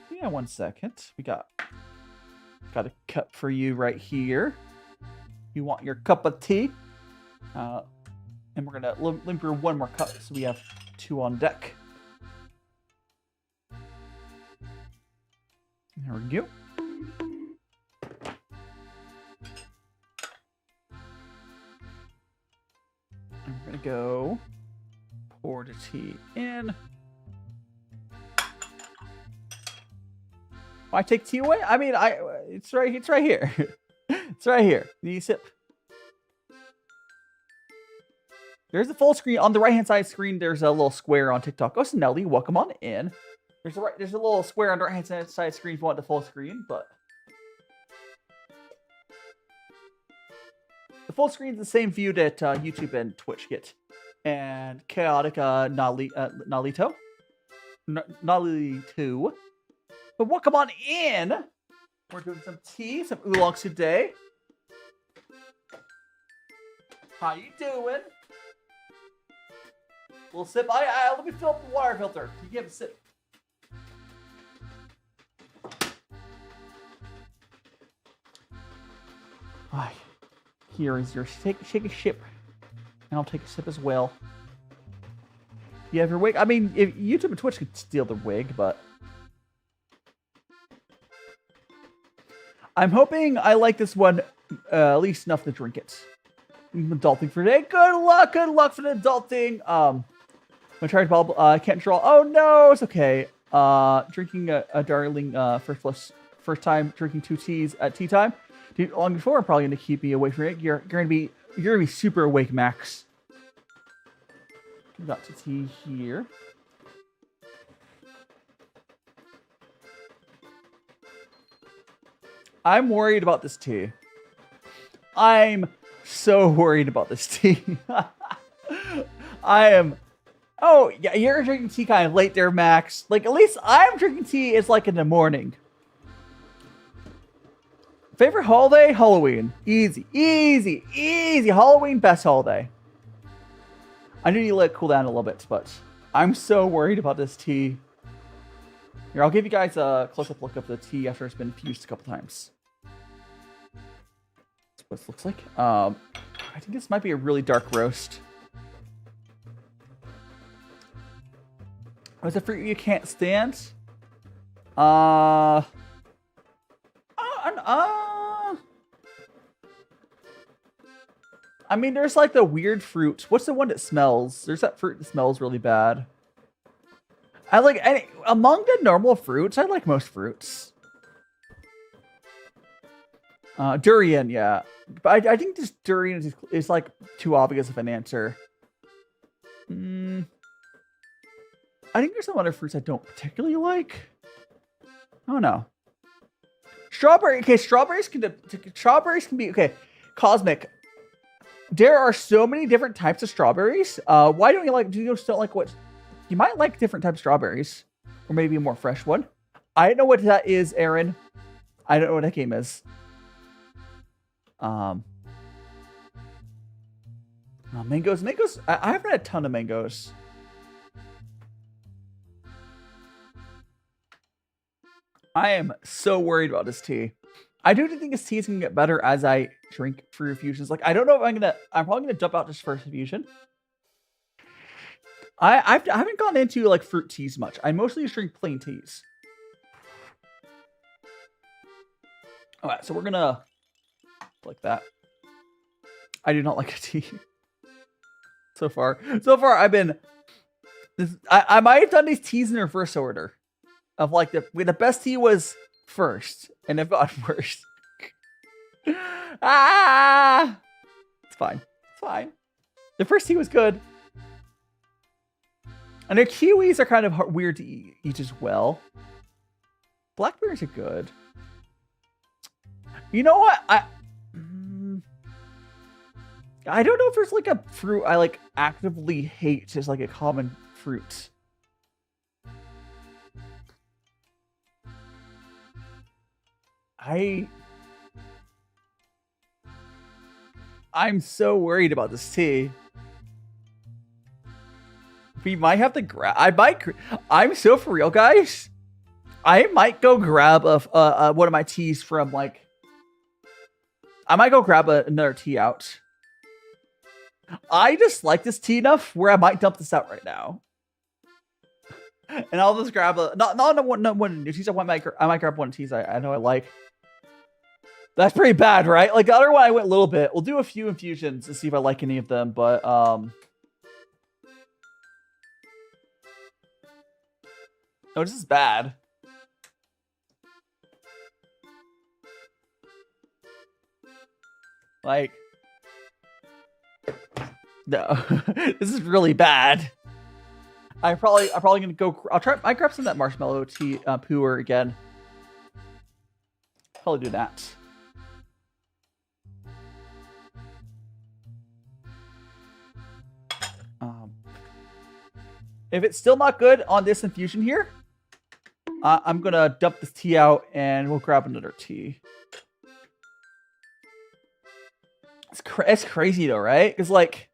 Yeah, 1 second. We got a cup for you right here. You want your cup of tea? And we're gonna limp her one more cup, so we have 2 on deck. There we go. And we're gonna go pour the tea in. I take tea away? I mean, it's right here. It's right here. You sip. There's a full screen on the right hand side screen. There's a little square on TikTok. Oh, so Nelly, welcome on in. There's a little square on the right hand side screen if you want the full screen, but the full screen is the same view that YouTube and Twitch get. And Chaotic Nalito. But welcome on in. We're doing some tea, some oolongs today. How you doing? We'll sip. Let me fill up the water filter. You give a sip. Here is your shake a sip. And I'll take a sip as well. You have your wig. I mean, if YouTube and Twitch could steal the wig, but I'm hoping I like this one at least enough to drink it. Adulting for today. Good luck for the adulting. I'm gonna try to bubble. I can't draw. Oh no, it's okay. Drinking a darling first time drinking 2 teas at tea time. Long before, I'm probably gonna keep me awake from it. You're gonna be super awake, Max. Got to tea here. I'm worried about this tea. I'm so worried about this tea. I am. Oh, yeah, you're drinking tea kind of late there, Max. Like, at least I'm drinking tea. It's like in the morning. Favorite holiday? Halloween. Easy, easy, easy. Halloween, best holiday. I do need to let it cool down a little bit, but I'm so worried about this tea. Here, I'll give you guys a close-up look of the tea after it's been infused a couple times. That's what it looks like. I think this might be a really dark roast. What's a fruit you can't stand? I mean, there's like the weird fruit. What's the one that smells? There's that fruit that smells really bad. I like among the normal fruits. I like most fruits. Durian, yeah, but I think this durian is like too obvious of an answer. I think there's some other fruits I don't particularly like. I don't know. Strawberry. Okay, strawberries can be okay. Cosmic. There are so many different types of strawberries. Why don't you like? Do you just don't like what? You might like different types of strawberries, or maybe a more fresh one. I don't know what that is, Aaron. I don't know what that game is. Mangoes. I haven't had a ton of mangoes. I am so worried about this tea. I do think this tea is gonna get better as I drink fruit infusions. Like, I don't know if I'm probably gonna jump out this first infusion. I haven't gone into like fruit teas much. I mostly just drink plain teas. All right, so we're gonna like that. I do not like a tea. So far, I've been. I might have done these teas in reverse order. Of like the best tea was first, and I've gone first. It's fine. It's fine. The first tea was good. And the kiwis are kind of weird to eat as well. Blackberries are good. You know what? I don't know if there's like a fruit I like actively hate as like a common fruit. I'm so worried about this tea. We might have to grab. I'm so for real, guys. I might go grab one of my teas from like. I might go grab another tea out. I just like this tea enough where I might dump this out right now. And I'll just grab not one new teas. I might grab one of the teas I know I like. That's pretty bad, right? Like the other one I went a little bit. We'll do a few infusions to see if I like any of them, but oh, this is bad. Like, no, this is really bad. I'm probably gonna go. I grab some of that marshmallow tea, Pu'er again. Probably do that. If it's still not good on this infusion here, I'm gonna dump this tea out and we'll grab another tea. It's crazy though, right? It's like,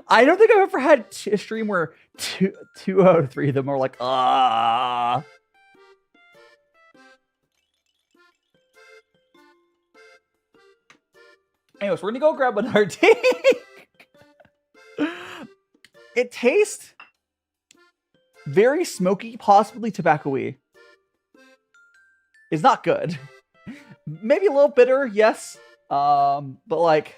I don't think I've ever had a stream where two out of 3 of them are like, ah. Anyways, we're gonna go grab another tea. It tastes very smoky, possibly tobacco-y. It's not good. Maybe a little bitter, yes. But like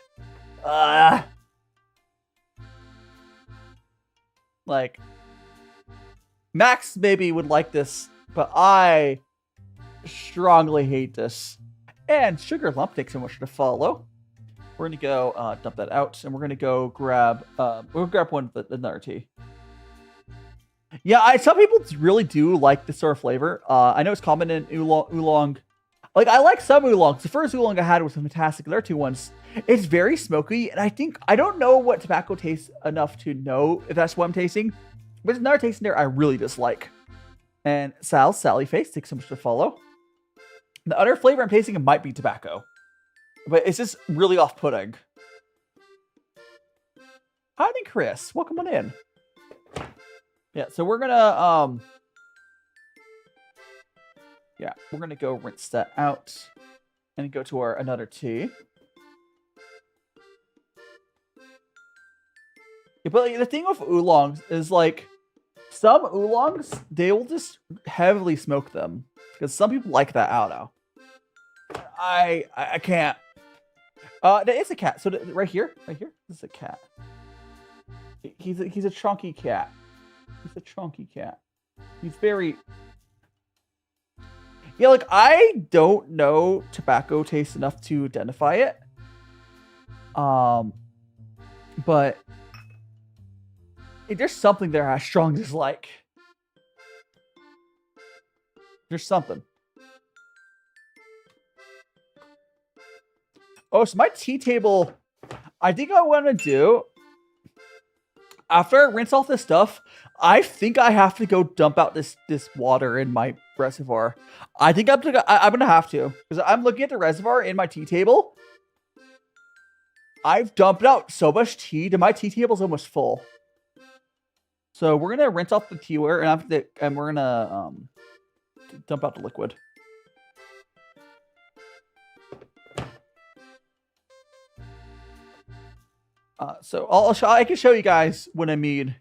Max maybe would like this, but I strongly hate this. And Sugar Lump, thanks so much for the follow. We're gonna go dump that out, and we're gonna go grab we'll grab one of another tea. Yeah, some people really do like this sort of flavor. I know it's common in oolong. Like, I like some oolongs. The first oolong I had was fantastic. The other two ones, it's very smoky, and I don't know what tobacco tastes enough to know if that's what I'm tasting. But there's another taste in there I really dislike. And Sally Face, thanks so much for the follow. The other flavor I'm tasting might be tobacco, but it's just really off-putting. Hi, Chris. Welcome on in. Yeah, so we're gonna we're gonna go rinse that out and go to our another tea. Yeah, but like, the thing with oolongs is like some oolongs, they will just heavily smoke them because some people like that. I don't know. I can't. There is a cat. So right here, this is a cat. He's a chunky cat. He's a chunky cat. He's very... Yeah, like, I don't know tobacco taste enough to identify it. But there's something there I strong dislike. There's something. Oh, so my tea table, I think I want to do... After I rinse off this stuff, I think I have to go dump out this water in my reservoir. I think I'm gonna have to, because I'm looking at the reservoir in my tea table. I've dumped out so much tea that my tea table's almost full. So we're gonna rinse off the teaware, and we're gonna dump out the liquid. So I can show you guys what I mean.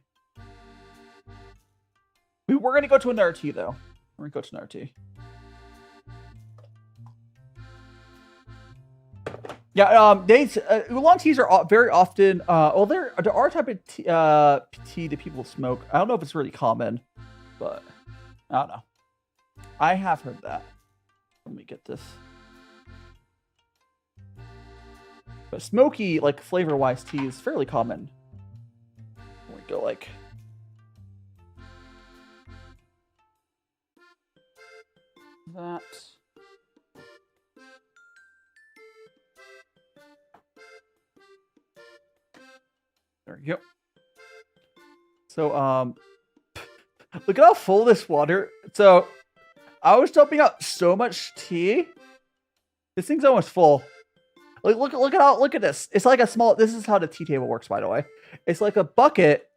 We're gonna go to another tea though. We're gonna go to another tea. Yeah, oolong teas are very often. Well, there are a type of tea that people smoke. I don't know if it's really common, but I don't know. I have heard that. Let me get this. But smoky, like flavor-wise, tea is fairly common. We go like that. There we go. So, look at how full this water. So, I was dumping out so much tea. This thing's almost full. Like, look at this. It's like a small, this is how the tea table works, by the way. It's like a bucket,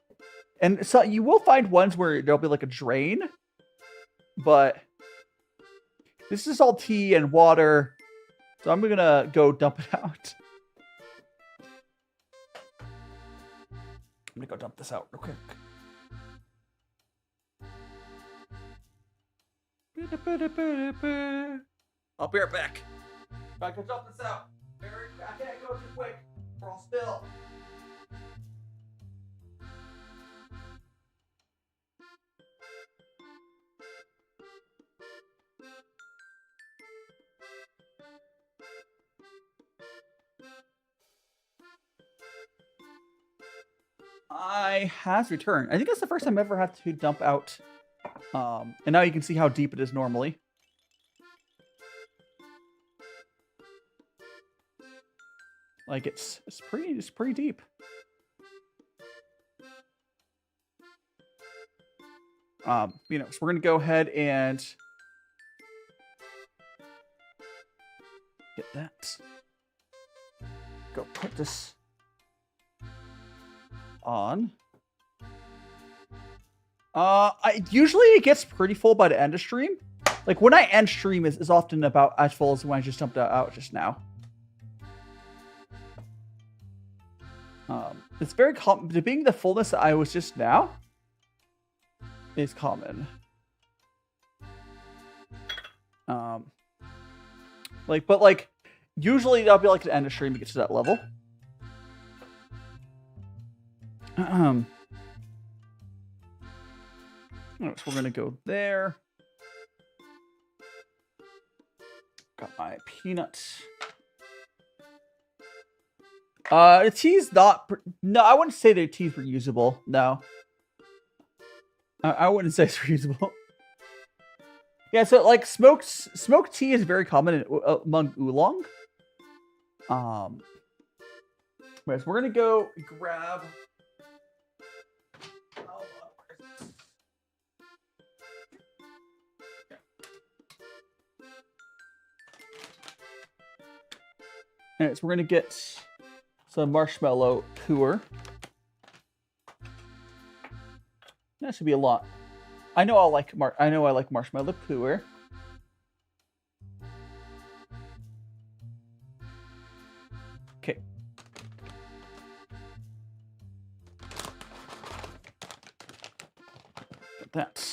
and so you will find ones where there'll be like a drain, but this is all tea and water, so I'm gonna go dump it out. I'm gonna go dump this out real quick. I'll be right back. If I can dump this out. I can't go too quick, or I'll spill. I has returned. I think that's the first time I ever had to dump out. And now you can see how deep it is normally. Like it's pretty deep. So we're gonna go ahead and get that. Go put this on. Usually it gets pretty full by the end of stream. Like when I end stream is often about as full as when I just dumped it out just now. It's very common. To being the fullness that I was just now is common. But usually that'll be like an end of stream to get to that level. So we're gonna go there. Got my peanuts. The tea's not. No, I wouldn't say the tea's reusable. No, I wouldn't say it's reusable. Yeah, so like smoked tea is very common among oolong. Right, so we're gonna go grab. Alright, so we're gonna get some marshmallow Pu'er. That should be a lot. I know I like marshmallow Pu'er. Okay. Got that.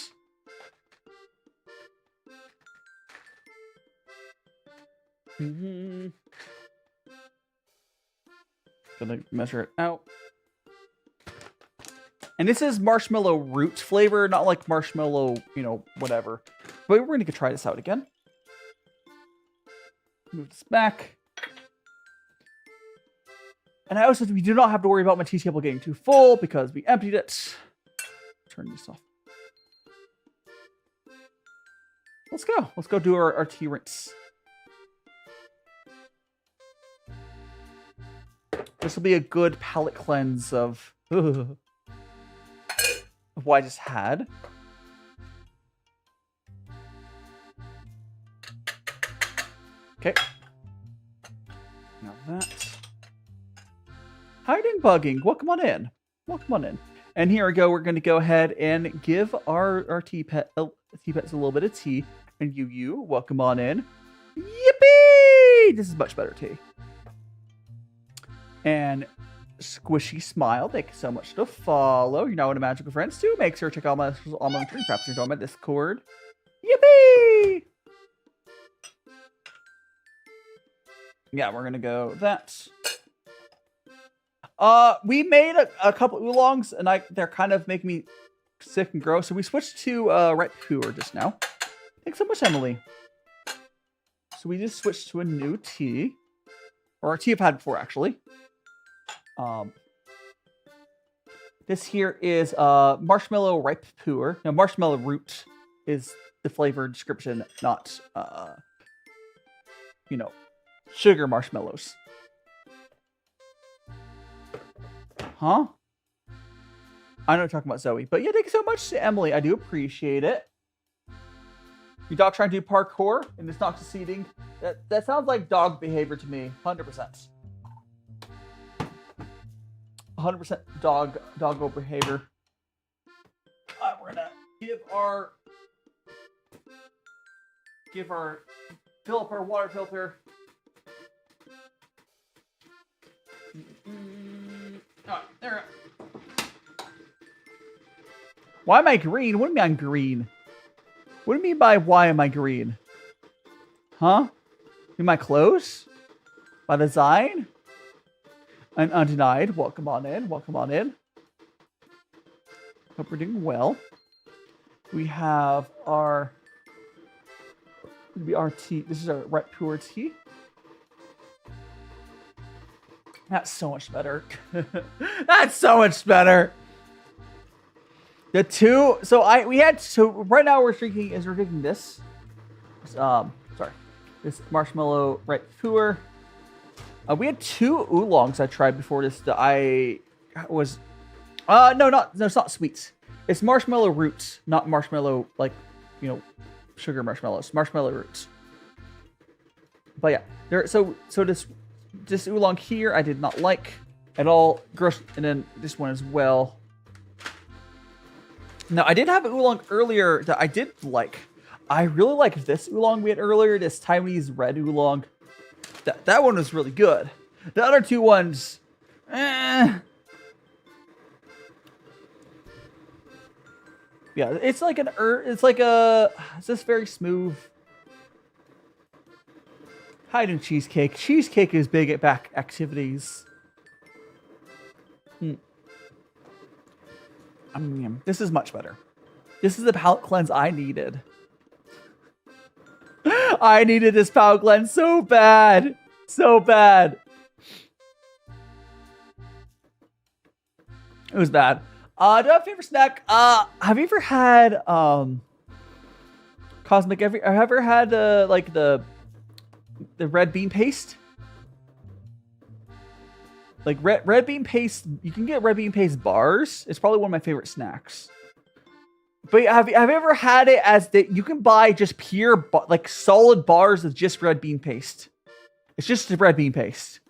Gonna measure it out. And this is marshmallow root flavor, not like marshmallow, whatever. But we're gonna try this out again. Move this back. And I also, we do not have to worry about my tea table getting too full because we emptied it. Turn this off. Let's go. Let's go do our tea rinse. This will be a good palate cleanse of what I just had. Okay. Now that. How are you doing, Bugging? Welcome on in. Welcome on in. And here we go. We're going to go ahead and give our tea pets a little bit of tea. And you, welcome on in. Yippee! This is much better tea. And Squishy Smile, thank you so much to follow. You're now one of Magical Friends too. Make sure to check out my stream. Perhaps you're on my Discord. Yippee! Yeah, we're gonna go that. We made a couple oolongs, and they're kind of making me sick and gross. So we switched to Red Pu'er just now. Thanks so much, Emily. So we just switched to a new tea, or a tea I've had before, actually. This here is marshmallow ripe Pu'er. Now, marshmallow root is the flavor description, not sugar marshmallows. Huh? I know you're talking about Zoe, but yeah, thank you so much to Emily. I do appreciate it. Your dog trying to do parkour and it's not succeeding. That sounds like dog behavior to me. 100%. 100% doggo behavior. We're gonna fill up our water filter. Oh, there. Why am I green? What do you mean I'm green? What do you mean by why am I green? Huh? In my clothes? By design? And undenied. Welcome on in. Welcome on in. Hope we're doing well. We have our tea. This is our Red Pu'er tea. That's so much better. That's so much better. The two. So right now we're drinking this. This marshmallow Red Pu'er. We had two oolongs I tried before this that I was. No, it's not sweets. It's marshmallow roots, not marshmallow sugar marshmallows. Marshmallow roots. But yeah, so this oolong here I did not like at all. Gross, and then this one as well. Now I did have an oolong earlier that I did like. I really like this oolong we had earlier. This Taiwanese Red Oolong. That one was really good. The other two ones, Yeah, it's like it's like a, it's just very smooth. Hi, new cheesecake. Cheesecake is big at back activities. This is much better. This is the palate cleanse I needed. I needed this palate cleanse so bad. So bad. It was bad. Do I have a favorite snack? Have you ever had Cosmic? Have you ever had like the red bean paste? Like red bean paste, you can get red bean paste bars. It's probably one of my favorite snacks. But have you ever had it as that you can buy just pure like solid bars of just red bean paste? It's just the red bean paste,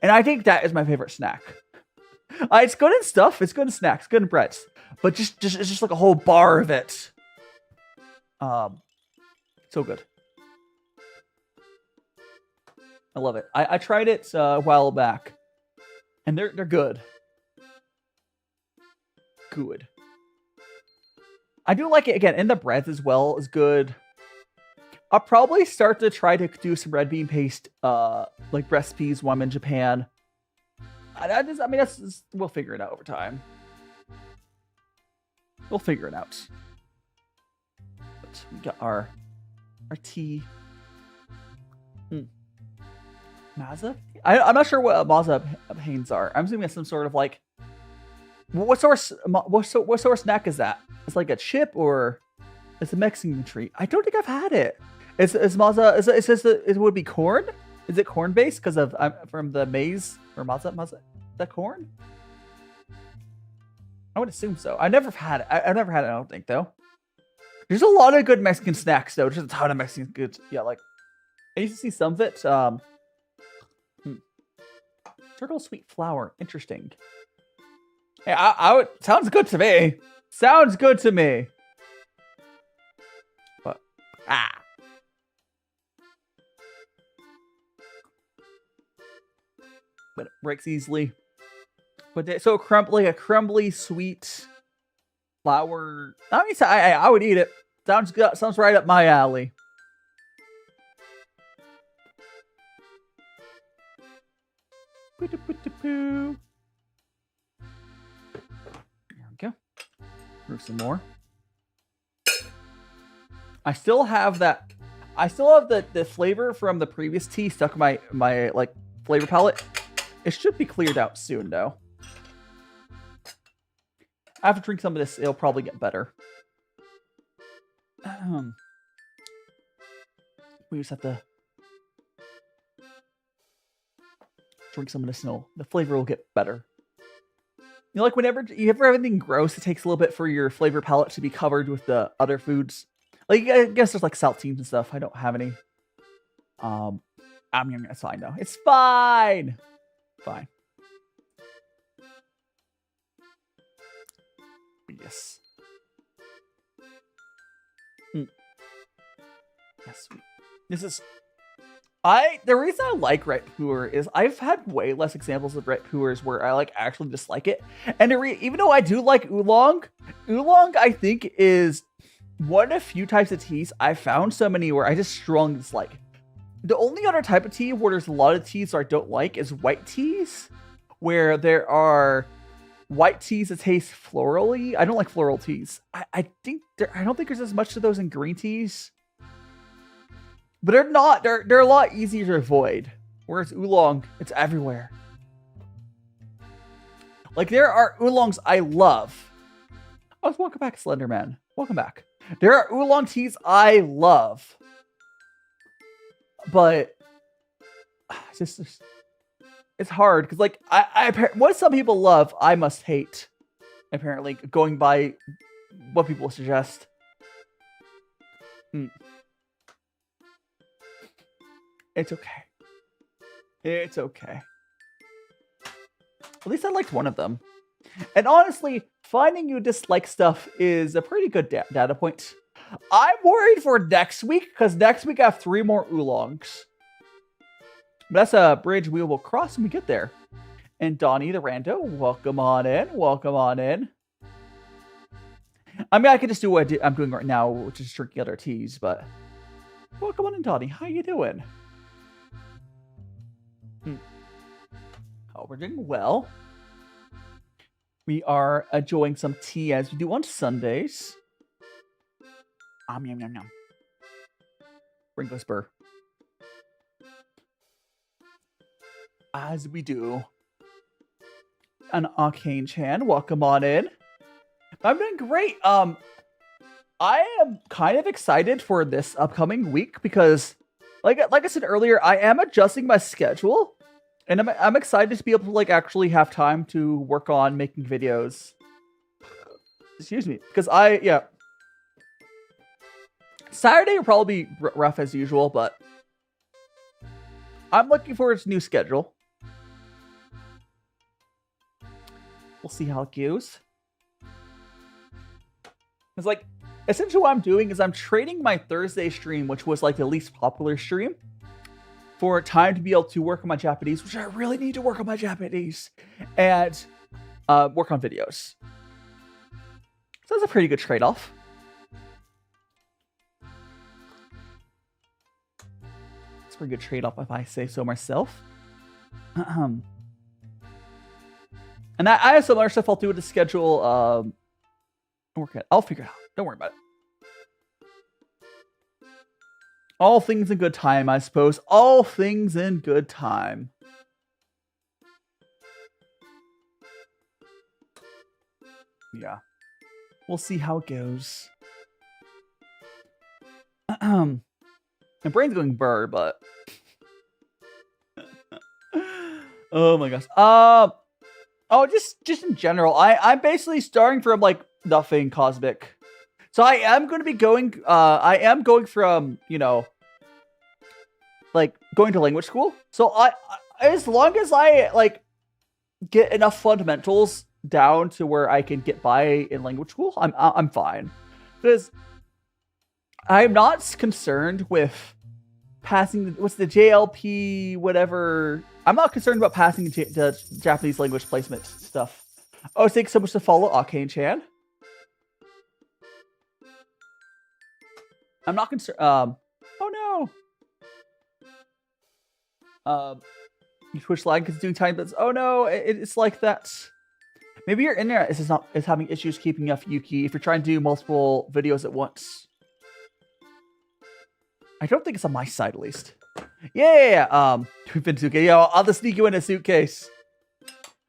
and I think that is my favorite snack. It's good in stuff. It's good in snacks. Good in breads. But it's just like a whole bar of it. So good. I love it. I tried it a while back. And they're good. Good. I do like it, again, in the breads as well is good. I'll probably start to try to do some red bean paste like recipes while I'm in Japan. We'll figure it out over time. We'll figure it out. But we got our tea. Mazza? I'm not sure what Mazza pains are. I'm assuming it's some sort of like, what sort of snack is that? It's like a chip or it's a Mexican treat. I don't think I've had it. Is Mazza? It would be corn? Is it corn based because of from the maize or Mazza? Is that corn? I would assume so. I've never had it. I've never had it. I don't think though. There's a lot of good Mexican snacks though. There's a ton of Mexican goods. Yeah, like I used to see some of it. Turtle sweet flour. Interesting. Yeah, I would. Sounds good to me. Sounds good to me. But but it breaks easily. But it's so crumbly, a crumbly sweet flour. I would eat it. Sounds good. Sounds right up my alley. There we go. Prove some more. I still have that. I still have the flavor from the previous tea stuck in my like flavor palette. It should be cleared out soon though. I have to drink some of this. It'll probably get better. We just have to drink some of this and the flavor will get better. You know, like whenever you have anything gross, it takes a little bit for your flavor palette to be covered with the other foods. Like, I guess there's like saltines and stuff. I don't have any. It's fine though. It's fine. Fine. Yes. Yes. This is. The reason I like Red Pu'er is I've had way less examples of Red Pu'ers where I like actually dislike it. And even though I do like Oolong I think is one of the few types of teas I found so many where I just strongly dislike. The only other type of tea where there's a lot of teas I don't like is white teas, where there are white teas that taste florally. I don't like floral teas. I don't think there's as much of those in green teas. But they're not. They're a lot easier to avoid. Whereas Oolong, it's everywhere. Like there are Oolongs I love. Oh, welcome back, Slenderman. Welcome back. There are Oolong teas I love. But it's hard because like what some people love, I must hate. Apparently, going by what people suggest. It's okay. It's okay. At least I liked one of them. And honestly, finding you dislike stuff is a pretty good data point. I'm worried for next week, because next week I have 3 more Oolongs. But that's a bridge we will cross when we get there. And Donnie the Rando, welcome on in. Welcome on in. I mean, I could just do what I'm doing right now, which is drinking other teas, but... Welcome on in, Donnie. How you doing? Oh, we're doing well. We are enjoying some tea as we do on Sundays. Yum, yum, yum. Ringo Spur. As we do. And Arcane Chan, welcome on in. I'm doing great. I am kind of excited for this upcoming week because, like I said earlier, I am adjusting my schedule, and I'm excited to be able to like actually have time to work on making videos. Excuse me, because Saturday will probably be rough as usual, but I'm looking forward to a new schedule. We'll see how it goes. It's like, essentially what I'm doing is I'm trading my Thursday stream, which was like the least popular stream, for time to be able to work on my Japanese, which I really need to work on my Japanese, and work on videos. So that's a pretty good trade-off. It's a pretty good trade-off if I say so myself. And I have some other stuff I'll do with the schedule. I'll figure it out. Don't worry about it. All things in good time, I suppose. All things in good time. Yeah. We'll see how it goes. My brain's going burr, but... Oh my gosh. Oh, just in general, I'm basically starting from like nothing cosmic. So I am going to be going, I am going from, you know, like going to language school. So I as long as I like get enough fundamentals down to where I can get by in language school, I'm fine. Because I'm not concerned with passing, what's the JLP, whatever. I'm not concerned about passing the Japanese language placement stuff. Oh, thanks so much to follow Arcane-chan. I'm not concerned. Oh no. Twitch lag is doing time bits. Oh no, it's like that. Maybe your internet is having issues keeping up, Yuki, if you're trying to do multiple videos at once. I don't think it's on my side, at least. Yeah. We've been to yo, I'll just sneak you in a suitcase.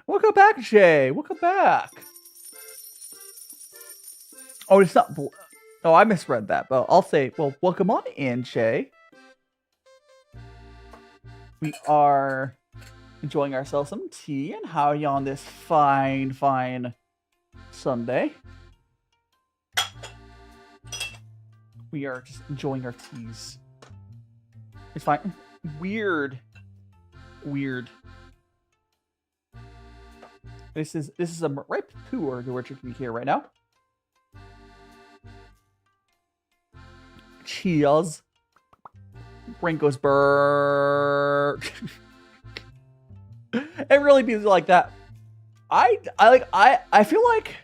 Welcome back, Jay. Welcome back. Oh, it's not. Oh, I misread that, but I'll say, well, welcome on in, Jay. We are enjoying ourselves some tea, and how are you on this fine Sunday? We are just enjoying our teas. It's fine. Weird. This is a ripe Pu'er that we're drinking here right now. Cheers. Ringo's bird. It really be like that. I feel like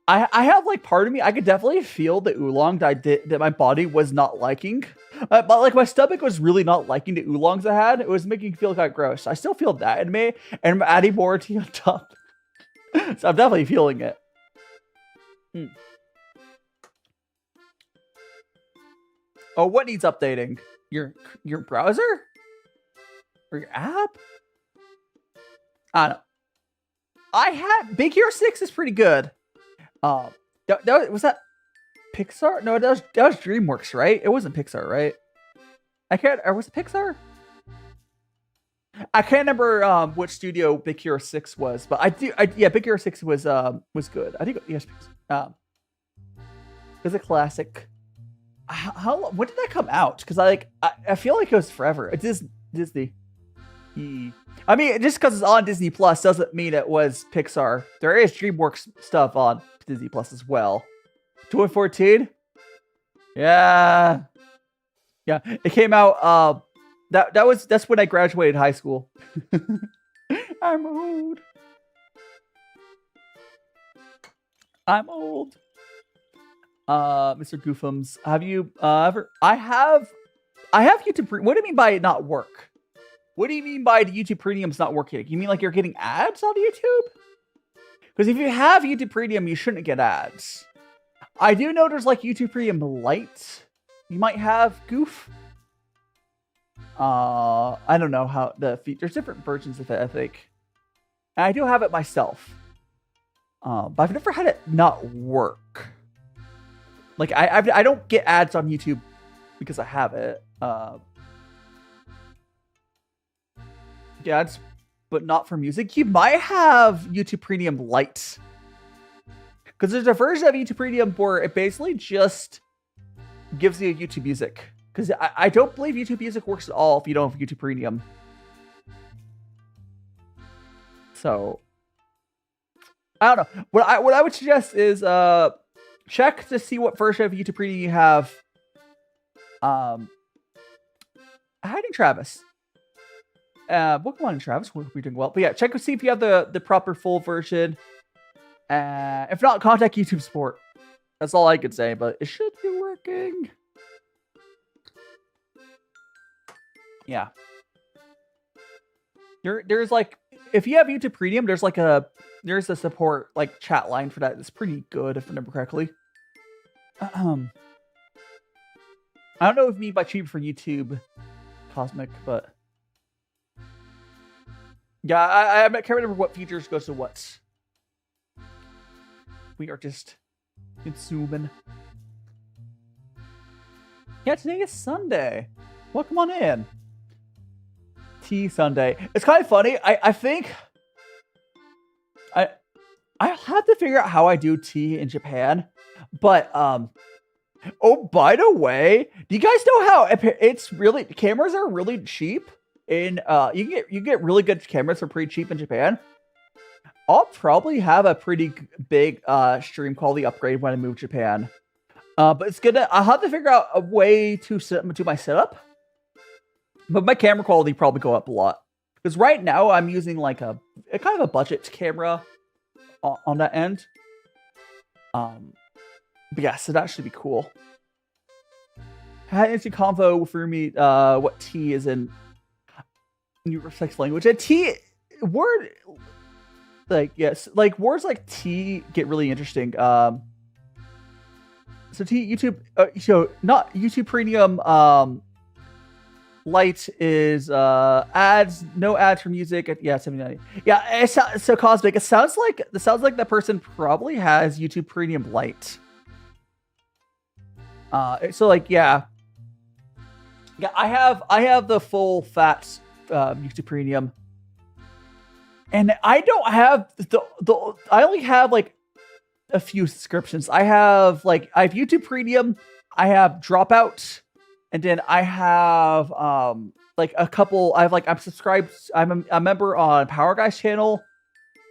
I have like part of me, I could definitely feel the oolong that my body was not liking. But like my stomach was really not liking the oolongs I had. It was making me feel kind of gross. I still feel that in me, and I'm adding more tea on top. So I'm definitely feeling it. Oh, what needs updating? Your browser? Or your app? I don't know. I had Big Hero 6 is pretty good. Was that Pixar? No, that was DreamWorks, right? It wasn't Pixar, right? Or was it Pixar? I can't remember which studio Big Hero 6 was, but yeah, Big Hero 6 was good. I think yes, it was a classic. When did that come out? Because I feel like it was forever. It is Disney. I mean, just because it's on Disney Plus doesn't mean it was Pixar. There is DreamWorks stuff on Disney Plus as well. 2014? Yeah. It came out. That's when I graduated high school. I'm old. I'm old. Mr. Goofums, have you ever? I have YouTube. What do you mean by it not work? What do you mean by the YouTube Premium's not working? You mean like you're getting ads on YouTube? Because if you have YouTube Premium, you shouldn't get ads. I do know there's like YouTube Premium Lite. You might have Goof. I don't know how there's different versions of it, I think. And I do have it myself. But I've never had it not work. Like I don't get ads on YouTube because I have it. Yeah, ads, but not for music. You might have YouTube Premium Lite. Because there's a version of YouTube Premium where it basically just gives you YouTube Music. Because I don't believe YouTube Music works at all if you don't have YouTube Premium. So, I don't know. What I would suggest is check to see what version of YouTube Premium you have. Hiding Travis. Welcome on, Travis. We're doing well. But yeah, check to see if you have the proper full version. If not, contact YouTube support. That's all I could say, but it should be working. Yeah. There's like, if you have YouTube Premium, there's a support like chat line for that. It's pretty good if I remember correctly. I don't know if you mean by cheap for YouTube Cosmic, but yeah, I can't remember what features goes to what. We are just consuming. Yeah, today is Sunday. Welcome on in. Tea Sunday. It's kind of funny. I think I have to figure out how I do tea in Japan. But oh, by the way, do you guys know how it's really cameras are really cheap in you get really good cameras for pretty cheap in Japan. I'll probably have a pretty big stream quality upgrade when I move to Japan. But I'll have to figure out a way to do my setup. But my camera quality probably go up a lot. Because right now I'm using like a kind of a budget camera on that end. But yeah, so that should be cool. Had instant convo for me what T is in new reflex language. And T word like yes, like words like T get really interesting. So T YouTube not YouTube Premium Lite is ads, no ads for music at $7.90. Yeah, so Cosmic, it sounds like that person probably has YouTube Premium Lite. So like yeah, I have the full fat YouTube Premium, and I don't have I only have like a few subscriptions. I have YouTube Premium, I have Dropout. And then I have like a couple. I'm subscribed. I'm a member on Power Guy's channel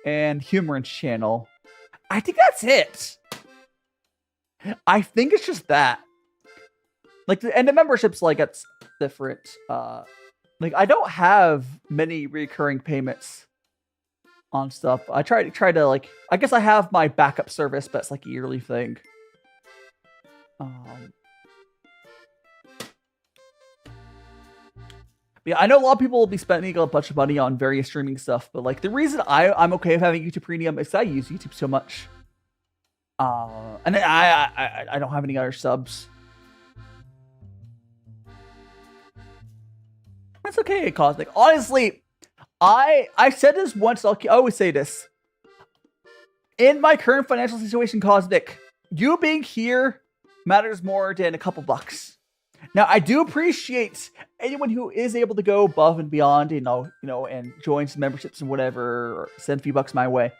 and Humorant's channel. I think that's it. I think it's just that. And the memberships it's different. I don't have many recurring payments on stuff. I try to I guess I have my backup service, but it's like a yearly thing. Yeah, I know a lot of people will be spending a bunch of money on various streaming stuff, but the reason I'm okay with having YouTube Premium is I use YouTube so much. And I don't have any other subs. That's okay, Cosmic. Honestly, I said this once, I always say this. In my current financial situation, Cosmic, you being here matters more than a couple bucks. Now, I do appreciate anyone who is able to go above and beyond, and join some memberships and whatever, or send a few bucks my way.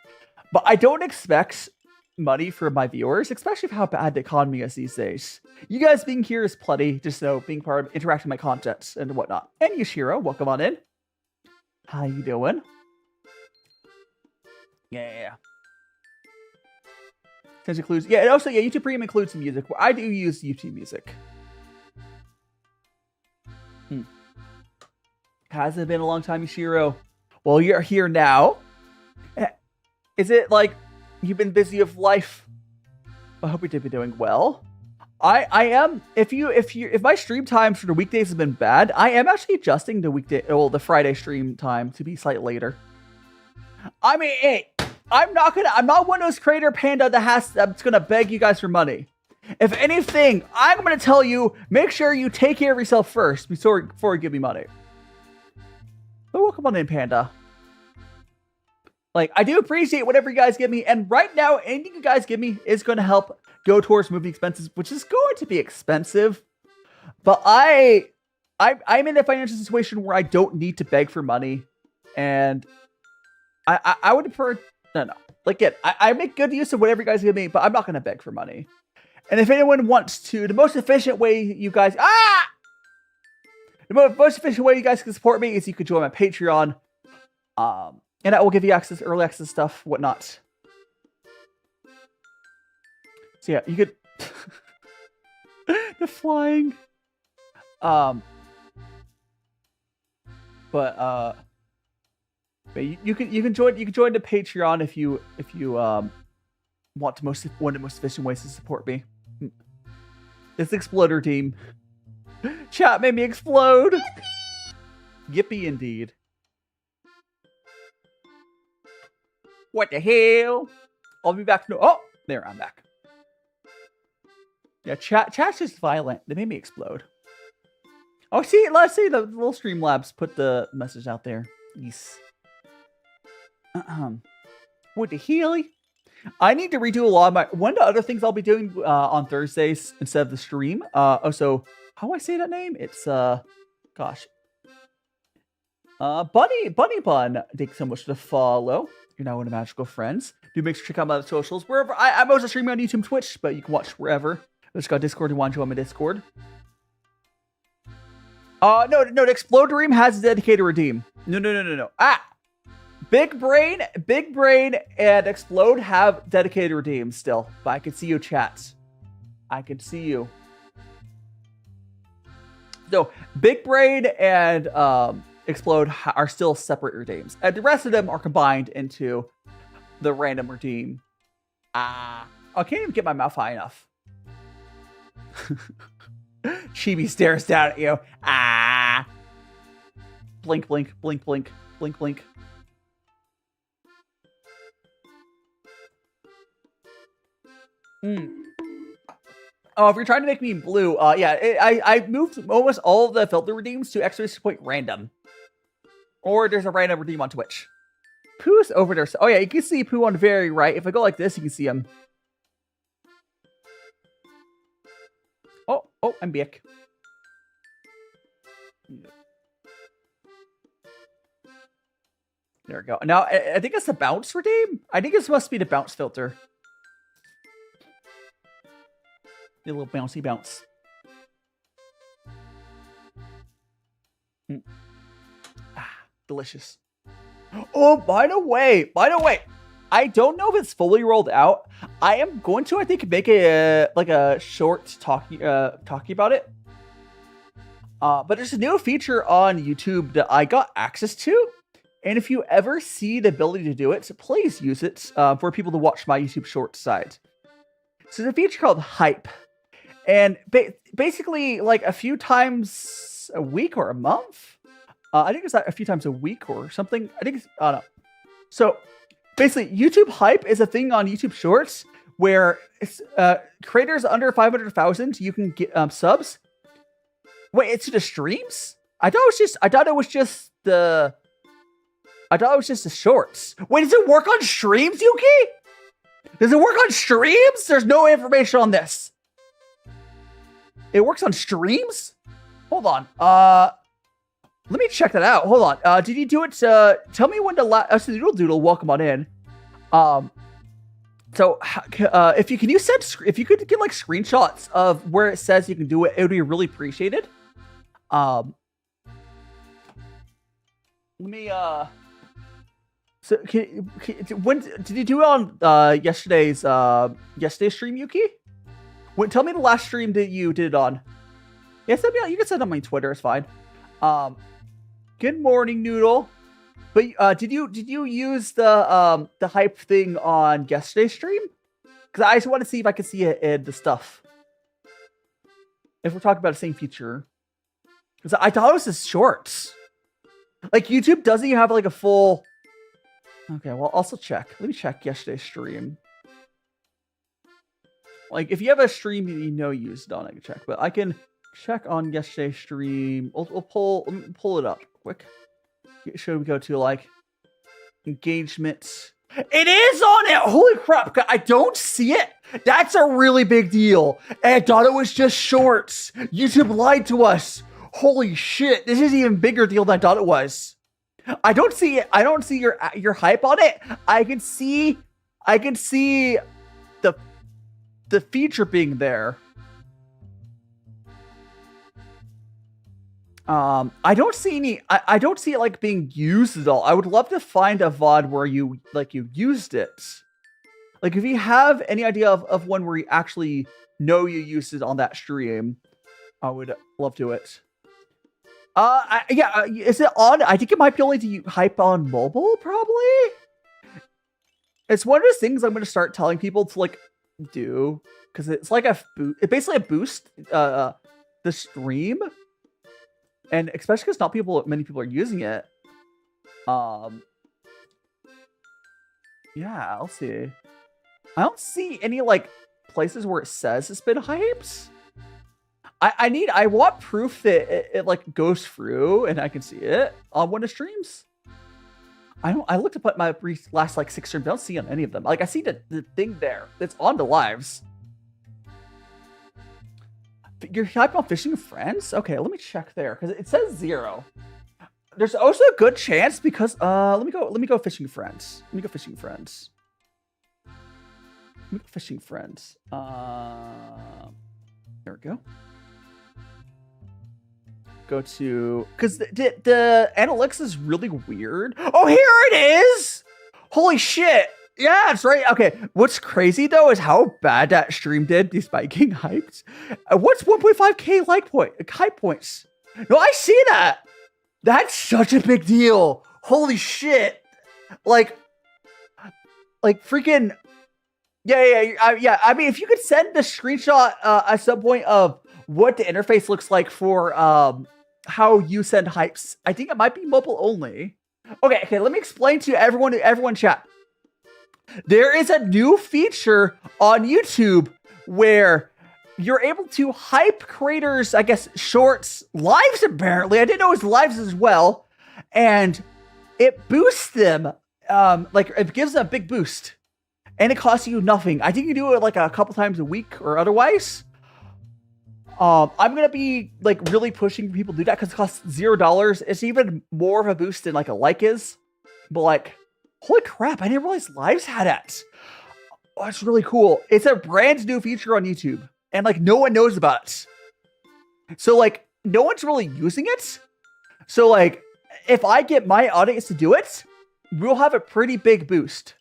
But I don't expect money for my viewers, especially for how bad the economy is these days. You guys being here is plenty, just being part of interacting with my content and whatnot. And Yoshiro, welcome on in. How you doing? Yeah. This includes, and also, YouTube Premium includes music. I do use YouTube Music. Hasn't been a long time, Yoshiro. Well, you're here now. Is it like you've been busy with life I hope you did be doing well. I am. If my stream times for the weekdays have been bad, I am actually adjusting the Friday stream time to be slightly later. I mean, hey, I'm not one of those creator panda that's gonna beg you guys for money. If anything, I'm gonna tell you, make sure you take care of yourself first before you give me money. But welcome on in, Panda. Like, I do appreciate whatever you guys give me, and right now, anything you guys give me is going to help go towards movie expenses, which is going to be expensive. But I'm in a financial situation where I don't need to beg for money, and I would prefer no. Like, I make good use of whatever you guys give me, but I'm not going to beg for money. And if anyone wants to, the most efficient way you guys most efficient way you guys can support me is you could join my Patreon. And I will give you early access stuff, whatnot. So yeah, you could the flying. But you can join the Patreon if you want one of the most efficient ways to support me. It's the Exploder team. Chat made me explode. Yippee indeed. What the hell? I'll be back. No, oh, there, I'm back. Yeah, chat's just violent. They made me explode. Oh, see, let's see the little Streamlabs put the message out there. Yes. What the hell? I need to redo a lot of my. One of the other things I'll be doing on Thursdays instead of the stream. Also, how do I say that name? It's gosh. Bunny Bun. Thanks so much for the follow. You're now one of Magical Friends. Do make sure to check out my other socials. Wherever I'm mostly streaming on YouTube and Twitch, but you can watch wherever. I just got Discord. You want to join my Discord? No, the Explode Dream has a dedicated redeem. No. Big Brain, and Explode have dedicated redeems still. But I can see you, chats. I can see you. So, Big Brain and Explode are still separate redeems. And the rest of them are combined into the random redeem. I can't even get my mouth high enough. Chibi stares down at you. Blink, blink, blink, blink, blink, blink. Oh, if you're trying to make me blue, yeah, I moved almost all of the filter redeems to exclamation point random. Or there's a random redeem on Twitch. Pooh's over there. Oh yeah, you can see Pooh on the very right. If I go like this, you can see him. Oh, I'm back. There we go. Now, I think it's the bounce redeem. I think this must be the bounce filter. A little bouncy bounce. Delicious. Oh, by the way, I don't know if it's fully rolled out. I am going to, I think, make a short talking about it. But there's a new feature on YouTube that I got access to, and if you ever see the ability to do it, please use it for people to watch my YouTube short side. So there's a feature called Hype, and basically, like a few times a week or a month. I think it's a few times a week or something. I think it's, I don't know. So basically, YouTube Hype is a thing on YouTube Shorts where it's creators under 500,000, you can get subs. Wait, it's the streams? I thought it was just the shorts. Wait, does it work on streams, Yuki? Does it work on streams? There's no information on this. It works on streams? Hold on. Let me check that out. Hold on. Did you do it? Tell me when the last Doodle, welcome on in. So if you could get like screenshots of where it says you can do it, it would be really appreciated. Let me so when did you do it on yesterday's stream, Yuki? Tell me the last stream that you did it on. Yeah, you can send it on my Twitter, it's fine. Good morning, Noodle. But did you use the hype thing on yesterday's stream? Because I just want to see if I can see it in the stuff. If we're talking about the same feature. Because I thought it was just shorts. Like, YouTube doesn't even have, like, a full... Okay, well, also check. Let me check yesterday's stream. Like, if you have a stream that you know you used on, I can check. But I can check on yesterday's stream. Let me pull it up quick. Should we go to, like, engagement? It is on it! Holy crap! I don't see it! That's a really big deal. And I thought it was just shorts. YouTube lied to us. Holy shit! This is an even bigger deal than I thought it was. I don't see it. I don't see your hype on it. I can see the feature being there. I don't see any. I don't see it like being used at all. I would love to find a VOD where you used it. Like if you have any idea of one where you actually know you used it on that stream, I would love to it. Yeah, is it on? I think it might be only to hype on mobile, probably. It's one of those things I'm going to start telling people to like do because it's like it's basically a boost the stream, and especially because many people are using it. Yeah, I'll see. I don't see any like places where it says it's been hyped. I want proof that it like goes through and I can see it on one of the streams. I looked up at my last like 6 streams. I don't see on any of them. Like I see the thing there. It's on the lives. You're hyped on fishing with friends? Okay, let me check there because it says 0. There's also a good chance because let me go fishing with friends. Let me go fishing with friends. Let me go fishing with friends. There we go. Go to because the analytics is really weird. Oh, here it is! Holy shit! Yeah, that's right. Okay, what's crazy though is how bad that stream did despite getting hyped. What's 1.5k hype points? No, I see that. That's such a big deal. Holy shit! Like freaking. Yeah. I mean, if you could send the screenshot at some point of what the interface looks like for how you send hypes, I think it might be mobile only. Okay. Let me explain to everyone chat. There is a new feature on YouTube where you're able to hype creators, I guess, shorts, lives apparently. I didn't know it was lives as well. And it boosts them. Like it gives them a big boost. And it costs you nothing. I think you do it like a couple times a week or otherwise. I'm gonna be like really pushing people to do that because it costs $0. It's even more of a boost than like a like is. But like, holy crap! I didn't realize lives had it. Oh, that's really cool. It's a brand new feature on YouTube, and like no one knows about it. So like no one's really using it. So like, if I get my audience to do it, we'll have a pretty big boost.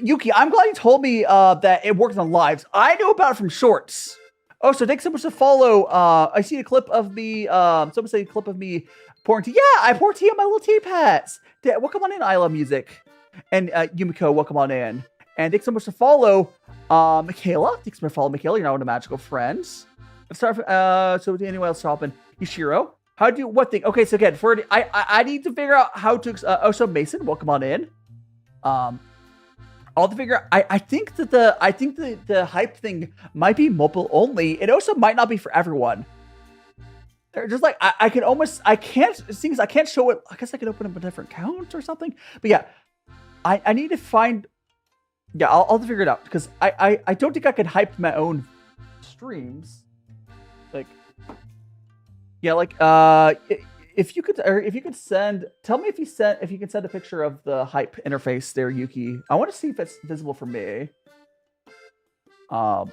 Yuki, I'm glad you told me that it works on lives. I knew about it from shorts. Oh, so thanks so much to follow. I see a clip of me. Someone say a clip of me pouring tea. Yeah, I pour tea on my little tea pets. Welcome on in, I Love Music. And Yumiko, welcome on in. And thanks so much to follow Michaela. Thanks for following Michaela. You're now one of Magical Friends. Let's start. So anyone else shopping? Ishiro, what thing? Okay, so again, I need to figure out how to. So Mason, welcome on in. I'll have to figure out. I think that the hype thing might be mobile only. It also might not be for everyone. They're just like I can't. It seems I can't show it. I guess I could open up a different account or something. But yeah, I need to find. Yeah, I'll have to figure it out because I don't think I can hype my own streams. Like, yeah, like if you could send, tell me if you can send a picture of the hype interface there, Yuki. I want to see if it's visible for me. Tell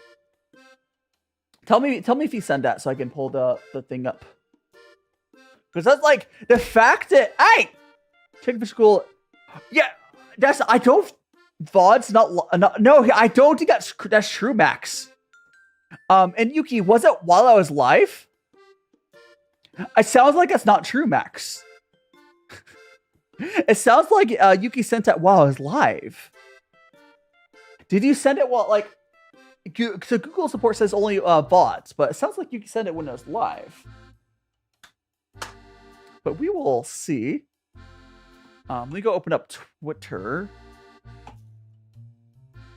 me if you send that so I can pull the thing up. Because that's like the fact that check for school. Yeah, I don't. VOD's not no. I don't think that's true, Max. And Yuki, was it while I was live? It sounds like that's not true, Max. It sounds like Yuki sent that while I was live. Did you send it while like? So Google support says only VODs, but it sounds like you can send it when it's live. But we will see. Let me go open up Twitter.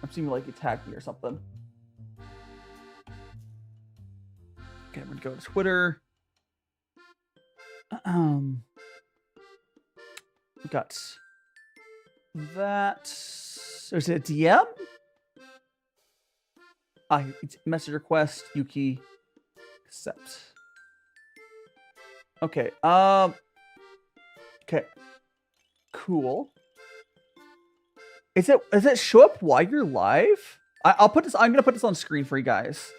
I'm seeing like you tagged me or something. Okay, I'm gonna go to Twitter. We got that. So is it a DM? Message request, Yuki, accept. Okay. Okay. Cool. Does it show up while you're live? I'll put this. I'm gonna put this on screen for you guys.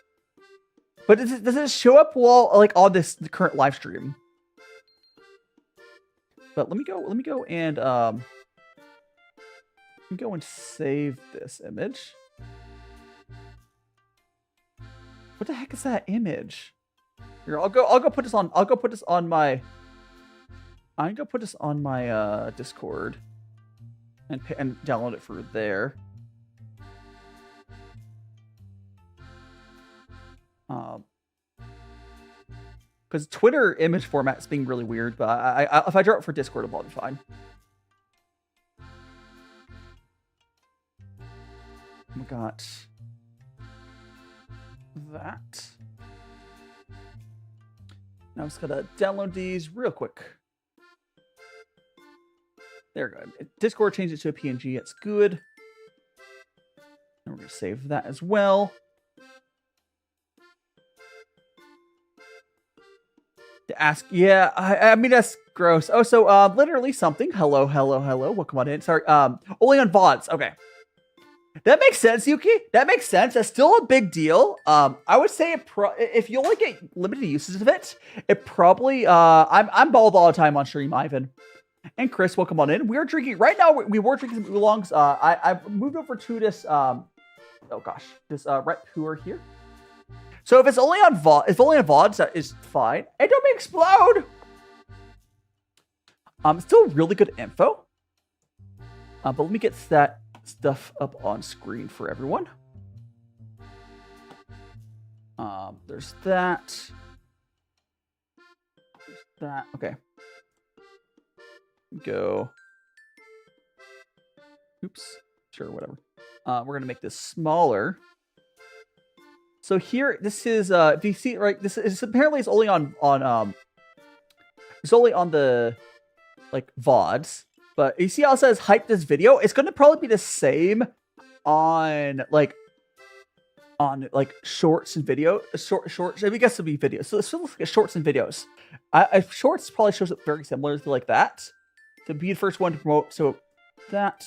But does it show up while like on the current live stream? But let me go and save this image. What the heck is that image? Here, I'll go put this on my Discord and download it for there. Because Twitter image format is being really weird, but if I draw it for Discord, it'll be fine. We got that. Now I'm just gonna download these real quick. There we go. Discord changed it to a PNG. It's good. And we're gonna save that as well. To ask, yeah, I mean that's gross. Oh, so literally something. Hello. Welcome on in. Sorry, only on VODs. Okay. That makes sense, Yuki. That makes sense. That's still a big deal. I would say if you only get limited uses of it, it probably I'm bald all the time on stream, Ivan. And Chris, welcome on in. We are drinking right now. We were drinking some oolongs. I moved over to this this Red Pu'er here. So if it's only on VODs, that is fine. And don't explode. Still really good info. But let me get that stuff up on screen for everyone. There's that. There's that. Okay. Go. Oops. Sure, whatever. We're gonna make this smaller. So here, this is if you see right, this is apparently it's only on it's only on the like VODs. But you see how it says hype this video? It's going to probably be the same on like shorts and video. Shorts. I guess it'll be videos. So it's still like shorts and videos. Shorts probably shows up very similar to like that. To be the first one to promote. So that.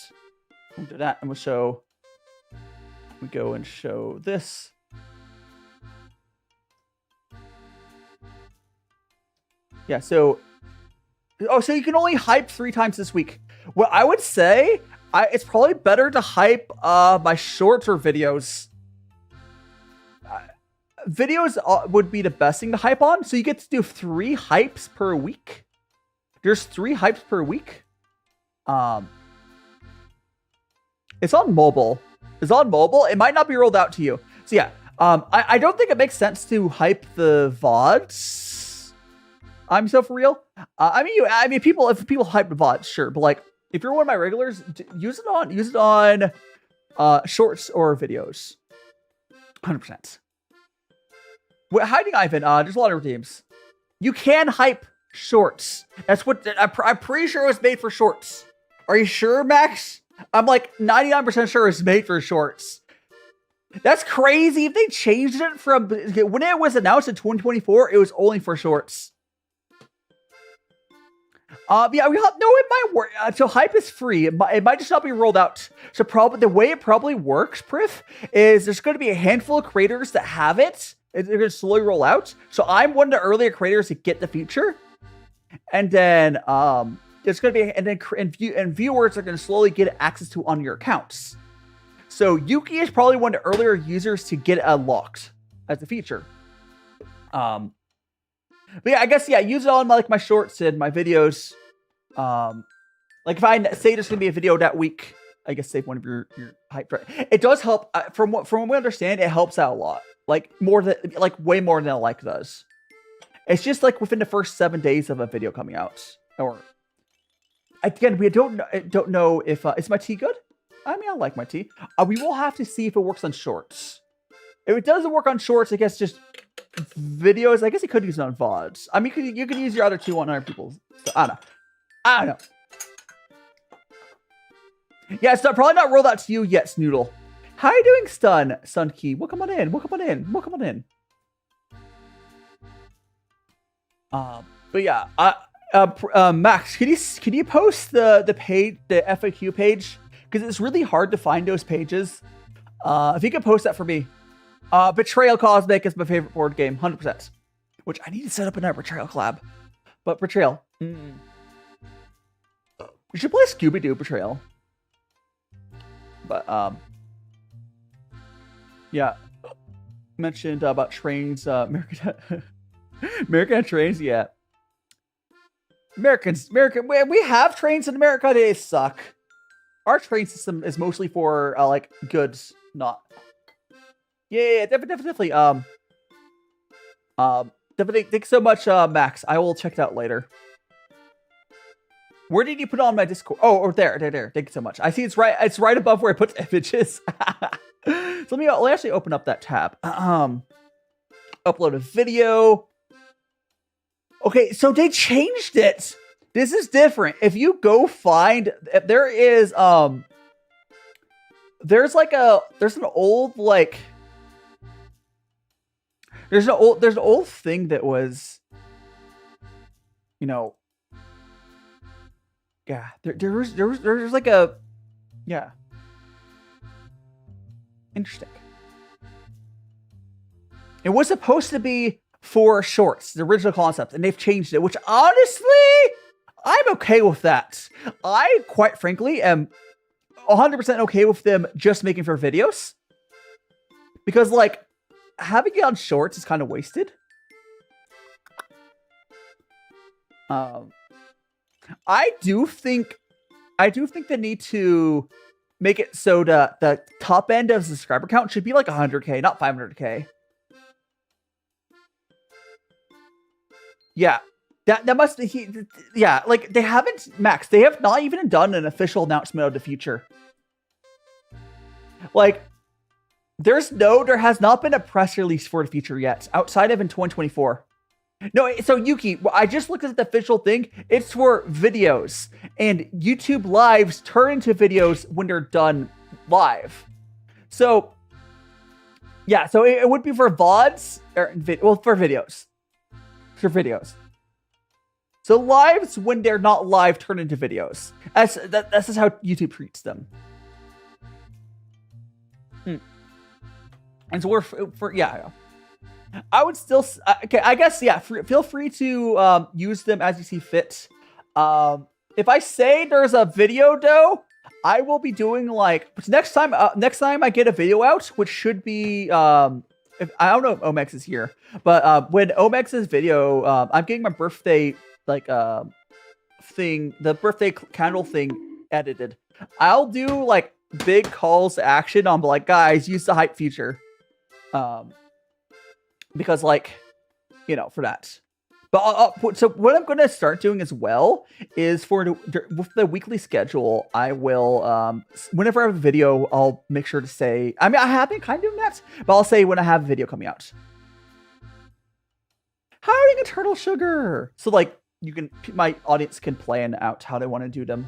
We'll do that. And we'll show. We go and show this. Yeah, so. Oh, so you can only hype 3 times this week. Well, I would say it's probably better to hype my shorts or videos. Videos would be the best thing to hype on. So you get to do 3 hypes per week. There's 3 hypes per week. It's on mobile. It's on mobile. It might not be rolled out to you. So yeah, I don't think it makes sense to hype the VODs. I'm so for real. I mean, if people hype the VODs, sure, but like if you're one of my regulars, use it on shorts or videos. 100%. Hiding Ivan. There's a lot of teams. You can hype shorts. That's what I'm pretty sure it was made for shorts. Are you sure, Max? I'm like 99% sure it's made for shorts. That's crazy. If they changed it from when it was announced in 2024, it was only for shorts. Yeah, it might work. So hype is free. It might just not be rolled out. So probably the way it probably works, Prith, is there's going to be a handful of creators that have it. They're going to slowly roll out. So I'm one of the earlier creators to get the feature, and then there's going to be and viewers are going to slowly get access to on your accounts. So Yuki is probably one of the earlier users to get it unlocked as a feature. But yeah, I guess, yeah, use it on my shorts and my videos. Like if I say there's going to be a video that week, I guess, save one of your hype. It does help. From what we understand, it helps out a lot. Like way more than a like does. It's just like within the first 7 days of a video coming out. Or again, we don't know if is my tea good? I mean, I like my tea. We will have to see if it works on shorts. If it doesn't work on shorts, I guess just videos. I guess you could use it on VODs. I mean, you could use your other two on other people's. So, I don't know. Yeah, it's probably not rolled out to you yet, Snoodle. How are you doing, Sunkey? Welcome on in. Welcome on in. Welcome on in. But yeah, Max, can you post the page, the FAQ page? Because it's really hard to find those pages. If you could post that for me. Betrayal Cosmic is my favorite board game, 100%. Which I need to set up another Betrayal collab. But Betrayal. We should play Scooby-Doo Betrayal. But, yeah. Mentioned about trains, American trains, yeah. We have trains in America, they suck. Our train system is mostly for, like, goods, not... Yeah, definitely. Definitely. Thanks so much, Max. I will check it out later. Where did you put on my Discord? Oh, or there. Thank you so much. I see it's right above where I put the images. So let me actually open up that tab. Upload a video. Okay, so they changed it. This is different. If you go find, there is there's an old like. There's an old thing that was, you know, yeah. There's like a, yeah. Interesting. It was supposed to be for shorts, the original concept, and they've changed it, which honestly, I'm okay with that. I, quite frankly, am 100% okay with them just making for videos. Because, like, having it on shorts is kind of wasted. I do think they need to make it so the top end of the subscriber count should be like 100k, not 500k. Yeah, that must be yeah. Like they haven't, Max. They have not even done an official announcement of the future. Like. There has not been a press release for the future yet, outside of in 2024. No, so Yuki, I just looked at the official thing. It's for videos, and YouTube lives turn into videos when they're done live. So, yeah, so it would be for VODs, for videos. For videos. So lives, when they're not live, turn into videos. That's just how YouTube treats them. And so we're for yeah. I would still okay. I guess yeah. Feel free to use them as you see fit. If I say there's a video though, I will be doing like next time I get a video out, which should be if I don't know if Omex is here, but when Omex's video, I'm getting my birthday like thing, the birthday candle thing edited. I'll do like big calls to action on like guys use the hype feature. Because like, you know, for that. But so what I'm going to start doing as well is with the weekly schedule, I will, whenever I have a video, I'll make sure to say, I mean, I have been kind of doing that, but I'll say when I have a video coming out. How are you doing, Turtle Sugar? So like, my audience can plan out how they want to do them.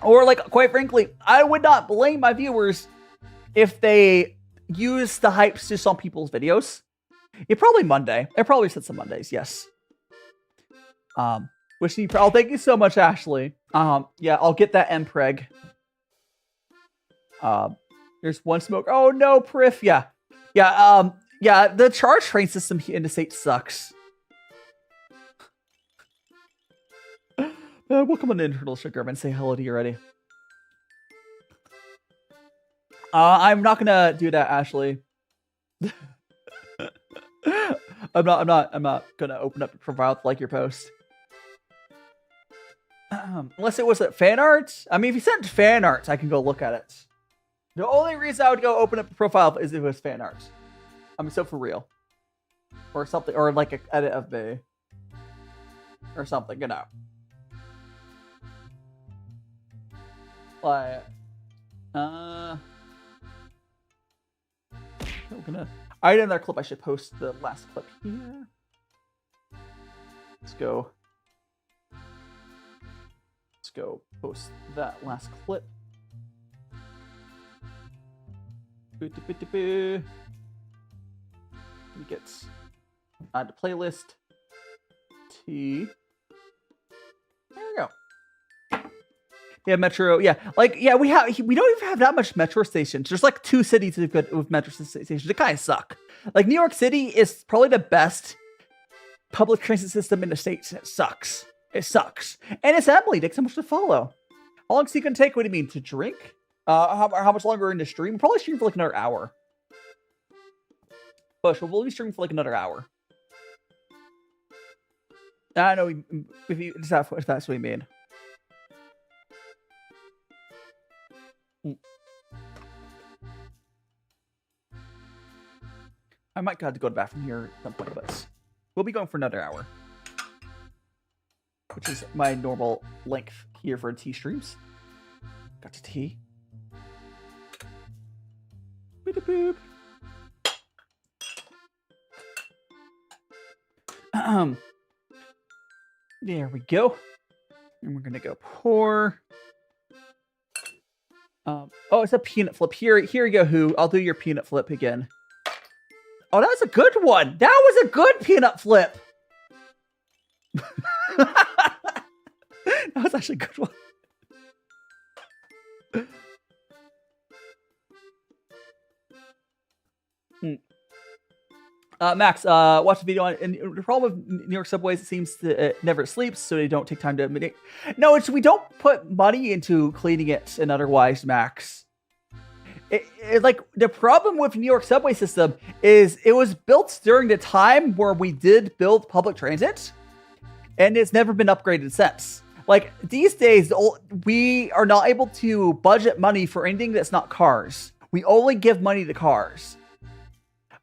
Or like, quite frankly, I would not blame my viewers if they use the hypes just on people's videos. Probably Monday. I probably said some Mondays, yes. Wishing you thank you so much, Ashley. Yeah, I'll get that MPreg. There's one smoke. Oh no, Priff. Yeah. Yeah, the charge train system in the state sucks. Welcome on in, Turtle Sugar, and say hello to you already. I'm not gonna do that, Ashley. I'm not gonna open up a profile to like your post. Unless it was fan art. I mean, if you sent fan art, I can go look at it. The only reason I would go open up a profile is if it was fan art. I mean, so for real. Or something, or like an edit of me. Or something, you know. Like, I'm gonna. I had another clip. I should post the last clip here. Let's go. Let's go post that last clip. Let me get add to playlist. T. There we go. Yeah, Metro. Yeah, like we don't even have that much metro stations. There's like 2 cities with metro stations. They kind of suck. Like New York City is probably the best public transit system in the states. And it sucks. It sucks. And it's Emily. Takes so much to follow. How long is he gonna take? What do you mean to drink? How much longer in the stream? We'll probably stream for like another hour. Push. We'll be streaming for like another hour. I know if that's what you mean. I might have to go to the bathroom here at some point, but we'll be going for another hour, which is my normal length here for tea streams. Got to tea. Boop. There we go. And we're gonna go pour. Oh, it's a peanut flip. Here you go, Who. I'll do your peanut flip again. Oh, that was a good one. That was a good peanut flip. That was actually a good one. Max, watch the video on. And the problem with New York subways, it seems to never sleeps, so they don't take time to admit. No, it's we don't put money into cleaning it and otherwise, Max. Like the problem with New York subway system is it was built during the time where we did build public transit, and it's never been upgraded since. Like these days, we are not able to budget money for anything that's not cars. We only give money to cars.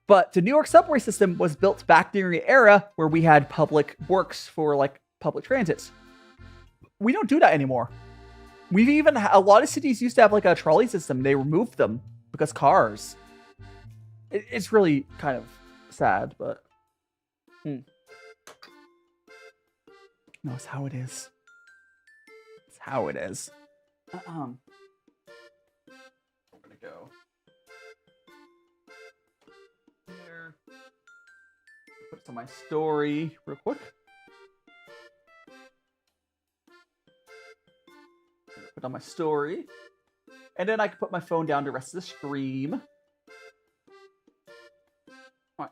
But the New York subway system was built back during the era where we had public works for like public transit. We don't do that anymore. We've even a lot of cities used to have like a trolley system. They removed them because cars. It's really kind of sad, but no, it's how it is. It's how it is. I'm gonna go here. Put it on my story real quick. Put on my story, and then I can put my phone down to rest of the stream. All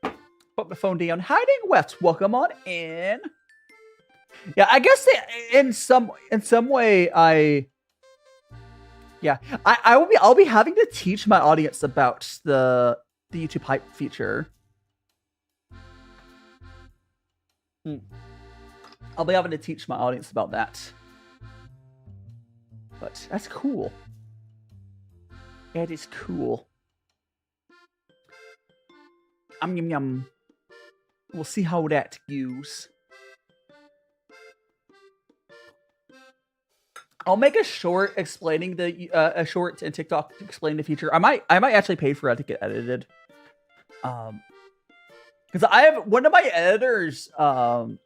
right. Put my phone down. Hiding Weft, welcome on in. Yeah, I guess in some way I'll be having to teach my audience about the YouTube hype feature. I'll be having to teach my audience about that. But that's cool. It is cool. Yum yum. We'll see how that goes. I'll make a short explaining a short in TikTok to explain the feature. I might actually pay for that to get edited. Because I have one of my editors that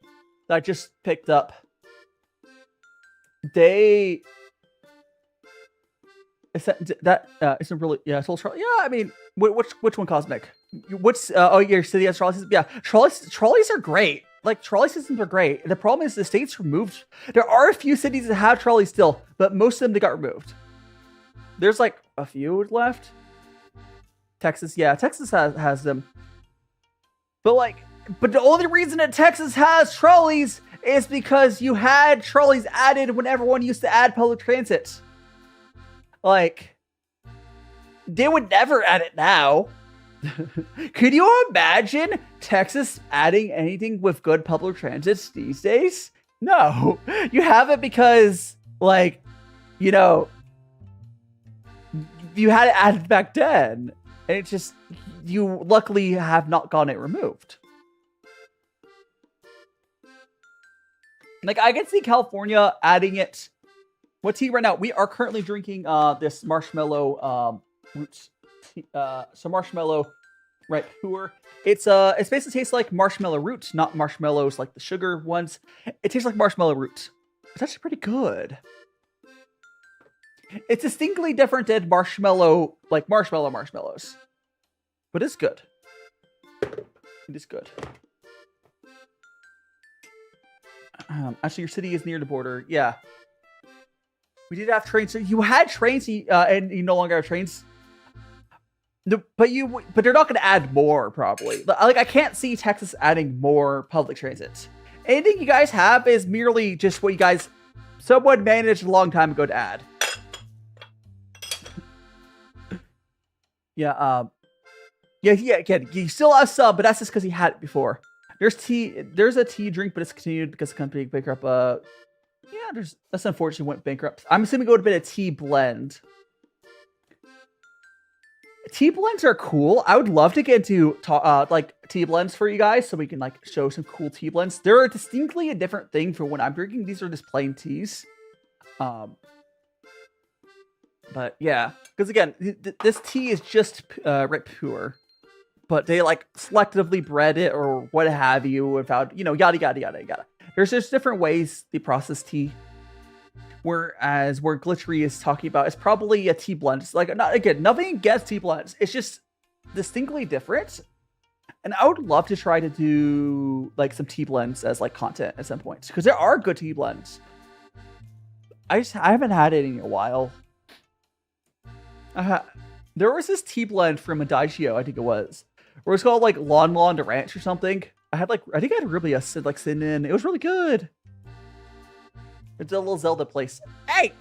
I just picked up. They isn't really Soul Trolley. Yeah, I mean, which one Cosmic? What's your city has trolley system? Yeah, trolleys are great. Like trolley systems are great. The problem is the state's removed. There are a few cities that have trolleys still, but most of them they got removed. There's like a few left. Texas, yeah, Texas has them. But the only reason that Texas has trolleys is because you had trolleys added when everyone used to add public transit. Like, they would never add it now. Could you imagine Texas adding anything with good public transit these days? No, you have it because, like, you know, you had it added back then, and it's just, you luckily have not gotten it removed. Like, I can see California adding it. What tea right now? We are currently drinking this marshmallow roots tea, so marshmallow, right? Pu'er. It's basically tastes like marshmallow roots, not marshmallows like the sugar ones. It tastes like marshmallow roots. It's actually pretty good. It's distinctly different than marshmallow, like marshmallows, but it's good. It is good. Actually, your city is near the border. Yeah. We did have trains. So you had trains, and you no longer have trains. No, but they're not going to add more, probably. Like, I can't see Texas adding more public transit. Anything you guys have is merely just what you guys, someone managed a long time ago to add. Yeah. Yeah. Again, you still have some, but that's just because he had it before. There's a tea drink, but it's continued because the company bankrupt. Yeah, that's unfortunate. Went bankrupt. I'm assuming it would have been a tea blend. Tea blends are cool. I would love to get into like tea blends for you guys, so we can like show some cool tea blends. They're distinctly a different thing from what I'm drinking. These are just plain teas. But yeah, because again, this tea is just right Pu'er. But they like selectively bred it or what have you without, yada, yada, yada, yada. There's just different ways they process tea. Whereas where Glittery is talking about, it's probably a tea blend. It's like, nothing against tea blends. It's just distinctly different. And I would love to try to do like some tea blends as like content at some point. Because there are good tea blends. I haven't had it in a while. There was this tea blend from a Daishio, I think it was. Where it's called like Lon Lon to Ranch or something. I think I had really like sitting in. It was really good. It's a little Zelda place. Hey!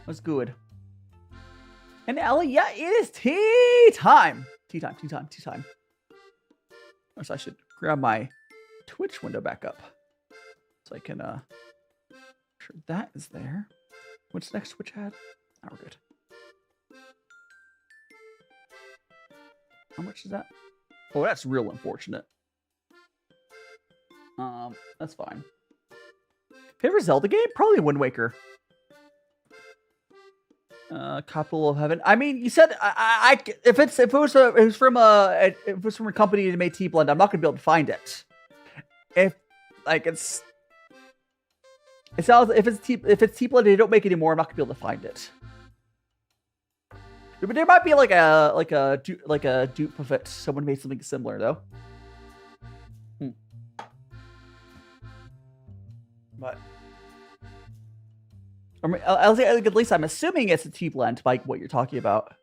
That's good. And Ellie, yeah, it is tea time. Tea time. So I should grab my Twitch window back up. So I can, sure that is there. What's next Twitch ad? Oh, we're good. How much is that? Oh, that's real unfortunate. That's fine. Favorite Zelda game? Probably Wind Waker. Capital of Heaven. I mean, you said if it was from a company that made tea blend, I'm not gonna be able to find it. If it's tea blend, they don't make it anymore. I'm not gonna be able to find it. But there might be like a dupe of it. Someone made something similar though. But at least I'm assuming it's a tea blend by what you're talking about.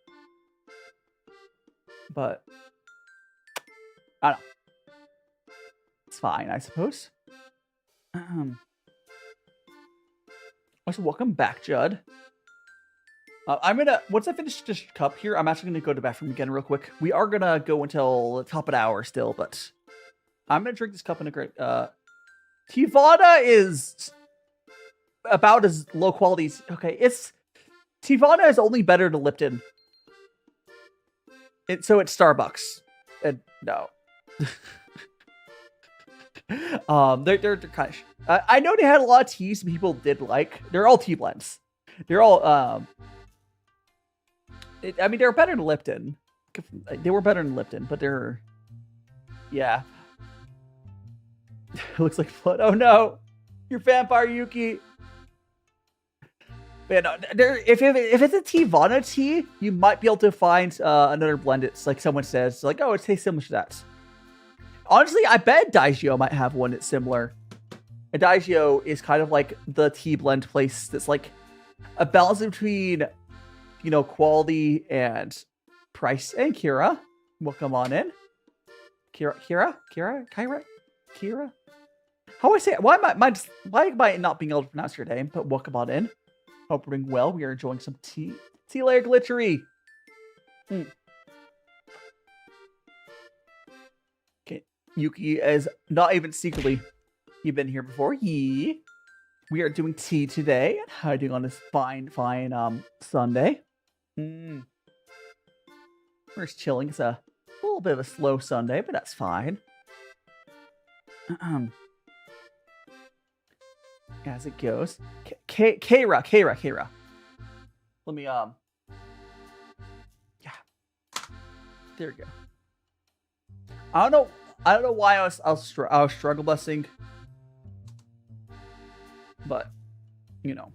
But I don't know. It's fine, I suppose. Also, welcome back, Judd. Once I finish this cup here, I'm actually gonna go to the bathroom again real quick. We are gonna go until the top of the hour still, but I'm gonna drink this cup in a great, Tivana is about as low quality as, okay, Tivana is only better than Lipton. So it's Starbucks. And no. They're kind of, I know they had a lot of teas people did like. They're all tea blends. They're all, I mean, they're better than Lipton. They were better than Lipton, but they're, yeah. Looks like blood. Oh no, you're Vampire Yuki. Man, no, if it's a Tivana tea, you might be able to find another blend. It's like someone says, like, oh, it tastes similar to that. Honestly, I bet Daishio might have one that's similar. And Daishio is kind of like the tea blend place that's like a balance between, quality and price. And Kira, welcome on in. Kira. How do I say it? Why am I not being able to pronounce your name? But welcome on in. Hope we're doing well. We are enjoying some tea. Tea layer glittery. Okay. Yuki is not even secretly you've been here before. We are doing tea today. How are you doing on this fine Sunday? We're just chilling. It's a little bit of a slow Sunday, but that's fine. As it goes. Kara. Let me yeah. There we go. I don't know why I was struggle busing, but you know,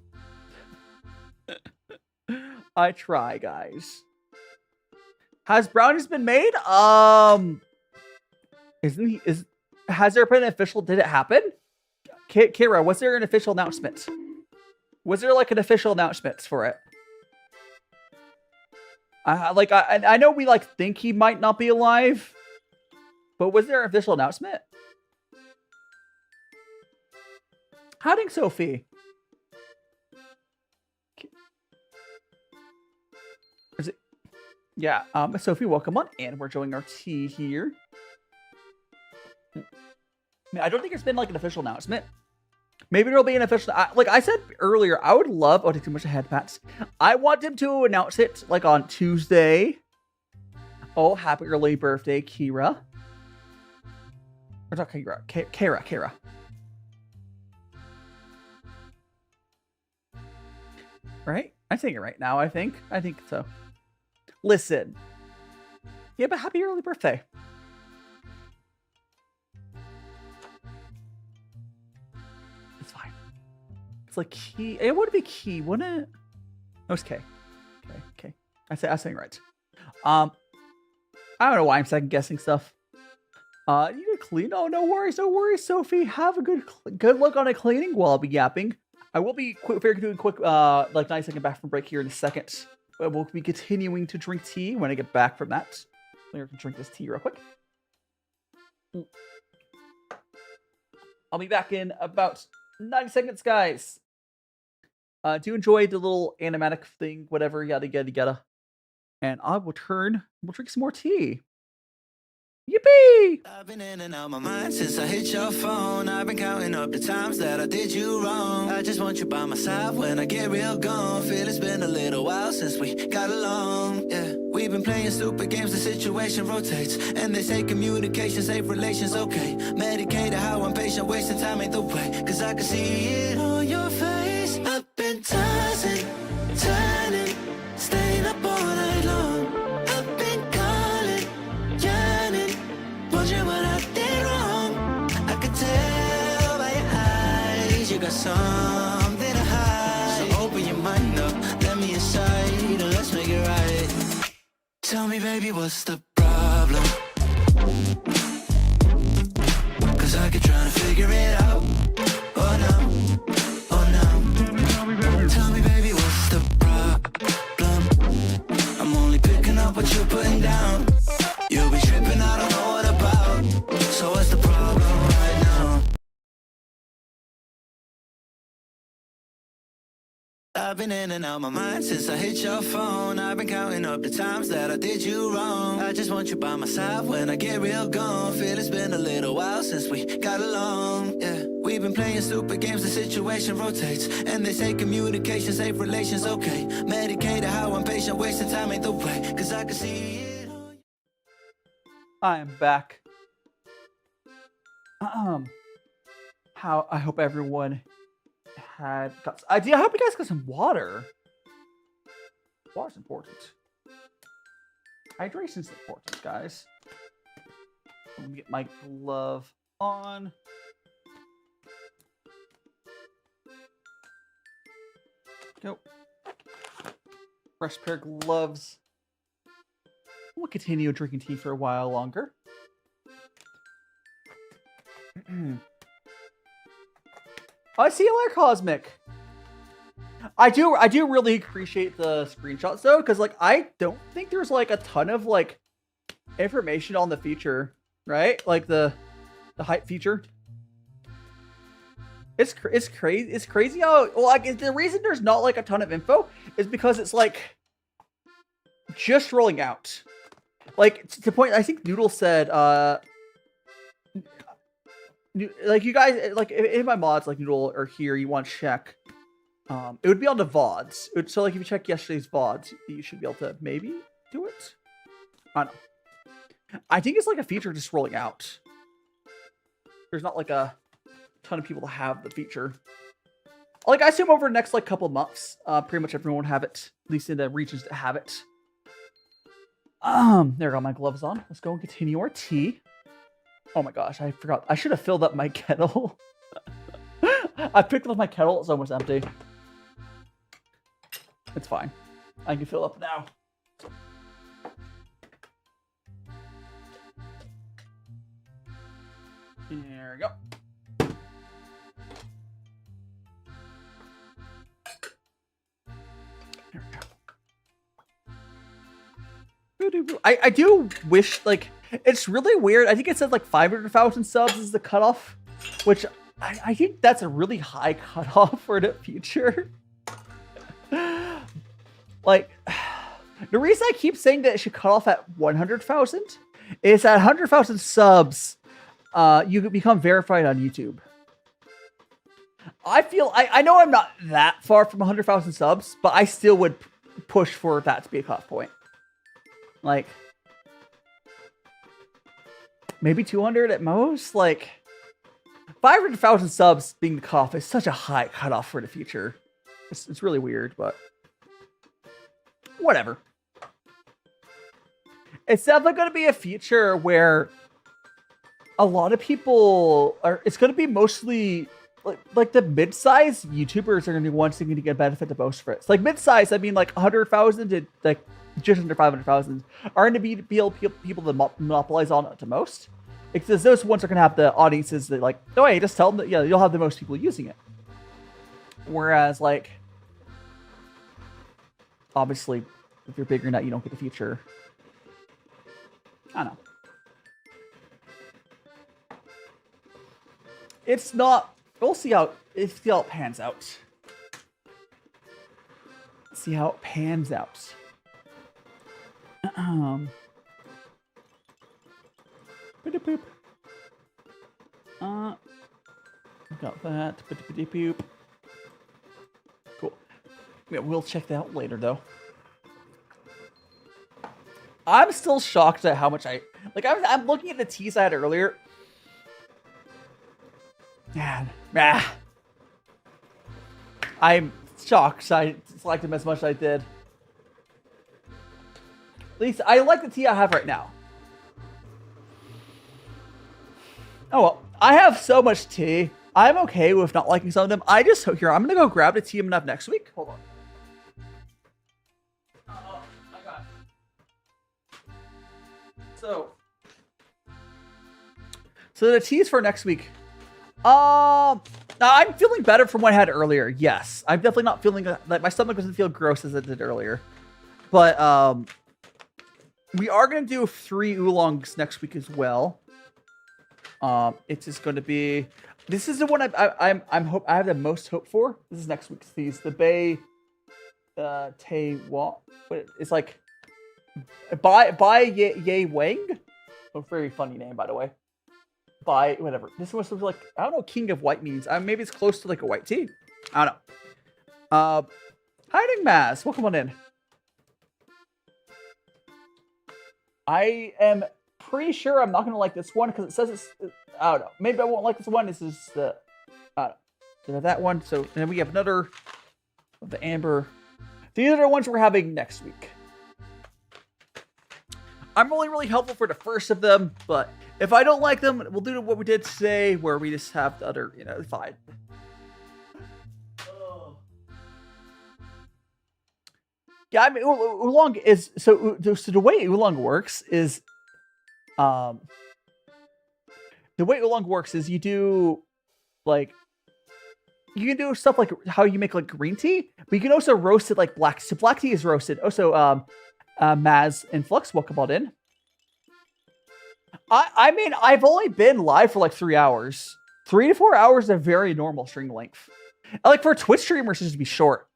I try, guys. Has brownies been made? Has there been an official? Did it happen? Kira, was there an official announcement? Was there like an official announcement for it? I know we like think he might not be alive, but was there an official announcement? Howdy, Sophie. Is it? Yeah, Sophie, welcome on in. We're enjoying our tea here. I don't think there's been like an official announcement. Maybe there'll be an official. Like I said earlier, I would love. Oh, take too much head pats. I want him to announce it like on Tuesday. Oh, happy early birthday, Kira. Or not Kira. Kara. Right? I'm saying it right now. I think so. Listen. Yeah, but happy early birthday. It's like key. It would be key, wouldn't it? No, it's K. Okay. I saying right. I don't know why I'm second guessing stuff. You can clean. Oh, no worries, Sophie. Have a good look on it cleaning while I'll be yapping. I will be doing quick, like 9-second back from break here in a second. But we'll be continuing to drink tea when I get back from that. We're gonna drink this tea real quick. I'll be back in about 9 seconds, guys. Do enjoy the little animatic thing, whatever, yada. And I will turn. We'll drink some more tea. Yippee! I've been in and out my mind since I hit your phone. I've been counting up the times that I did you wrong. I just want you by my side when I get real gone. Feel it's been a little while since we got along. Yeah, we've been playing stupid games, the situation rotates. And they say communication, safe relations, okay. Medicated how I'm patient, wasting time ain't the way. Cause I can see it on your face. I've been tossing, turning, staying up all night long. I've been calling, yearning, wondering what I did wrong. I could tell by your eyes you got something to hide. So open your mind up, let me inside, and let's make it right. Tell me, baby, what's the problem? Cause I keep trying to figure it out. Oh no. Tell me, baby, what's the problem? I'm only picking up what you're putting down. You'll be tripping, I don't know what about. So what's the problem right now? I've been in and out my mind since I hit your phone. I've been counting up the times that I did you wrong. I just want you by my side when I get real gone. Feel it's been a little while since we got along. Yeah, we've been playing stupid games, the situation rotates. And they say communication, safe relations, okay. Medicated how I'm patient, wasting time ain't the way. Cause I can see it. I am back. How I hope everyone I hope you guys got some water. Water's important. Hydration's important, guys. Let me get my glove on. Go. Fresh pair of gloves. We'll continue drinking tea for a while longer. I see you later, Cosmic. I do really appreciate the screenshots though, because like I don't think there's like a ton of like information on the feature, right? Like the hype feature. It's crazy. It's crazy how like the reason there's not like a ton of info is because it's like just rolling out. Like to the point, I think Noodle said like you guys, like if my mods like Noodle are here, you want to check. It would be on the VODs. So like if you check yesterday's VODs, you should be able to maybe do it. I don't know. I think it's like a feature just rolling out. There's not like a ton of people to have the feature. Like I assume over the next like couple of months, pretty much everyone will have it, at least in the regions that have it. There I got my gloves on. Let's go and continue our tea. Oh my gosh, I forgot. I should have filled up my kettle. I picked up my kettle. It's almost empty. It's fine. I can fill up now. There we go. There we go. I do wish, like, it's really weird. I think it says like 500,000 subs is the cutoff, which I think that's a really high cutoff for the future. Like, the reason I keep saying that it should cut off at 100,000 is at 100,000 subs, you can become verified on YouTube. I know I'm not that far from 100,000 subs, but I still would push for that to be a cutoff point. Like, maybe 200 at most. Like, 500,000 subs being the cutoff is such a high cutoff for the future. It's really weird, but whatever. It's definitely going to be a future where a lot of people are. It's going to be mostly like the mid-size YouTubers are going to be ones that are going to get benefit the most for it. It's like mid-size, I mean like 100,000 to like just under 500,000 are going to be people that monopolize on it the most. Because those ones are going to have the audiences that like, oh hey, just tell them that, yeah, you'll have the most people using it. Whereas like, obviously, if you're bigger than that, you don't get the feature. I don't know. It's not. We'll see how it pans out. See how it pans out. Poop. Got that. Poop. Cool. Yeah, we'll check that out later, though. I'm still shocked at how much I'm looking at the teas I had earlier. Man, I'm shocked I disliked them as much as I did. At least I like the tea I have right now. Oh well, I have so much tea. I'm okay with not liking some of them. I'm gonna go grab the tea I'm gonna have next week. Hold on. Oh my god. So the teas for next week. I'm feeling better from what I had earlier. Yes, I'm definitely not feeling like my stomach doesn't feel gross as it did earlier. But we are gonna do 3 oolongs next week as well. It's just going to be. This is the one I have the most hope for. This is next week's teas. The Bay, Taiwan. It's like, Bai Ye Wang. A very funny name, by the way. By whatever. This was like, I don't know what King of White means. Maybe it's close to like a white tea. I don't know. Hiding Mass, welcome on in. I am pretty sure I'm not gonna like this one because it says it's. I don't know. Maybe I won't like this one. This is the. I don't know. So that one. So and then we have another of the amber. These are the ones we're having next week. I'm really helpful for the first of them, but if I don't like them, we'll do what we did today, where we just have the other, fine. Yeah, I mean, oolong is so the way oolong works is, the way oolong works is you do, like, you can do stuff like how you make like green tea, but you can also roast it like black. So black tea is roasted. Also, Maz and Flux, welcome on in. I mean, I've only been live for like 3 hours. 3 to 4 hours is a very normal stream length. Like for Twitch streamers, it should be short.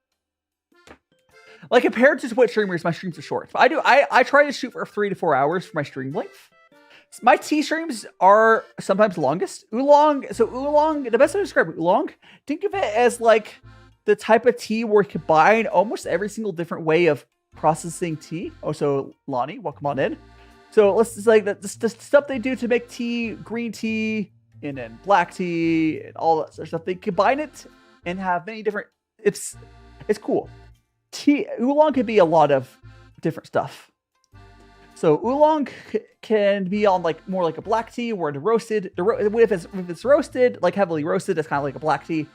Like compared to Twitch streamers, my streams are short. I try to shoot for 3 to 4 hours for my stream length. My tea streams are sometimes longest. Oolong, so oolong, the best way to describe oolong, think of it as like the type of tea where you combine almost every single different way of processing tea. Oh, so Lonnie, welcome on in. So let's just like the stuff they do to make tea, green tea, and then black tea, and all that sort of stuff. They combine it and have many different. It's cool. Tea oolong could be a lot of different stuff. So oolong can be on like more like a black tea, where the roasted, if it's roasted, like heavily roasted, it's kind of like a black tea.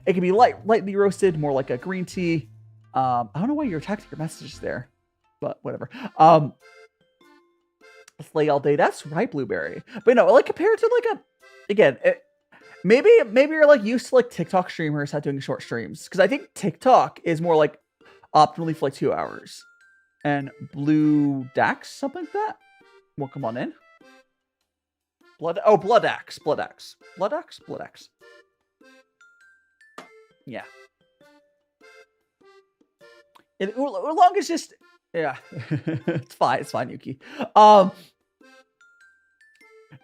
It can be lightly roasted, more like a green tea. I don't know why you're attacking your messages there, but whatever. Slay all day. That's right, blueberry. But no, like compared to like maybe you're like used to like TikTok streamers doing short streams, because I think TikTok is more like optimally for like 2 hours. And Blue Dax, something like that. Welcome on in. Blood Axe. Yeah. And Oolong is just, yeah. it's fine, Yuki.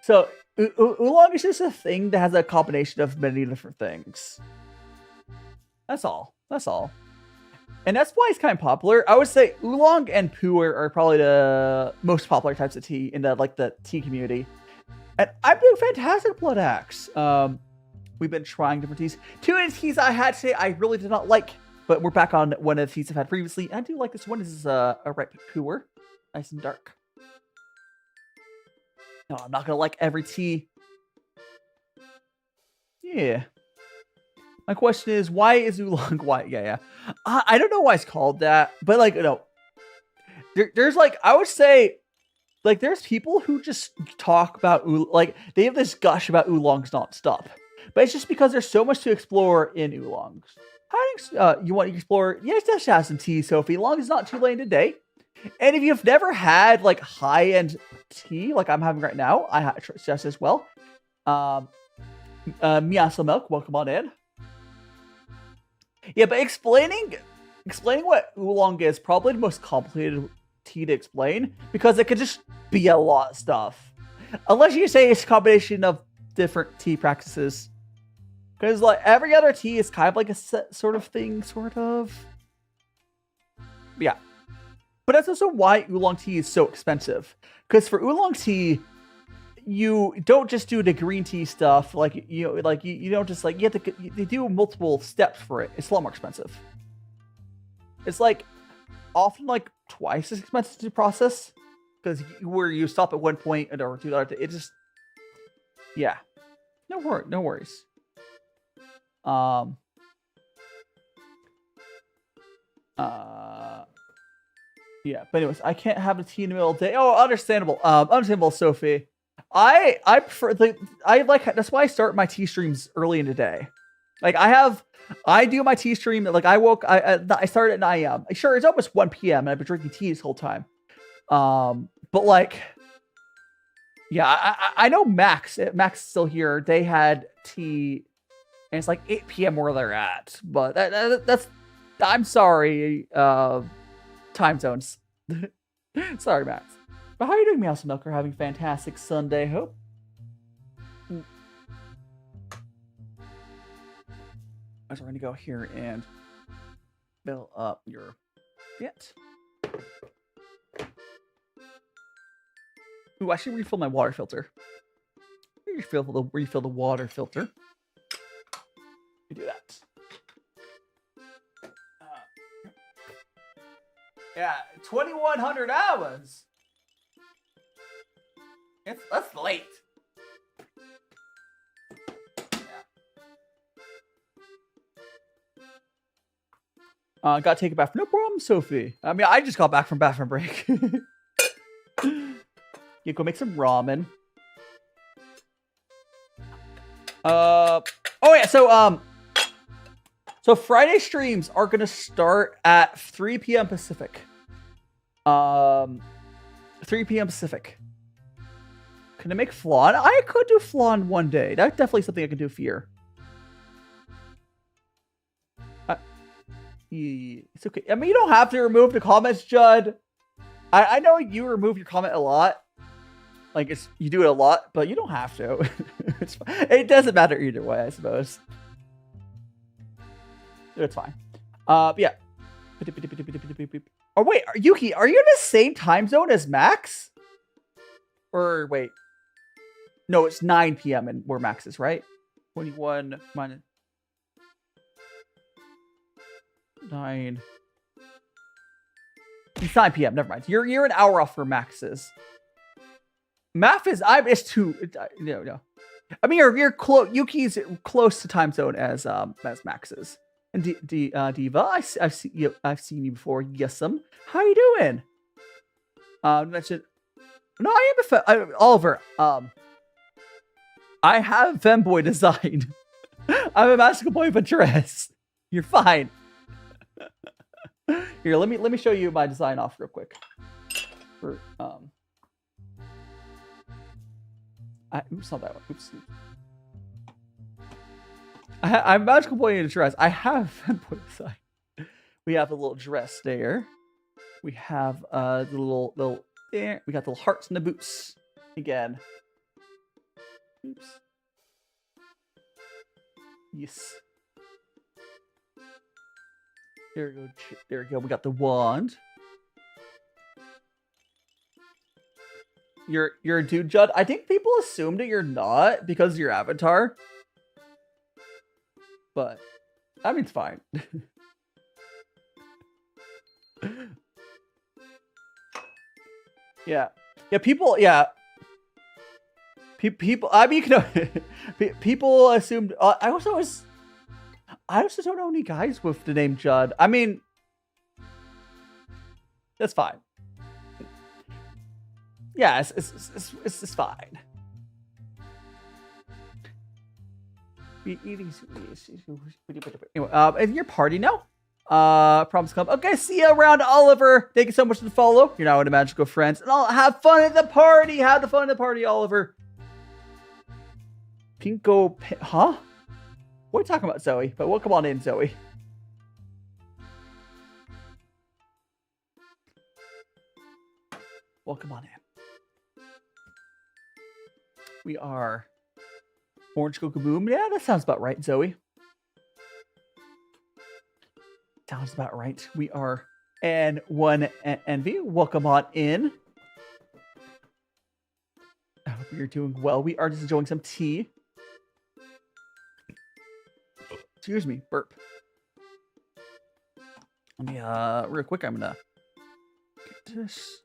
So Oolong is just a thing that has a combination of many different things. That's all. And that's why it's kind of popular. I would say Oolong and Pu'er are probably the most popular types of tea in the tea community. And I'm doing fantastic, Blood Axe. We've been trying different teas. Two of the teas I had today I really did not like, but we're back on one of the teas I've had previously. And I do like this one. This is a ripe Pu'er. Nice and dark. No, I'm not going to like every tea. Yeah. My question is, why is Oolong white? Yeah. I don't know why it's called that, but like, no. There's like, I would say, like, there's people who just talk about, like, they have this gush about Oolongs nonstop. But it's just because there's so much to explore in Oolongs. You want to explore? Yes, just have some tea, Sophie. As long as it's not too late in the day. And if you've never had, like, high-end tea, like I'm having right now, I suggest as well. Miasa Milk, welcome on in. Yeah, but explaining what Oolong is probably the most complicated tea to explain, because it could just be a lot of stuff. Unless you say it's a combination of different tea practices. Because like every other tea is kind of like a set sort of thing, sort of. Yeah. But that's also why Oolong tea is so expensive. Because for Oolong tea, you don't just do the green tea stuff. Like you don't just like, you have to, they do multiple steps for it. It's a lot more expensive. It's like often like twice as expensive to process, because where you stop at one point and or do that, it just, yeah, no worries. Yeah, but anyways, I can't have a tea in the middle of the day. Oh, understandable. Understandable, Sophie. I prefer that's why I start my tea streams early in the day. Like I do my tea stream, like I start at 9 a.m. Sure, it's almost 1 p.m. and I've been drinking tea this whole time. But like, yeah, I know Max is still here. They had tea and it's like 8 p.m. where they're at. But that's, I'm sorry, time zones. Sorry, Max. But how are you doing, Meow Milker? Having a fantastic Sunday, hope. So we're going to go here and fill up your bit. Ooh, I should refill my water filter. Refill the water filter. We do that. Yeah, 2,100 hours. That's late. Yeah. Gotta take a bath. No problem, Sophie. I mean, I just got back from bathroom break. You go make some ramen. Oh yeah, so Friday streams are gonna start at 3 p.m. Pacific. 3 p.m. Pacific. Can I make flan? I could do flan one day. That's definitely something I can do for you. It's okay. I mean, you don't have to remove the comments, Judd. I know you remove your comment a lot. Like you do it a lot, but you don't have to. It doesn't matter either way, I suppose. It's fine. Yeah. Oh wait, Yuki, are you in the same time zone as Max? Or wait. No, it's 9 p.m. and where Max is, right? 21 minus 9. It's 9 p.m. Never mind. You're an hour off where Max is. Math is it's too no. I mean you're close. Yuki's close to time zone as Max is. And Diva, I've seen you before. Yes'm. How you doing? Mentioned. No, I am Oliver. I have femboy design. I'm a magical boy of a dress. You're fine. Here, let me show you my design off real quick. Oops, not that one. Oops. I'm magical boy in a dress. I have femboy design. We have a little dress there. We have the little there. We got the little hearts in the boots again. Oops. Yes. There we go. There we go. We got the wand. You're a dude, Judd. I think people assume that you're not because of your avatar. But I mean, it's fine. Yeah. People. I mean, you know, people assumed. I also don't know any guys with the name Judd. I mean, that's fine. Yeah, it's fine. Anyway, and your party now? Promise come. Okay, see you around, Oliver. Thank you so much for the follow. You're now in a magical friends, and I'll have fun at the party. Have the fun at the party, Oliver. Pinko, huh? What are you talking about, Zoe? But welcome on in, Zoe. Welcome on in. We are Orange Cocoa Boom. Yeah, that sounds about right, Zoe. Sounds about right. We are N1 Envy. Welcome on in. I hope you're doing well. We are just enjoying some tea. Excuse me, burp. Let me, real quick, I'm gonna get this.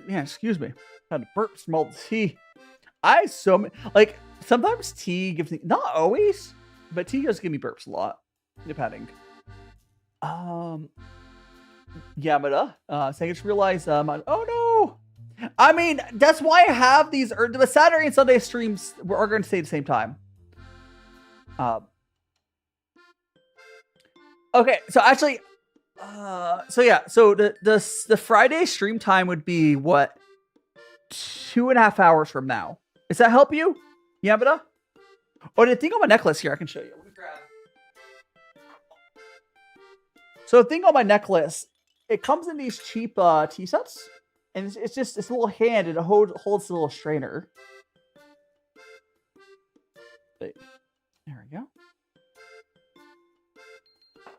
Yeah, excuse me. Had to burp, smell tea. Like, sometimes tea gives me, not always, but tea does give me burps a lot, depending. Yamada, saying I just realized, oh no! I mean, that's why I have these, the Saturday and Sunday streams are going to stay at the same time. Okay, so actually, so the Friday stream time would be what, 2.5 hours from now. Does that help you, Yamada? Oh, the thing on my necklace here, I can show you. Let me grab. So the thing on my necklace, it comes in these cheap tea sets, and it's just this little hand, and it holds the little strainer. There we go.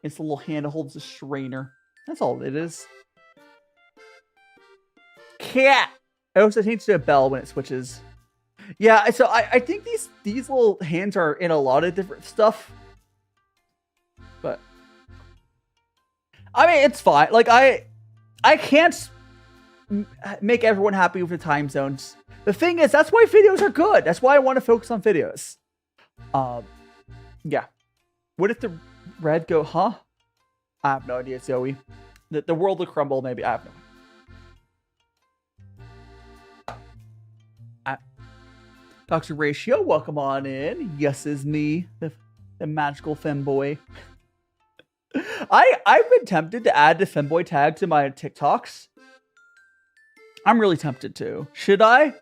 It's a little hand that holds the strainer. That's all it is. Cat. I also change to a bell when it switches. Yeah, so I think these little hands are in a lot of different stuff. But I mean, it's fine. Like I can't make everyone happy with the time zones. The thing is, that's why videos are good. That's why I want to focus on videos. Yeah. What if the red go, huh? I have no idea, Zoe. The world will crumble, maybe. I have no idea. Toxic Ratio, welcome on in. Yes, is me, the magical femboy. I've been tempted to add the femboy tag to my TikToks. I'm really tempted to. Should I?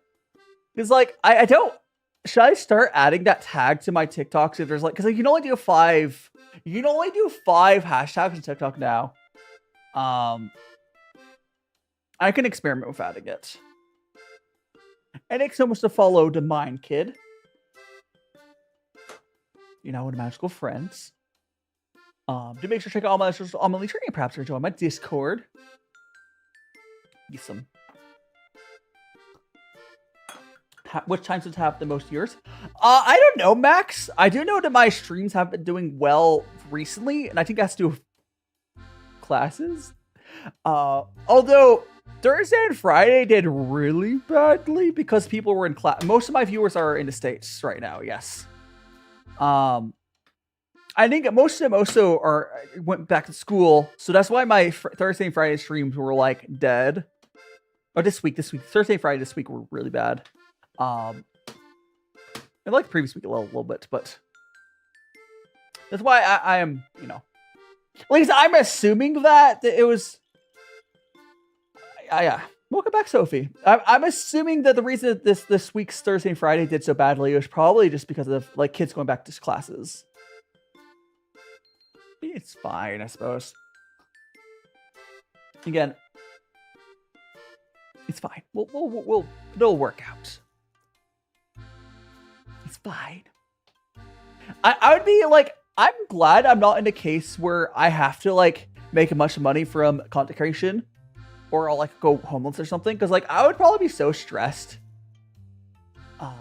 Because like I don't. Should I start adding that tag to my TikToks if there's like, because you can only do 5. You can only do 5 hashtags on TikTok now. I can experiment with adding it. And it's so much to follow the mind, kid. You know, with magical friends. Do make sure to check out all my socials on my link tree and perhaps join my Discord. Get some. Which times to have the most viewers? I don't know, Max. I do know that my streams have been doing well recently, and I think that's due to classes. Although Thursday and Friday did really badly because people were in class. Most of my viewers are in the States right now. Yes. I think most of them also went back to school, so that's why my Thursday and Friday streams were like dead. Oh, this week, Thursday and Friday this week were really bad. And like the previous week a little bit, but that's why I am, you know, at least I'm assuming that it was. Yeah. Welcome back, Sophie. I'm assuming that the reason that this week's Thursday and Friday did so badly was probably just because of like kids going back to classes. It's fine, I suppose. Again, it's fine. It'll work out. It's fine. I would be like, I'm glad I'm not in a case where I have to like make much money from content creation, or I'll like go homeless or something. Because like I would probably be so stressed.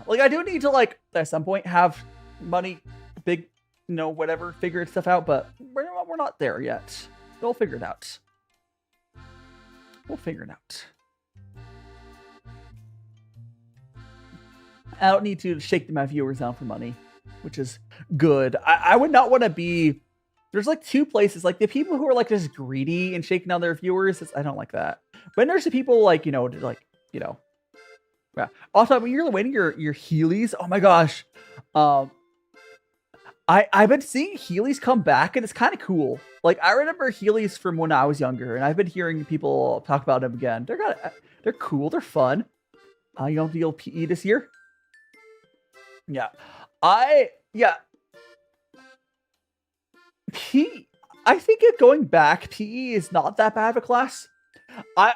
Like I do need to like at some point have money, big, you know, whatever, figure stuff out. But we're not there yet. We'll figure it out. We'll figure it out. I don't need to shake my viewers down for money, which is good. I would not want to be. There's like two places, like the people who are like just greedy and shaking down their viewers. I don't like that. But there's the people like, you know, yeah. Also, when you're waiting your Heelys, oh my gosh, I've been seeing Heelys come back and it's kind of cool. Like I remember Heelys from when I was younger, and I've been hearing people talk about them again. They're cool. They're fun. You don't deal PE this year. Yeah. I think going back, PE is not that bad of a class. I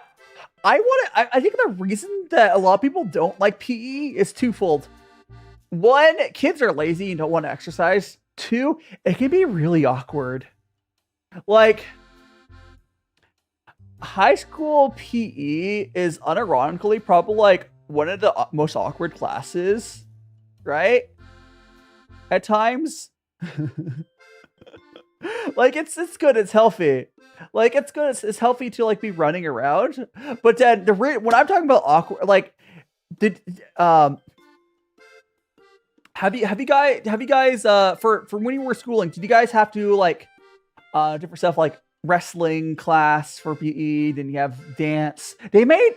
think the reason that a lot of people don't like PE is twofold. One, kids are lazy and don't want to exercise. Two, it can be really awkward. Like, high school PE is unironically probably like one of the most awkward classes, right? At times. Like it's good, it's healthy. Like it's good, it's healthy to like be running around. But then when I'm talking about awkward, like have you guys for when you were schooling, did you guys have to like different stuff like wrestling class for PE? Then you have dance. They made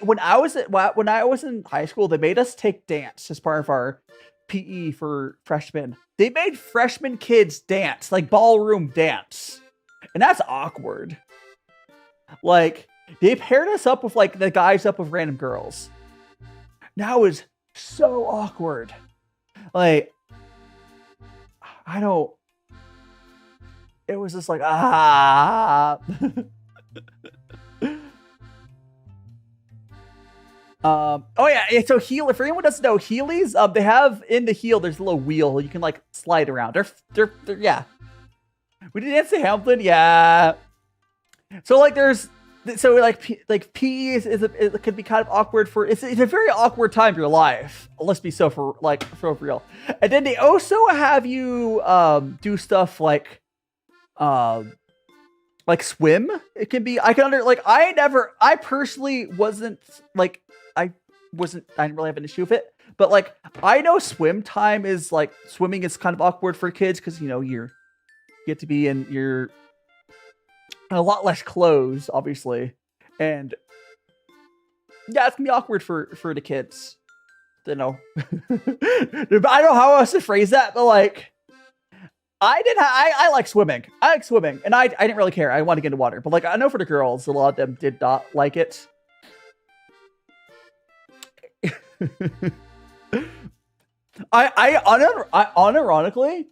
when I was in high school, they made us take dance as part of our PE for freshmen. They made freshman kids dance, like ballroom dance. And that's awkward. Like, they paired us up with like the guys up with random girls. That was so awkward. Like, it was just like, oh yeah, so heel, for anyone who doesn't know, Heelys, they have in the heel, there's a little wheel you can like slide around. They're yeah. We did dance to Hamilton, yeah. So like PE it could be kind of awkward for it's a very awkward time of your life. Let's be for real. And then they also have you do stuff like swim. It can be I personally wasn't like I didn't really have an issue with it, but like I know swim time is like swimming is kind of awkward for kids because you know you get to be in your a lot less clothes, obviously, and yeah, it's gonna be awkward for the kids. You know, I don't know how else to phrase that, but like I like swimming. I like swimming, and I didn't really care. I want to get into water, but like I know for the girls, a lot of them did not like it. Unironically,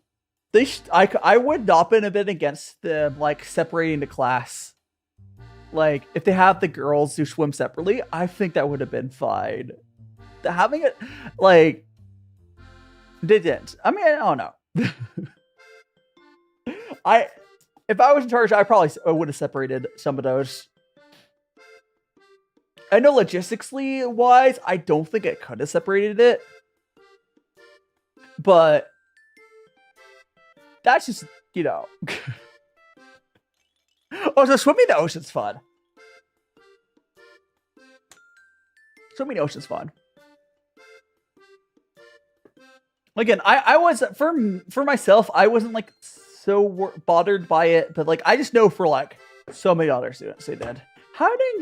I would not been a bit against them like separating the class. like, if they have the girls who swim separately, I think that would have been fine. Having it, like, they didn't. I mean, I don't know. If I was in charge, I probably would have separated some of those. I know logistically wise, I don't think it could have separated it. But that's just, you know. Oh, so swimming in the ocean's fun. Swimming in the ocean's fun. Again, I was, for myself, I wasn't like so bothered by it, but like I just know for like so many other students they did. Howdy,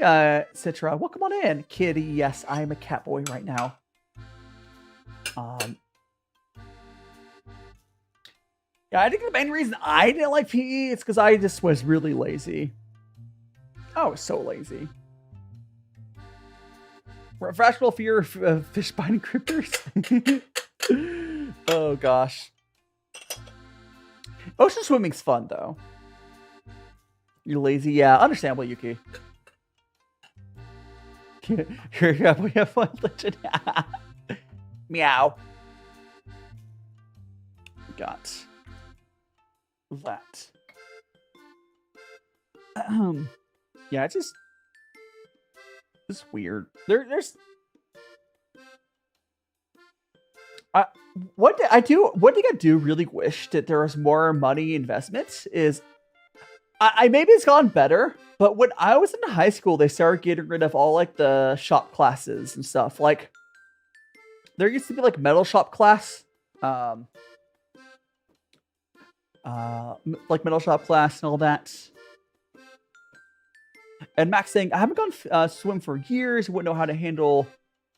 Citra, welcome on in. Kitty, yes, I am a cat boy right now. Yeah, I think the main reason I didn't like PE is because I just was really lazy. I was so lazy. Irrational fear of fish biting creepers. Oh gosh. Ocean swimming's fun though. You're lazy, yeah. Understandable, Yuki. Here we have fun legend. Meow. Got that. Yeah, it's just weird. There's one thing I do really wish that there was more money investments is I maybe it's gone better, but when I was in high school, they started getting rid of all like the shop classes and stuff. Like there used to be like metal shop class, like metal shop class and all that. And Max saying, I haven't gone swim for years. Wouldn't know how to handle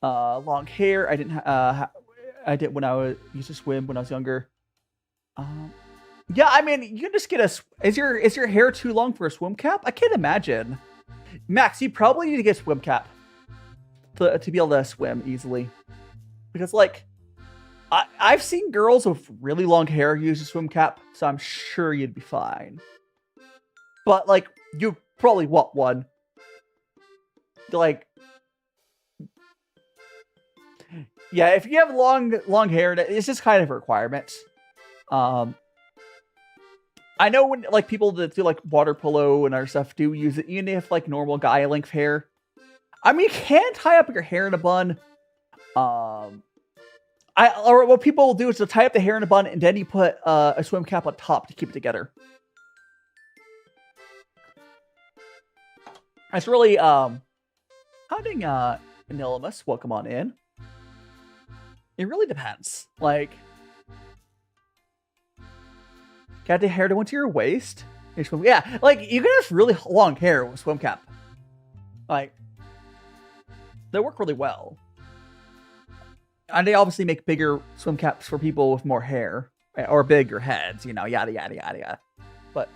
long hair. I didn't. I did when I used to swim when I was younger. Yeah, I mean, you can just get a. Is your hair too long for a swim cap? I can't imagine. Max, you probably need to get a swim cap to be able to swim easily, because like I've seen girls with really long hair use a swim cap, so I'm sure you'd be fine. But like you probably want one. Like, yeah, if you have long hair, it's just kind of a requirement. I know when like people that do like water polo and other stuff do use it, even if like normal guy length hair. I mean, you can tie up your hair in a bun. Or what people will do is to tie up the hair in a bun and then you put a swim cap on top to keep it together. It's really howdy, Anonymous, welcome on in. It really depends. Like, got the hair to went to your waist. Yeah, like you can have really long hair with a swim cap. Like, they work really well. And they obviously make bigger swim caps for people with more hair or bigger heads, you know, yada yada yada yada. But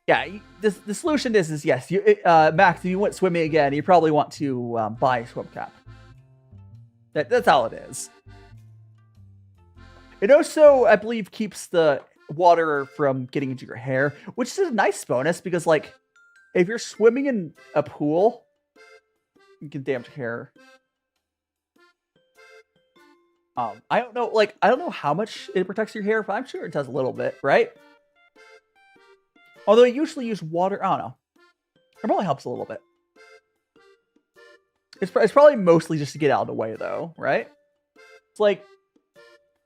yeah, the solution is yes, you Max, if you went swimming again, you probably want to buy a swim cap. That's all it is. It also, I believe, keeps the water from getting into your hair, which is a nice bonus because, like, if you're swimming in a pool, you can damage hair. I don't know how much it protects your hair, but I'm sure it does a little bit, right? Although I usually use water, I don't know. It probably helps a little bit. It's probably mostly just to get out of the way, though, right? It's like,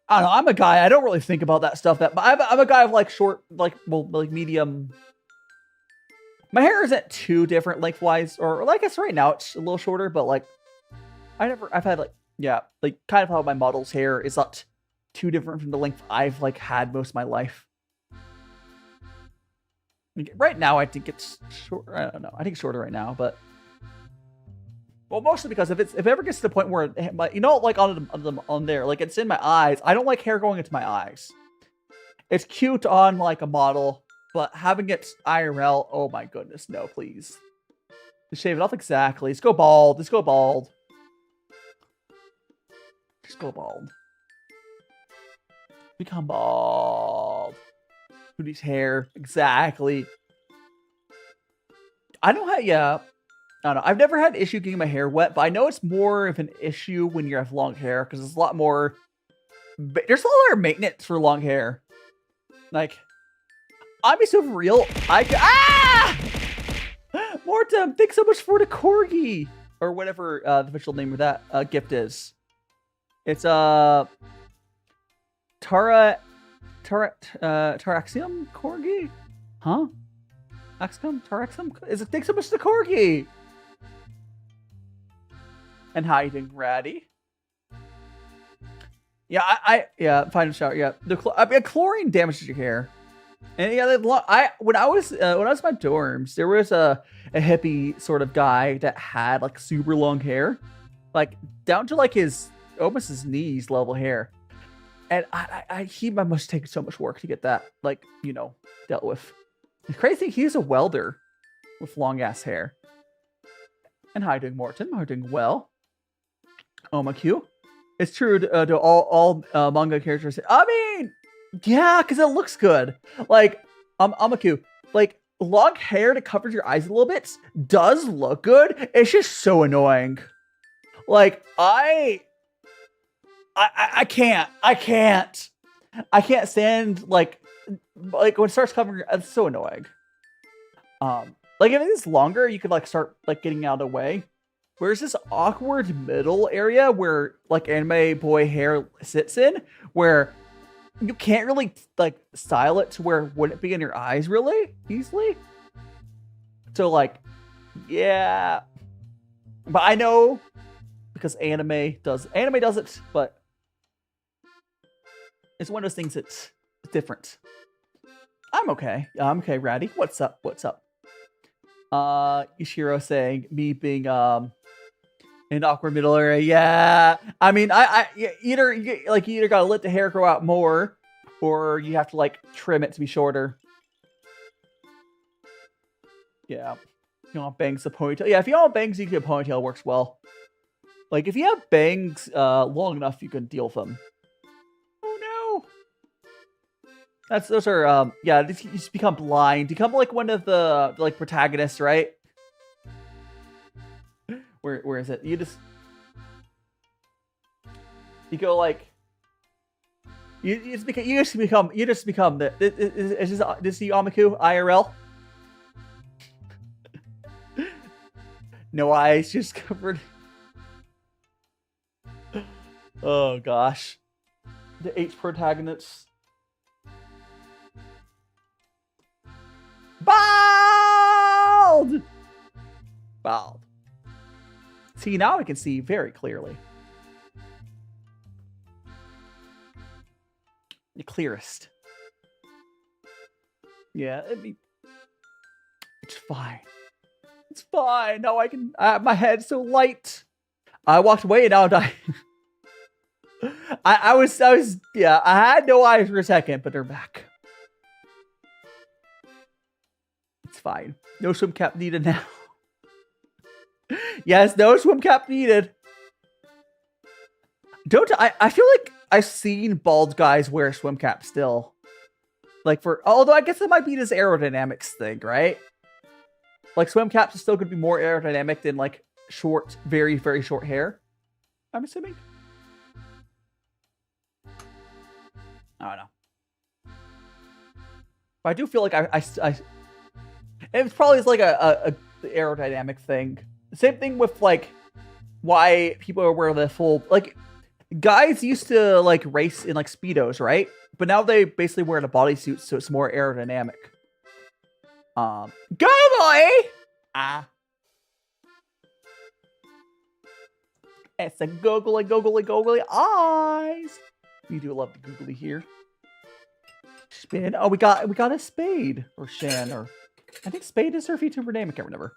I don't know. I'm a guy. I don't really think about that stuff. But I'm a guy of like short, like medium. My hair isn't too different lengthwise, or I guess right now it's a little shorter. But like, I've had like, yeah, like kind of how my model's hair is not too different from the length I've like had most of my life. Like, right now, I think it's short. I don't know. I think it's shorter right now, but. Well, mostly because if it ever gets to the point where, you know, like on there, like it's in my eyes. I don't like hair going into my eyes. It's cute on like a model, but having it IRL, oh my goodness, no, please. Just shave it off exactly. Just go bald. Just go bald. Just go bald. Become bald. Who needs hair? Exactly. I don't have, yeah. I don't know. I've never had an issue getting my hair wet, but I know it's more of an issue when you have long hair because there's a lot more. There's a lot more maintenance for long hair. Like, I'm so real. Mortem, thanks so much for the corgi or whatever the official name of that gift is. It's Taraxium corgi, huh? Taraxium. Is it? Thanks so much to the corgi. And hiding ratty. Yeah, yeah, final shower. Yeah, chlorine damages your hair. And yeah, when I was in my dorms, there was a hippie sort of guy that had like super long hair, like down to like almost his knees level hair, and he must take so much work to get that dealt with. The crazy thing, he's a welder with long ass hair. And how are you doing, Morton? How are you doing well? Oh my Q. It's true to all manga characters. I mean, yeah, because it looks good. Like, Amaku, like, long hair that covers your eyes a little bit does look good. It's just so annoying. Like, I can't stand, like when it starts covering, it's so annoying. Like, if it's longer, you could, like, start, like, getting out of the way. Where's this awkward middle area where, like, anime boy hair sits in, where you can't really, like, style it to where it wouldn't be in your eyes really easily. So, like, yeah. But I know because anime does it, but it's one of those things that's different. I'm okay. I'm okay, Ratty. What's up? What's up? Ishiro saying me being in awkward middle area. Yeah, I mean, you either gotta let the hair grow out more, or you have to like trim it to be shorter. Yeah, you don't want bangs, the ponytail. Yeah, if you don't want bangs, you can get a ponytail. Works well. Like if you have bangs long enough, you can deal with them. Oh no, those are yeah. You just become blind. You become like one of the like protagonists, right? Where is it? You go like you just become the is this the Amaku IRL? No eyes, just covered. Oh gosh, the H protagonists. Bald. See, now I can see very clearly. The clearest. Yeah, it's fine. It's fine. Now I can. My head's so light. I walked away and now I'm dying. I was. Yeah, I had no eyes for a second, but they're back. It's fine. No swim cap needed now. Yes, no swim cap needed. I feel like I've seen bald guys wear swim caps still. Like although I guess that might be this aerodynamics thing, right? Like swim caps are still going to be more aerodynamic than like short, very, very short hair. I'm assuming. I don't know. But I do feel like it's probably like a aerodynamic thing. Same thing with like why people wear the full, like guys used to like race in like Speedos, right? But now they basically wear the bodysuit, so it's more aerodynamic. Go boy! It's a googly eyes. You do love the googly here. Spin. Oh, we got a spade or Shan, or I think spade is her VTuber name. I can't remember.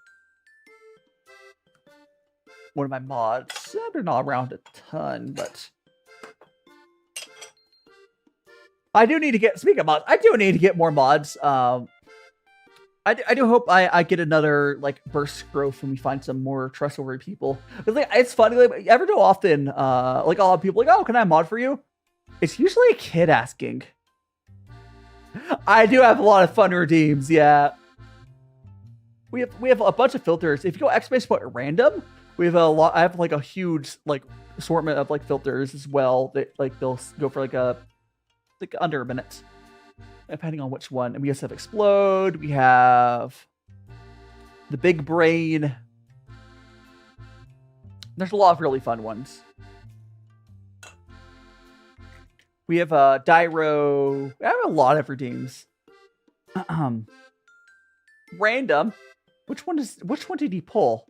One of my mods. They're not around a ton, but I do need to get. Speaking of mods, I do need to get more mods. I do hope I get another like burst growth when we find some more trustworthy people. But, like, it's funny, like every so often, like a lot of people like, oh, can I mod for you? It's usually a kid asking. I do have a lot of fun redeems, yeah. we have a bunch of filters. If you go exclamation point random, we have a lot. I have like a huge like assortment of like filters as well. That like they'll go for like under a minute, depending on which one. And we also have explode. We have the big brain. There's a lot of really fun ones. We have Dyro. I have a lot of redeems. Random. Which one did he pull?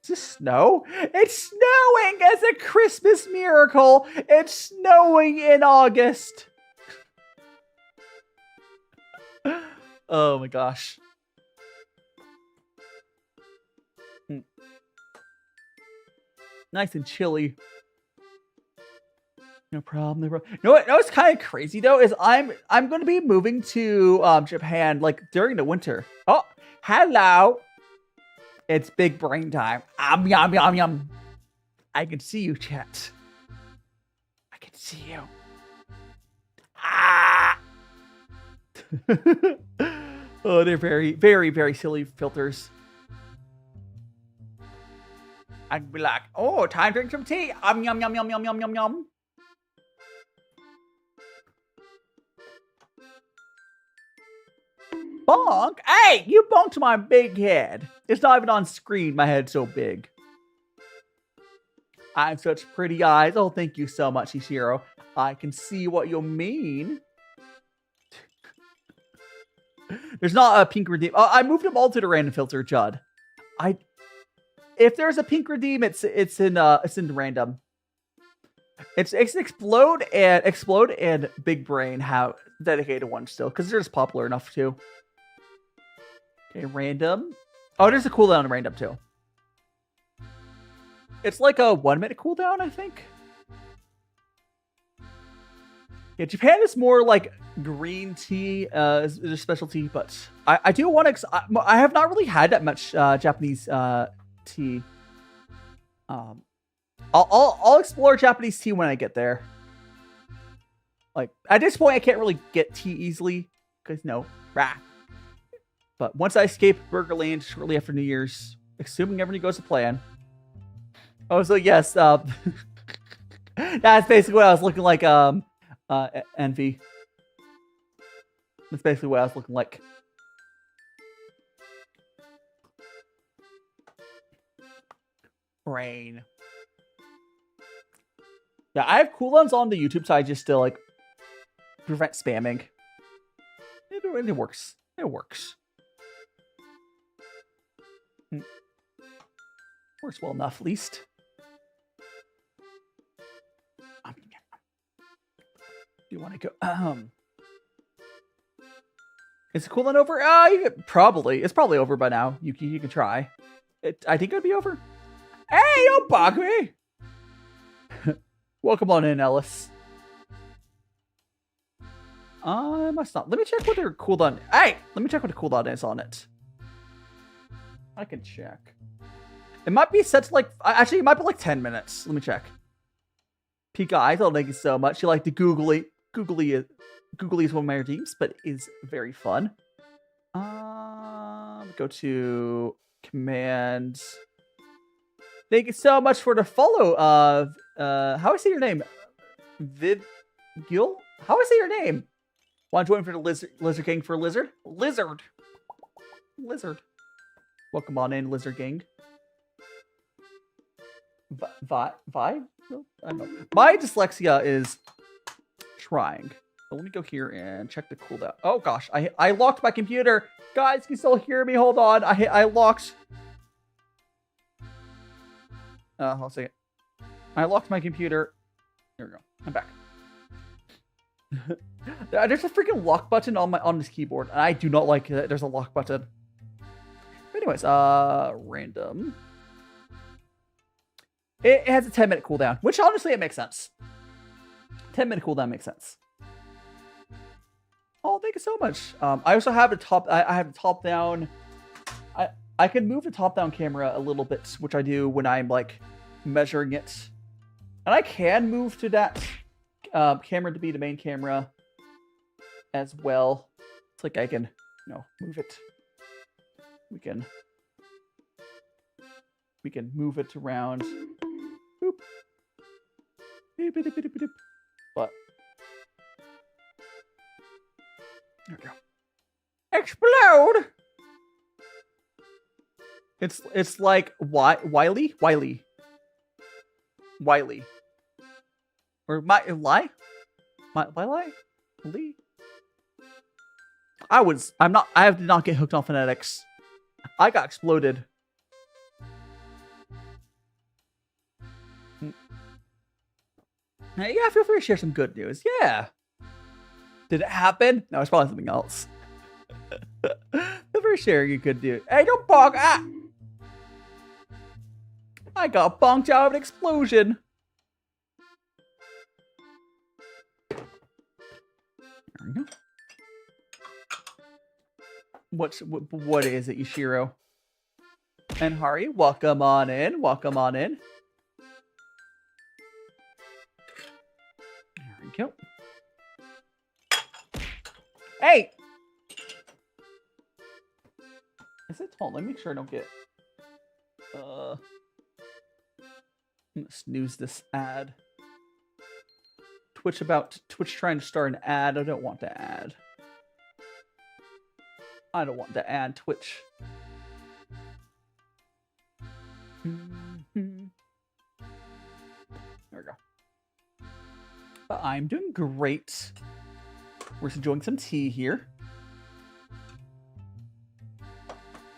Is this snow? It's snowing as a Christmas miracle. It's snowing in August. Oh my gosh. Nice and chilly. No problem. No problem. You know what? What's kind of crazy though is I'm going to be moving to Japan like during the winter. Oh, hello. It's big brain time. Yum yum yum. I can see you, chat. I can see you. Ah. Oh, they're very, very, very silly filters. I'd be like, oh, time to drink some tea. Yum yum yum yum yum yum yum. Bonk? Hey, you bonked my big head. It's not even on screen. My head's so big. I have such pretty eyes. Oh, thank you so much, Ishiro. I can see what you mean. There's not a pink redeem. Oh, I moved them all to the random filter, Judd. If there's a pink redeem, it's in random. It's explode and big brain have dedicated ones still because they're just popular enough too. Okay, random. Oh, there's a cooldown in random too. It's like a 1 minute cooldown, I think. Yeah, Japan is more like green tea is a specialty, but I do want to. I have not really had that much Japanese tea. I'll explore Japanese tea when I get there. Like at this point, I can't really get tea easily because rah. But once I escape Burgerland shortly after New Year's, assuming everything goes to plan. Oh, so yes, that's basically what I was looking like. Envy. That's basically what I was looking like. Brain. Yeah, I have cooldowns on the YouTube side just to like prevent spamming. It works. It works. Works well enough, at least. Do you want to go? Is the cooldown over? Probably. It's probably over by now. You can try. I think it would be over. Hey, don't bug me. Welcome on in, Ellis. I must not. Let me check what their cooldown. Hey, let me check what the cooldown is on it. I can check. It might be set to like. Actually, it might be like 10 minutes. Let me check. Pika, I don't thank you so much. You like the googly. Googly is one of my redeems, but is very fun. Go to commands. Thank you so much for the follow of how I say your name? Vidgil? How I say your name? Want to join for the lizard gang for lizard? Lizard. Welcome on in, lizard gang. Vi? I don't know. My dyslexia is trying. So let me go here and check the cooldown. Oh gosh, I locked my computer. Guys, can you still hear me? Hold on. I locked. I'll say it. I locked my computer. There we go. I'm back. There's a freaking lock button on this keyboard, and I do not like that there's a lock button. But anyways, random. It has a 10-minute cooldown, which honestly it makes sense. 10-minute cooldown makes sense. Oh, thank you so much. I also have I have the top down. I can move the top down camera a little bit, which I do when I'm like measuring it, and I can move to that camera to be the main camera as well. It's like I can, move it. We can We can move it around. Boop. Boop, boop, boop, boop, boop. But there we go. Explode! It's like Wiley? Or Wiley? Lee? I did not get hooked on phonetics. I got exploded. Yeah, feel free to share some good news. Yeah. Did it happen? No, it's probably something else. Feel free to share your good news. Hey, don't bonk! Ah! I got bonked out of an explosion. There we go. What is it, Yashiro? And Hari, welcome on in. Welcome on in. There we go. Hey! Is it tall? Let me make sure I don't get... I'm gonna snooze this ad. Twitch trying to start an ad. I don't want to add. I don't want to add Twitch. There we go. But I'm doing great. We're just enjoying some tea here.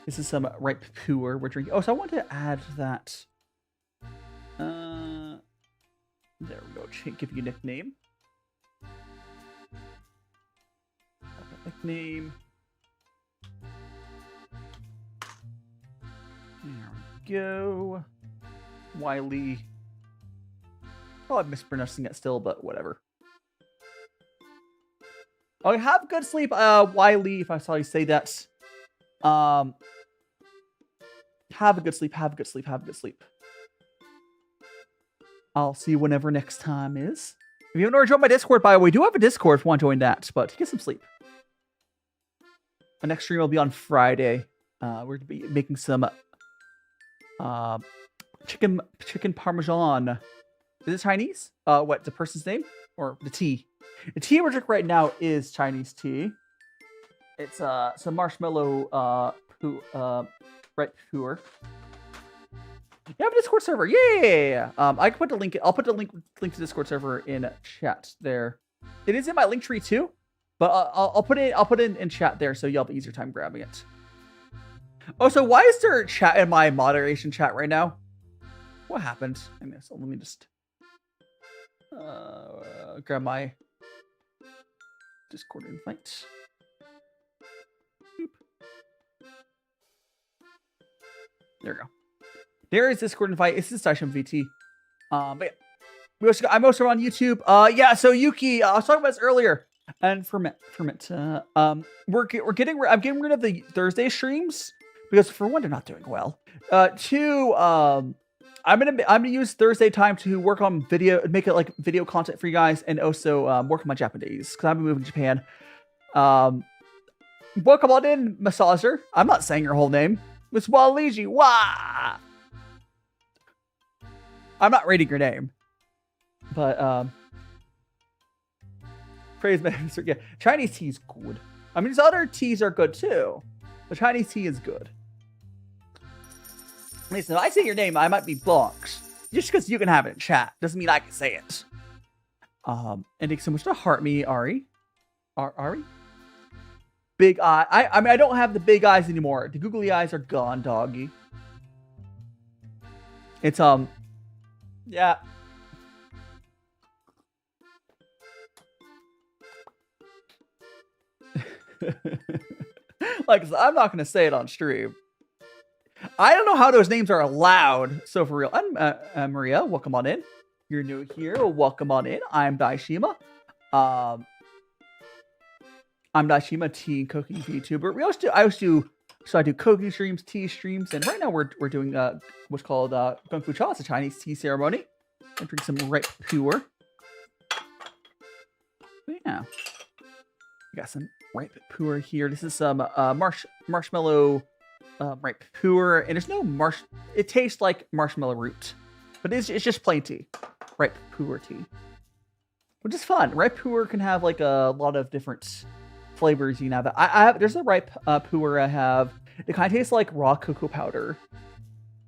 This is some ripe Pu'er we're drinking. Oh, so I want to add that. There we go. Give you a nickname. Nickname. There we go. Wiley. Oh, I'm mispronouncing it still, but whatever. Oh, have good sleep, Wiley, if I saw you say that. Have a good sleep, have a good sleep, have a good sleep. I'll see you whenever next time is. If you haven't already joined my Discord, by the way, we do have a Discord if you want to join that, but get some sleep. My next stream will be on Friday. We're going to be making some chicken parmesan. Is it Chinese? What, the person's name? Or the tea? The tea we're drinking right now is Chinese tea. It's some marshmallow right Pu'er. You have a Discord server. Yeah. I can put the link. I'll put the link to the Discord server in chat there. It is in my link tree too, but I'll put it in chat there so you'll have an easier time grabbing it. Oh, so why is there a chat in my moderation chat right now? What happened? I missed. Let me just grab my Discord invite. Boop. There we go. There is Discord invite. This is DaiShimaVT. But yeah. I'm also on YouTube. Yeah, so Yuki, I was talking about this earlier. And Ferment. I'm getting rid of the Thursday streams because for one, they're not doing well. Two, I'm gonna use Thursday time to work on video, make it like video content for you guys, and also work on my Japanese because I've been moving to Japan. Welcome on in, massager. I'm not saying your whole name. It's Waliji. Wah! I'm not reading your name. But praise master. Yeah, Chinese tea is good. I mean, these other teas are good too. But Chinese tea is good. Listen, if I say your name, I might be blocked. Just because you can have it in chat doesn't mean I can say it. And thanks so much to heart me, Ari. Ari? Big eye. I mean, I don't have the big eyes anymore. The googly eyes are gone, doggy. It's, yeah. Like, I'm not going to say it on stream. I don't know how those names are allowed. So for real, I'm Maria. Welcome on in. You're new here. Welcome on in. I'm DaiShima. I'm DaiShima, tea and cooking VTuber. I do cooking streams, tea streams, and right now we're doing what's called gongfucha. It's a Chinese tea ceremony. I'm drinking some ripe Pu'er. Yeah, we got some ripe Pu'er here. This is some marshmallow right, Pu'er, and there's no it tastes like marshmallow root, but it's just plain tea. Right, Pu'er tea. Which is fun. Ripe Pu'er can have like a lot of different flavors you can have. I have, there's a ripe Pu'er I have. It kind of tastes like raw cocoa powder.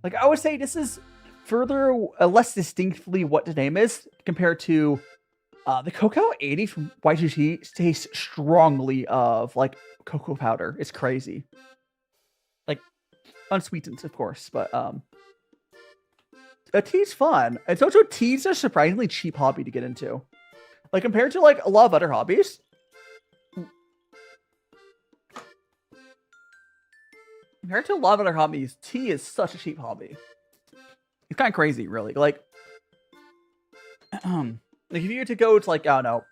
Like I would say this is further, less distinctly what the name is compared to the Cocoa 80 from Y2T tastes strongly of like cocoa powder. It's crazy. Like unsweetened, of course, but tea's fun. It's also tea's a surprisingly cheap hobby to get into. Like compared to like a lot of other hobbies. Compared to a lot of other hobbies, tea is such a cheap hobby. It's kind of crazy, really. Like if you were to go to like, I don't know,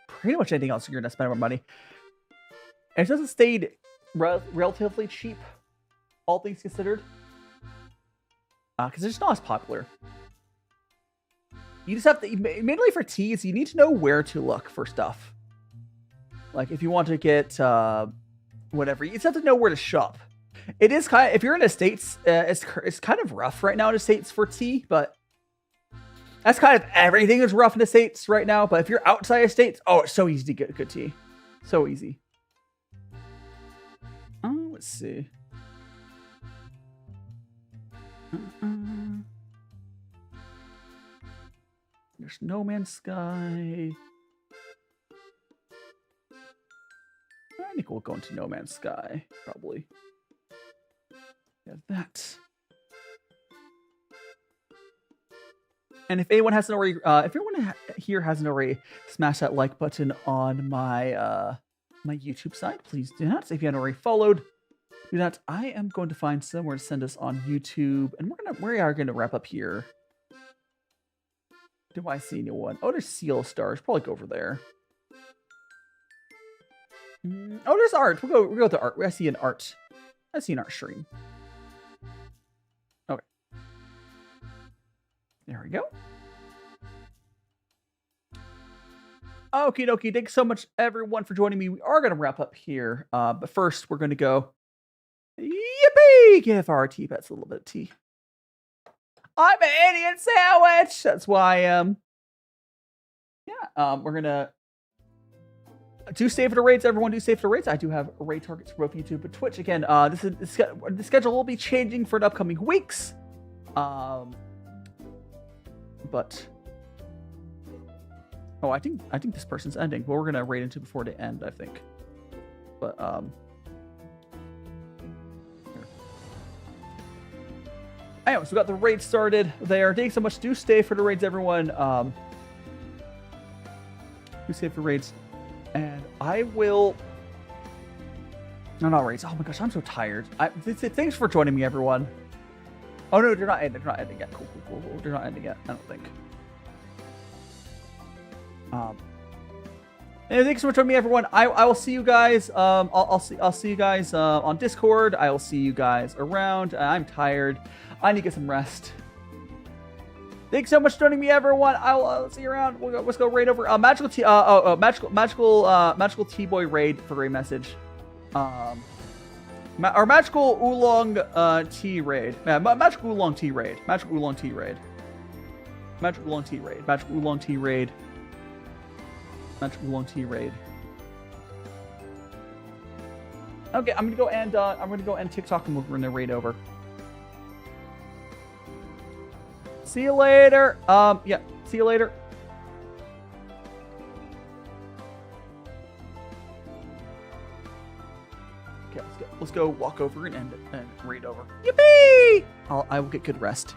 pretty much anything else, you're gonna spend more money. And it doesn't stay relatively cheap, all things considered. Because it's not as popular. You just have to, mainly for teas, you need to know where to look for stuff. Like if you want to get whatever, you just have to know where to shop. It is kind of, if you're in the States, it's kind of rough right now in the States for tea, but that's kind of everything is rough in the States right now. But if you're outside of States, oh, it's so easy to get good tea. So easy. Oh, let's see. There's No Man's Sky. I think we'll go into No Man's Sky, probably. Yeah, that. And if anyone hasn't already, if anyone here hasn't already smashed that like button on my my YouTube side, please do that. If you haven't already followed, do that. I am going to find somewhere to send us on YouTube, and we are gonna wrap up here. Do I see anyone? Oh, there's Seal Stars. Probably go over there. Oh, there's art. We'll go to art. I see an art. I see an art stream. Okay. There we go. Okie dokie. Thanks so much, everyone, for joining me. We are going to wrap up here. But first, we're going to go. Yippee! Give our tea pets a little bit of tea. I'm an Indian sandwich. That's why we're gonna do save for the raids. Everyone do save for the raids. I do have raid targets for both YouTube and Twitch. Again, the schedule will be changing for the upcoming weeks. But oh, I think this person's ending. But we're gonna raid into before they end, I think. But anyway, so we got the raid started there. Thanks so much. Do stay for the raids, everyone. Do stay for raids. And I will... No, not raids. Oh my gosh, I'm so tired. Thanks for joining me, everyone. Oh no, they're not ending. They're not ending yet. Cool. They're not ending yet, I don't think. And thanks so much for joining me, everyone. I will see you guys. I'll see you guys on Discord. I will see you guys around. I'm tired. I need to get some rest. Thanks so much for joining me, everyone. I'll see you around. Let's go raid over magical T-boy raid for the raid message. Our magical Oolong tea raid. Magical Oolong tea raid. Magical Oolong tea raid. Magical Oolong tea raid. Magical Oolong tea raid. Magical Oolong tea raid. Okay, I'm gonna go end TikTok and we're gonna raid over. See you later. Yeah, see you later. Okay, let's go walk over and end it and raid over. Yippee! I will get good rest.